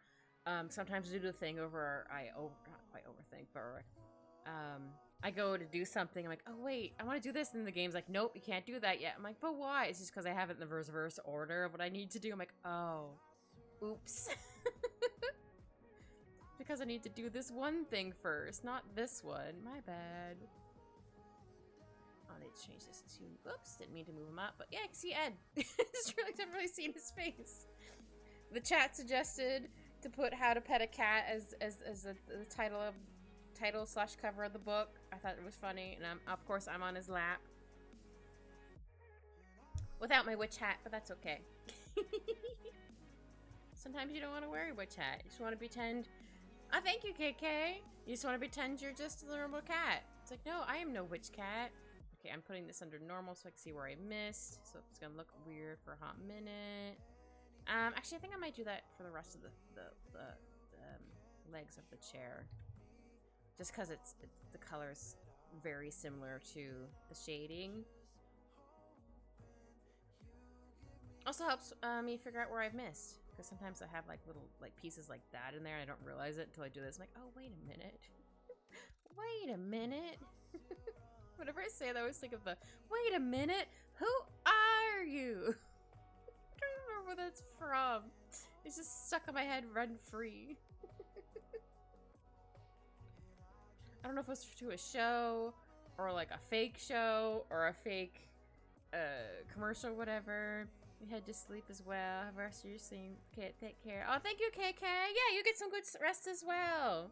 sometimes do the thing over, not quite overthink, but I go to do something, I'm like, oh wait, I want to do this, and the game's like, nope, you can't do that yet. I'm like, but why? It's just because I have it in the reverse order of what I need to do. I'm like, oh, oops. Because I need to do this one thing first, not this one. My bad. Oh, I need to change this to... Oops, didn't mean to move him up. But yeah, I can see Ed. Just really haven't really seen his face. The chat suggested to put How to Pet a Cat as the title slash cover of the book. I thought it was funny. And of course, I'm on his lap. Without my witch hat, but that's okay. Sometimes you don't want to wear a witch hat. You just want to pretend... Oh, thank you, KK. You just want to pretend you're just a normal cat. It's like, no, I am no witch cat. Okay, I'm putting this under normal so I can see where I missed. So it's gonna look weird for a hot minute. Actually, I think I might do that for the rest of the legs of the chair. Just because it's the color's very similar to the shading. Also helps me figure out where I've missed. Because sometimes I have like little pieces like that in there and I don't realize it until I do this. I'm like, oh, wait a minute. Wait a minute. Whenever I say that, I always think of the, wait a minute, who are you? I don't remember where that's from. It's just stuck in my head, run free. I don't know if it was to a show or like a fake show or a fake commercial, whatever. You head to sleep as well. Have the rest of your sleep. Okay, take care. Oh, thank you, KK. Yeah, you get some good rest as well.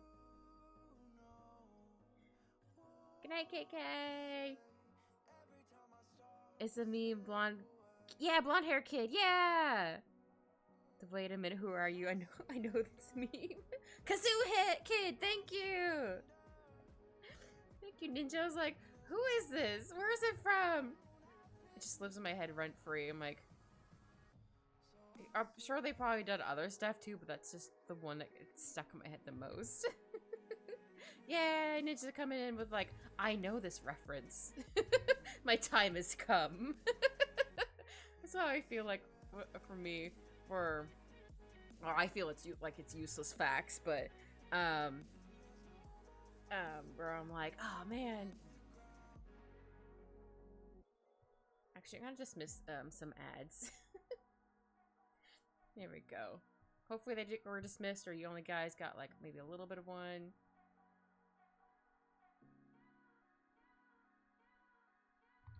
Good night, KK. It's a meme, blonde. Yeah, blonde hair kid. Yeah. Wait a minute, who are you? I know this meme. Kazoo kid, thank you. Thank you, Ninja. I was like, who is this? Where is it from? It just lives in my head rent free. I'm like, I'm sure they probably done other stuff too, but that's just the one that gets stuck in my head the most. Yeah, Ninja coming in with like, I know this reference. My time has come. That's how I feel like for me. Well, I feel it's useless facts, but where I'm like, oh man. Actually, I'm gonna just miss some ads. There we go. Hopefully they were dismissed, or you only guys got like maybe a little bit of one.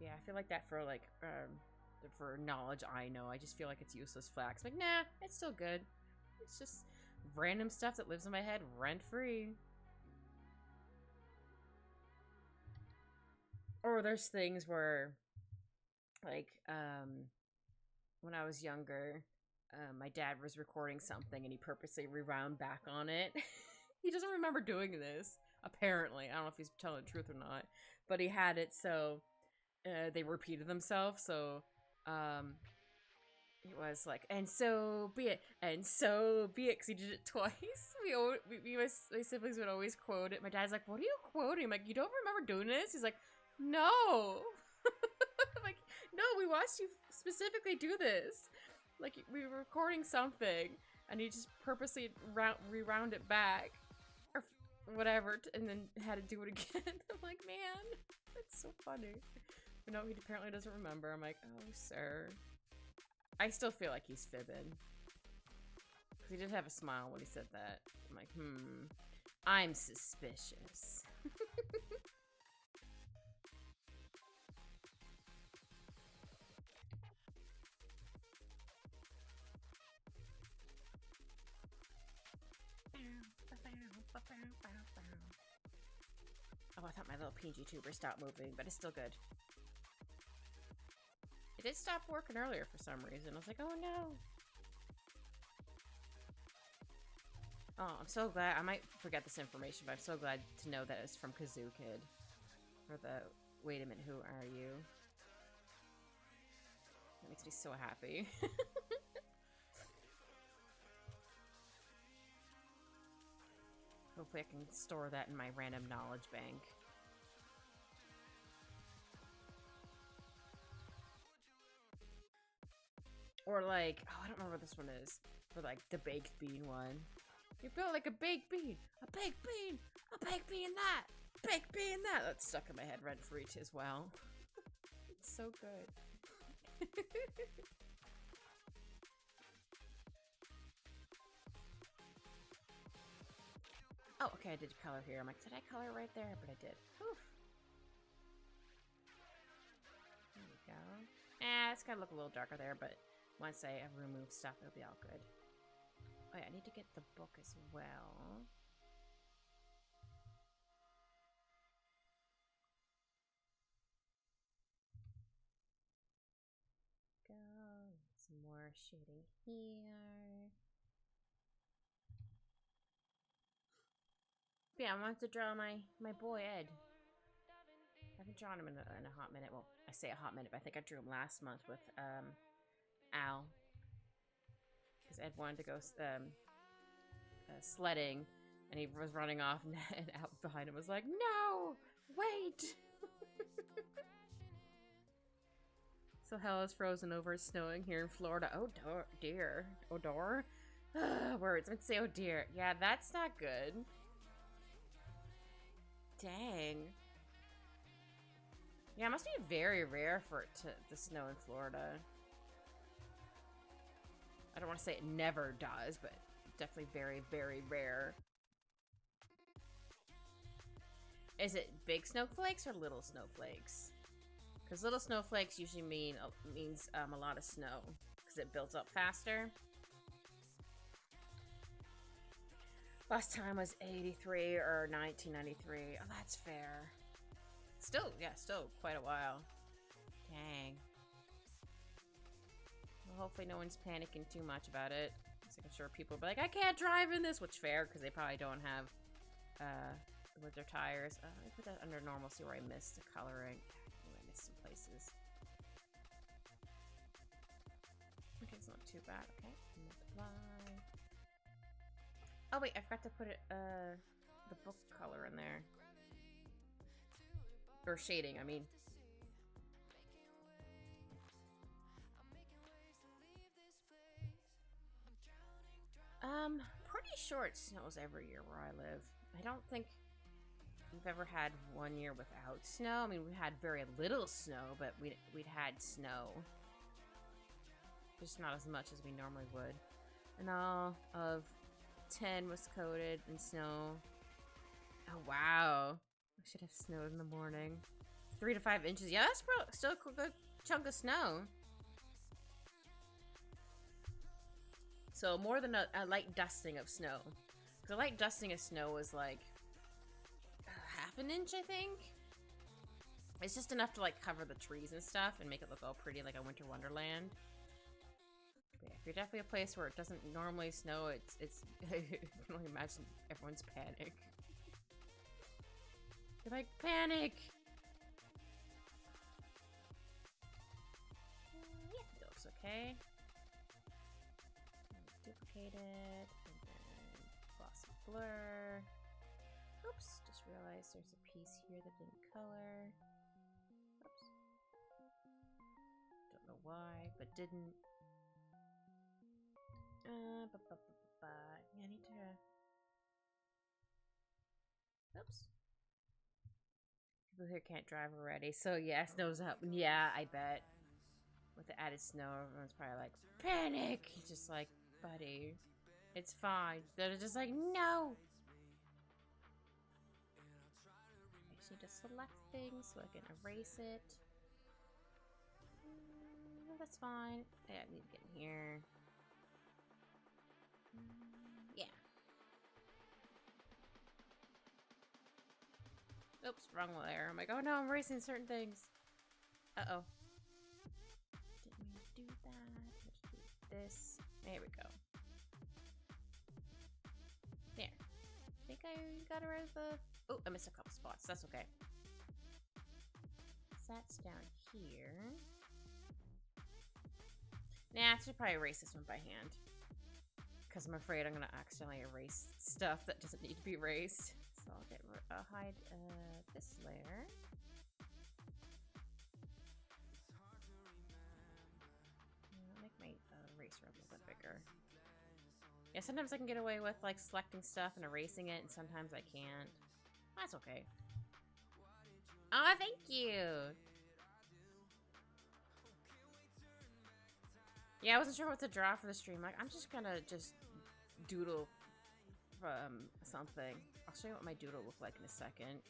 Yeah, I feel like that for like for knowledge I know. I just feel like it's useless facts. Like, nah, it's still good. It's just random stuff that lives in my head rent free. Or there's things where like when I was younger, my dad was recording something and he purposely rewound back on it. He doesn't remember doing this, apparently. I don't know if he's telling the truth or not, but he had it so they repeated themselves. So it was like, and so be it, and so be it, because he did it twice. My siblings would always quote it. My dad's like, what are you quoting? I'm like, you don't remember doing this? He's like, no. I'm like, no, we watched you specifically do this. Like, we were recording something, and he just purposely rewound it back, or whatever, and then had to do it again. I'm like, man, that's so funny. But no, he apparently doesn't remember. I'm like, oh, sir. I still feel like he's fibbing. Because he did have a smile when he said that. I'm like, I'm suspicious. Oh, I thought my little PG tuber stopped moving, but it's still good. It did stop working earlier for some reason. I was like, oh no. Oh, I'm so glad. I might forget this information, but I'm so glad to know that it's from Kazoo Kid. For the, wait a minute, who are you? That makes me so happy. Hopefully I can store that in my random knowledge bank. Or like, oh, I don't remember what this one is. For like the baked bean one. You feel like a baked bean, a baked bean, a baked bean that, baked bean that. That's stuck in my head rent free as well. It's so good. Oh, okay, I did color here. I'm like, did I color right there? But I did. Oof. There we go. It's gotta look a little darker there, but once I remove stuff, it'll be all good. Oh yeah, I need to get the book as well. Go. Some more shading here. Yeah, I want to draw my boy Ed. I haven't drawn him in a hot minute. Well, I say a hot minute, but I think I drew him last month with Al. Because Ed wanted to go sledding, and he was running off, and out behind him was like, no, wait. So hell is frozen over, it's snowing here in Florida. Oh dear. Oh door? Words. Let's say oh dear. Yeah, that's not good. Dang. Yeah, it must be very rare for it to snow in Florida. I don't want to say it never does, but definitely very, very rare. Is it big snowflakes or little snowflakes? Because little snowflakes usually means a lot of snow because it builds up faster. Last time was 83 or 1993. Oh, that's fair. Still, yeah, still quite a while. Dang. Well, hopefully no one's panicking too much about it. I'm sure people will be like, I can't drive in this, which fair, because they probably don't have with their tires. Let me put that under normal, see where I missed the coloring. I missed some places. Okay, it's not too bad. Okay, multiply. Oh wait, I forgot to put it the book color in there. Or shading, I mean. Pretty sure it snows every year where I live. I don't think we've ever had one year without snow. I mean, we had very little snow, but we'd had snow. Just not as much as we normally would. And all of 10 was coated in snow. Oh, wow. We should have snowed in the morning. 3 to 5 inches. Yeah, that's still a good chunk of snow. So more than a light dusting of snow. Because a light dusting of snow is like half an inch, I think. It's just enough to like cover the trees and stuff and make it look all pretty like a winter wonderland. But yeah, if you're definitely a place where it doesn't normally snow, it's I can only imagine everyone's panic. They're like, panic! Yeah, it looks okay. Duplicate it, and then glossy blur. Oops, just realized there's a piece here that didn't color. Oops. Don't know why, but didn't. Yeah, I need to. Oops. People here can't drive already, so yeah, snow's up. Yeah, I bet. With the added snow, everyone's probably like, panic! Just like, buddy, it's fine. They're just like, no! I just need to select things so I can erase it. That's fine. I need to get in here. Yeah. Oops, wrong layer. I'm like, oh no, I'm erasing certain things. Uh-oh. Didn't mean to do that. Let's do this. There we go. There. I think I got rid of the... Oh, I missed a couple spots. That's okay. That's down here. Nah, I should probably erase this one by hand. Because I'm afraid I'm going to accidentally erase stuff that doesn't need to be erased. So I'll get hide this layer. I'll make my eraser a little bit bigger. Yeah, sometimes I can get away with like selecting stuff and erasing it, and sometimes I can't. That's okay. Oh, thank you! Yeah, I wasn't sure what to draw for the stream. Like, I'm just gonna doodle something. I'll show you what my doodle looked like in a second.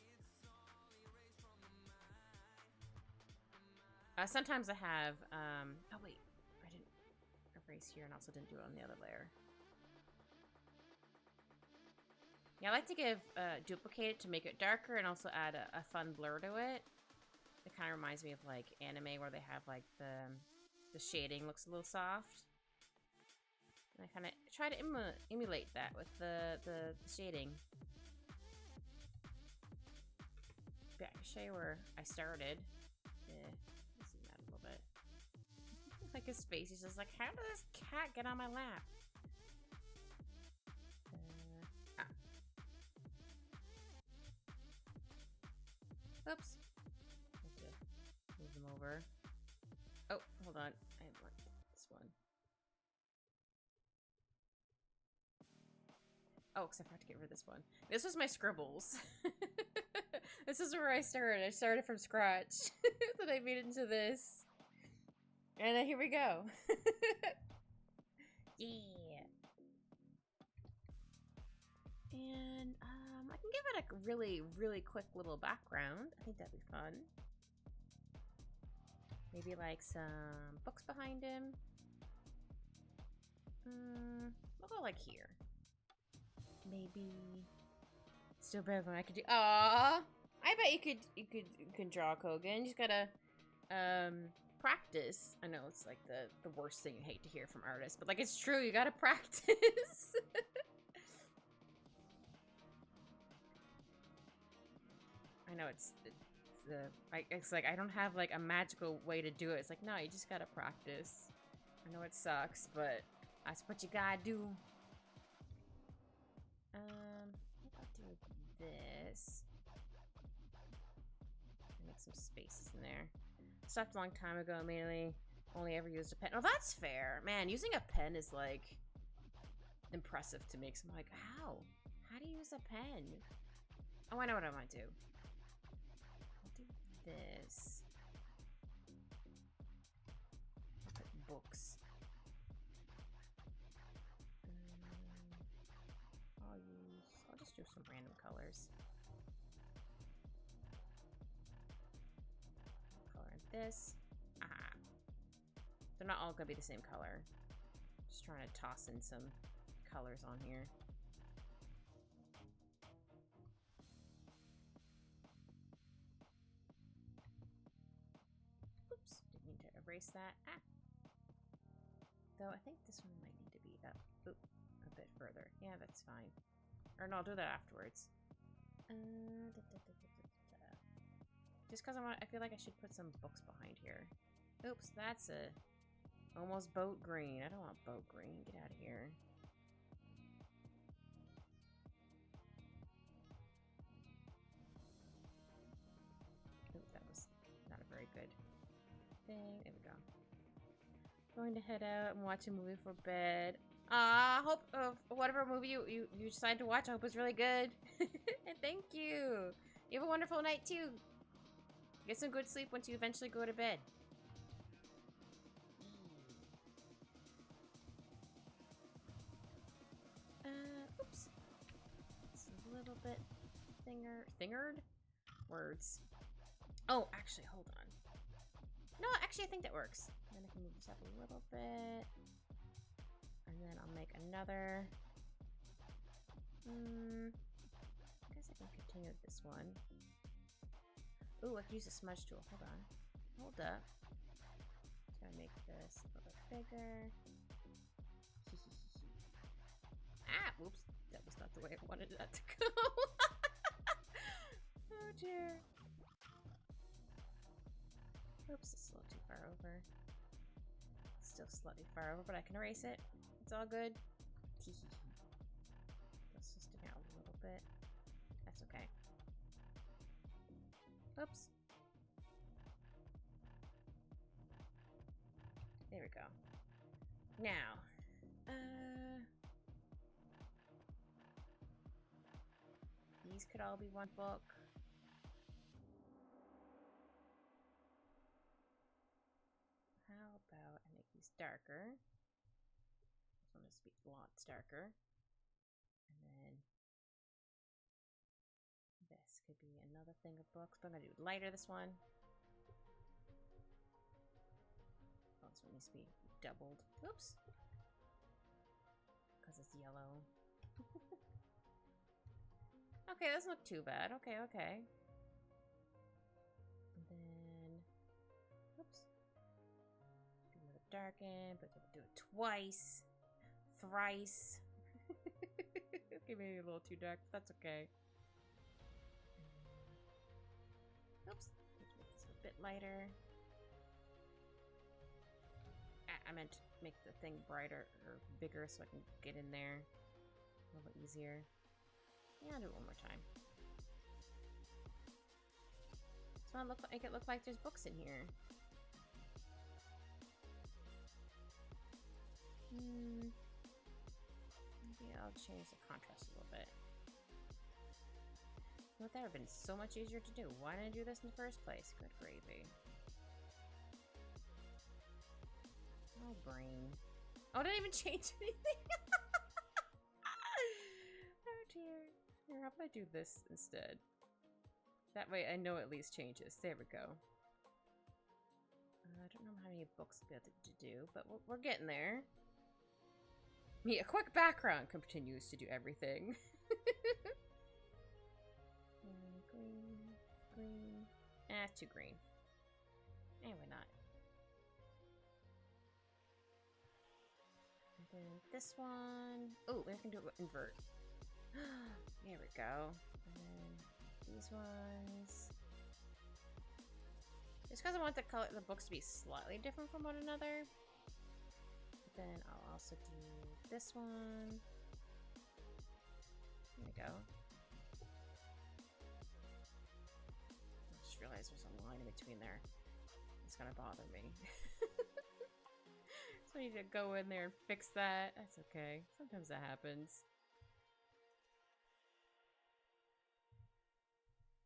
Sometimes I have, oh wait, I didn't erase here and also didn't do it on the other layer. Yeah, I like to give, duplicate it to make it darker and also add a fun blur to it. It kind of reminds me of like anime where they have like the shading looks a little soft. And I kind of try to emulate that with the shading. Yeah, I can show you where I started. Zoom that a little bit. Like his face, he's just like, how did this cat get on my lap? Oops. I have to move them over. Oh, hold on. I want this one. Oh, because I forgot to get rid of this one. This was my scribbles. This is where I started. I started from scratch. Then I made it into this. And then here we go. Yeah. And, I can give it a really, really quick little background. I think that'd be fun. Maybe like some books behind him. We'll go like here. Maybe still better than I could do. Aww, I bet you can draw, Kogan. You just gotta practice. I know it's like the worst thing you hate to hear from artists, but like it's true. You gotta practice. I know it's like I don't have like a magical way to do it. It's like, no, you just gotta practice. I know it sucks, but that's what you gotta do. What about do this? Make some spaces in there. Stopped a long time ago, mainly only ever used a pen. Oh, that's fair. Man, using a pen is like impressive to me. So I'm like, how? How do you use a pen? Oh, I know what I want to do. I'll do this. I'll put books. I'll just do some random colors. Color in this. Ah. They're not all gonna be the same color. Just trying to toss in some colors on here. Oops, didn't mean to erase that. Ah. Though I think this one might need to be up a bit further. Yeah, that's fine. Or no, I'll do that afterwards. Just because I feel like I should put some books behind here. Oops, that's a almost boat green. I don't want boat green. Get out of here. Oop, that was not a very good thing. There we go. Going to head out and watch a movie for bed. Hope whatever movie you decide to watch, I hope it's really good. And thank you. You have a wonderful night too. Get some good sleep once you eventually go to bed. Oops. It's a little bit fingered words. Oh, actually, hold on. No, actually, I think that works. Then I can move this up a little bit. And then I'll make another. I guess I can continue with this one. Ooh, I can use a smudge tool. Hold on. Hold up. Just gotta make this a little bit bigger. Ah! Whoops. That was not the way I wanted that to go. Oh dear. Oops, it's a little too far over. Still slightly far over, but I can erase it. It's all good. Let's just stick out a little bit. That's okay. Oops. There we go. Now, these could all be one book. How about I make these darker? This one is a lot darker. And then this could be another thing of books, but I'm gonna do lighter this one. Oh, this one needs to be doubled. Oops. Because it's yellow. Okay, doesn't look too bad. Okay, okay. And then, oops. Do another darken, but do it twice. Thrice. Okay, maybe a little too dark, but that's okay. Oops. Let's make this a bit lighter. I meant to make the thing brighter or bigger so I can get in there a little bit easier. Yeah, I'll do it one more time. So I make it look like there's books in here. Maybe I'll change the contrast a little bit. You know, that would have been so much easier to do. Why didn't I do this in the first place? Good gravy. Oh, brain. Oh, I didn't even change anything. Oh dear. Here, how about I do this instead? That way I know it at least changes. There we go. I don't know how many books we'll be able to do, but we're getting there. Me, a quick background continues to do everything. Green, green. Too green. Anyway, not. And then this one. Oh, we can do it invert. There we go. And then these ones. Just because I want the books to be slightly different from one another. But then I'll also do this one. There we go. I just realized there's a line in between there. It's gonna bother me. So I need to go in there and fix that. That's okay. Sometimes that happens.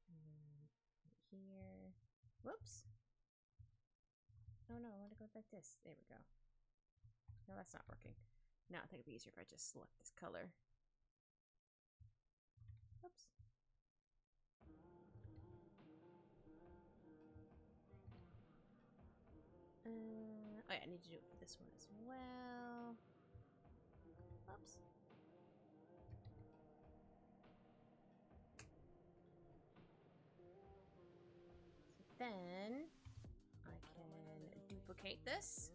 And then here. Whoops. Oh no, I want to go like this. There we go. No, that's not working. Now I think it'd be easier if I just select this color. Oops. Oh yeah, I need to do it for this one as well. Oops. So then I can duplicate this.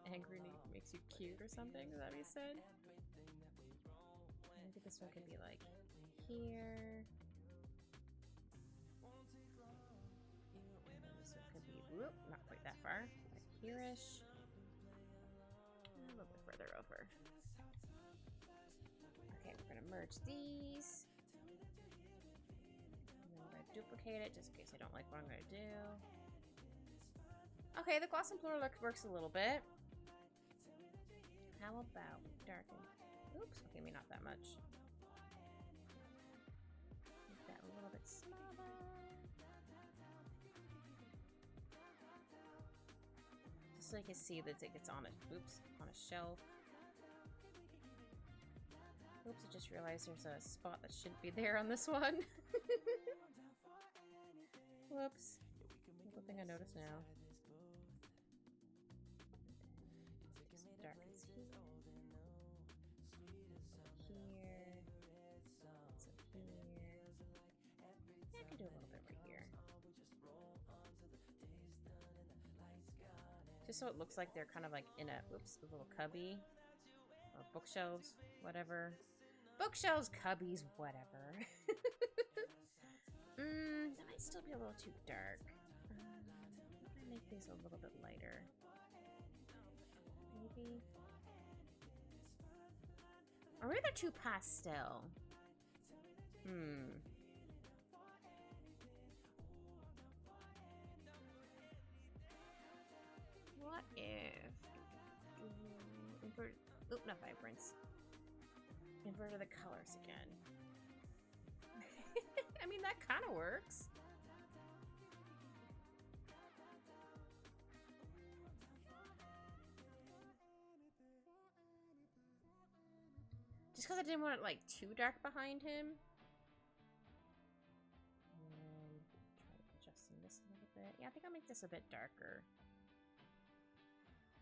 Angry makes you cute or something? Is that what you said? Maybe this one could be like here. And then this one could be, whoop, not quite that far. Like here-ish. A little bit further over. Okay, we're gonna merge these. And then we're gonna duplicate it just in case I don't like what I'm gonna do. Okay, the gloss and blur look works a little bit. How about we darken? Oops, okay, maybe not that much. Make that a little bit smaller. Just so you can see that it gets on a, oops, on a shelf. Oops, I just realized there's a spot that shouldn't be there on this one. Whoops. Little thing I noticed now. Darkens here. Here. So here. Yeah, I can do a little bit right here. Just so it looks like they're kind of like in a, oops, a little cubby. Or bookshelves, whatever. Bookshelves, cubbies, whatever. That might still be a little too dark. I'm gonna make these a little bit lighter. Maybe. Or maybe they're too pastel. What if invert? Oh, not vibrance. Inverted the colors again. I mean, that kind of works. Just because I didn't want it like too dark behind him. And try adjusting this a little bit. Yeah, I think I'll make this a bit darker.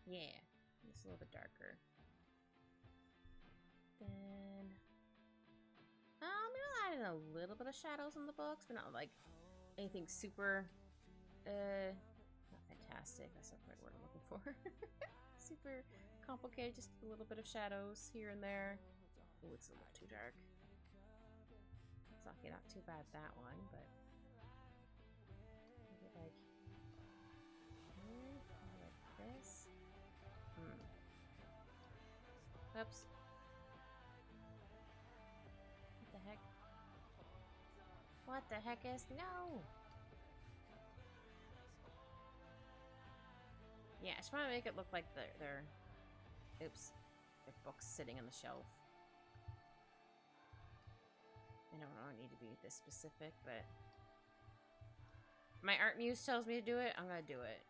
Yeah, just a little bit darker. Then maybe I'll add in a little bit of shadows in the books, but not like anything super not fantastic. That's not the right word I'm looking for. Super complicated, just a little bit of shadows here and there. Oh, it's a little too dark. It's okay, not too bad that one, but maybe like here, like this. Oops. What the heck? What the heck is no? Yeah, I just want to make it look like they're oops, their books sitting on the shelf. I don't need to be this specific, but my art muse tells me to do it, I'm gonna do it.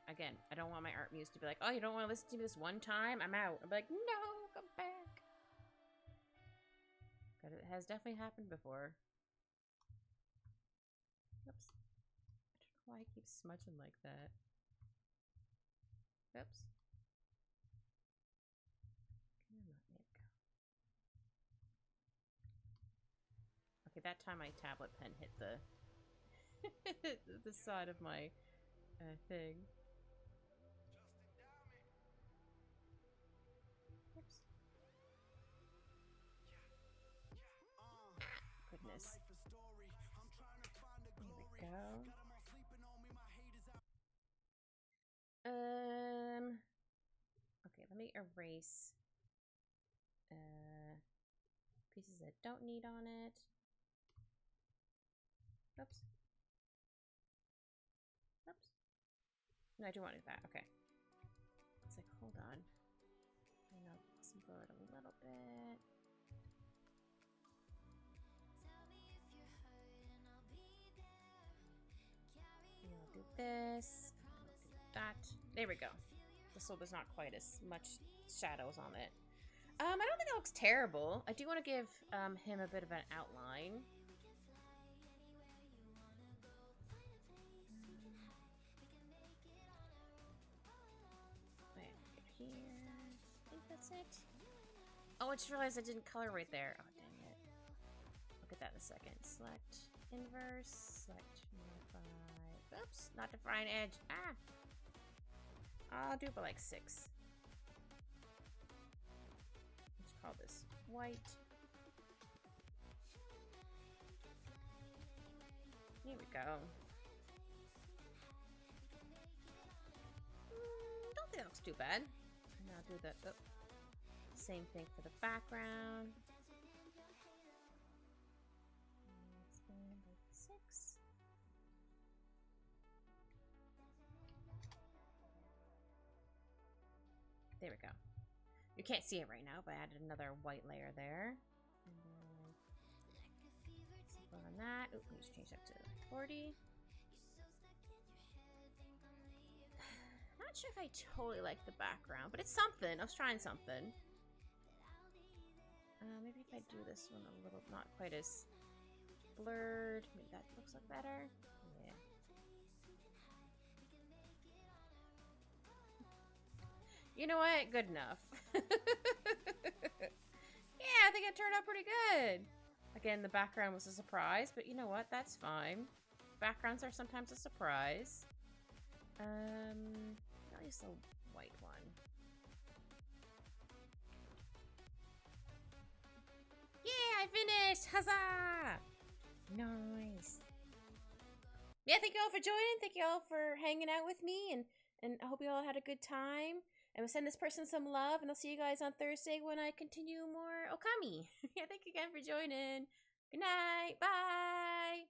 Again, I don't want my art muse to be like, oh, you don't want to listen to me this one time? I'm out. I'm like, no, come back. But it has definitely happened before. Oops. I don't know why I keep smudging like that. Oops. Okay, that time my tablet pen hit the the side of my thing. Oops. Goodness. There we go. Okay, let me erase pieces that don't need on it. Oops. Oops. No, I do want to do that. Okay. It's like, hold on. And I'll simple it a little bit. And I'll do this. I'll do that. There we go. So there's not quite as much shadows on it. I don't think it looks terrible. I do want to give him a bit of an outline. Here. I think that's it. Oh, I just realized I didn't color right there. Oh, dang it. Look at that in a second. Select inverse. Select modify. Oops, not define edge. Ah! I'll do it by like 6. Let's call this white. Here we go. Don't think that looks too bad. And I'll do the same thing for the background. Expand by 6. There we go. You can't see it right now, but I added another white layer there. And then on that. Oop, let me just change that to 40. Not sure if I totally like the background, but it's something. I was trying something. Maybe if I do this one a little, not quite as blurred. Maybe that looks like better. Yeah. You know what? Good enough. Yeah, I think it turned out pretty good. Again, the background was a surprise, but you know what? That's fine. Backgrounds are sometimes a surprise. I'll use the white one. Yeah, I finished! Huzzah! Nice. Yeah, thank you all for joining. Thank you all for hanging out with me, and I hope you all had a good time. And we'll send this person some love, and I'll see you guys on Thursday when I continue more Okami. Yeah, thank you again for joining. Good night. Bye.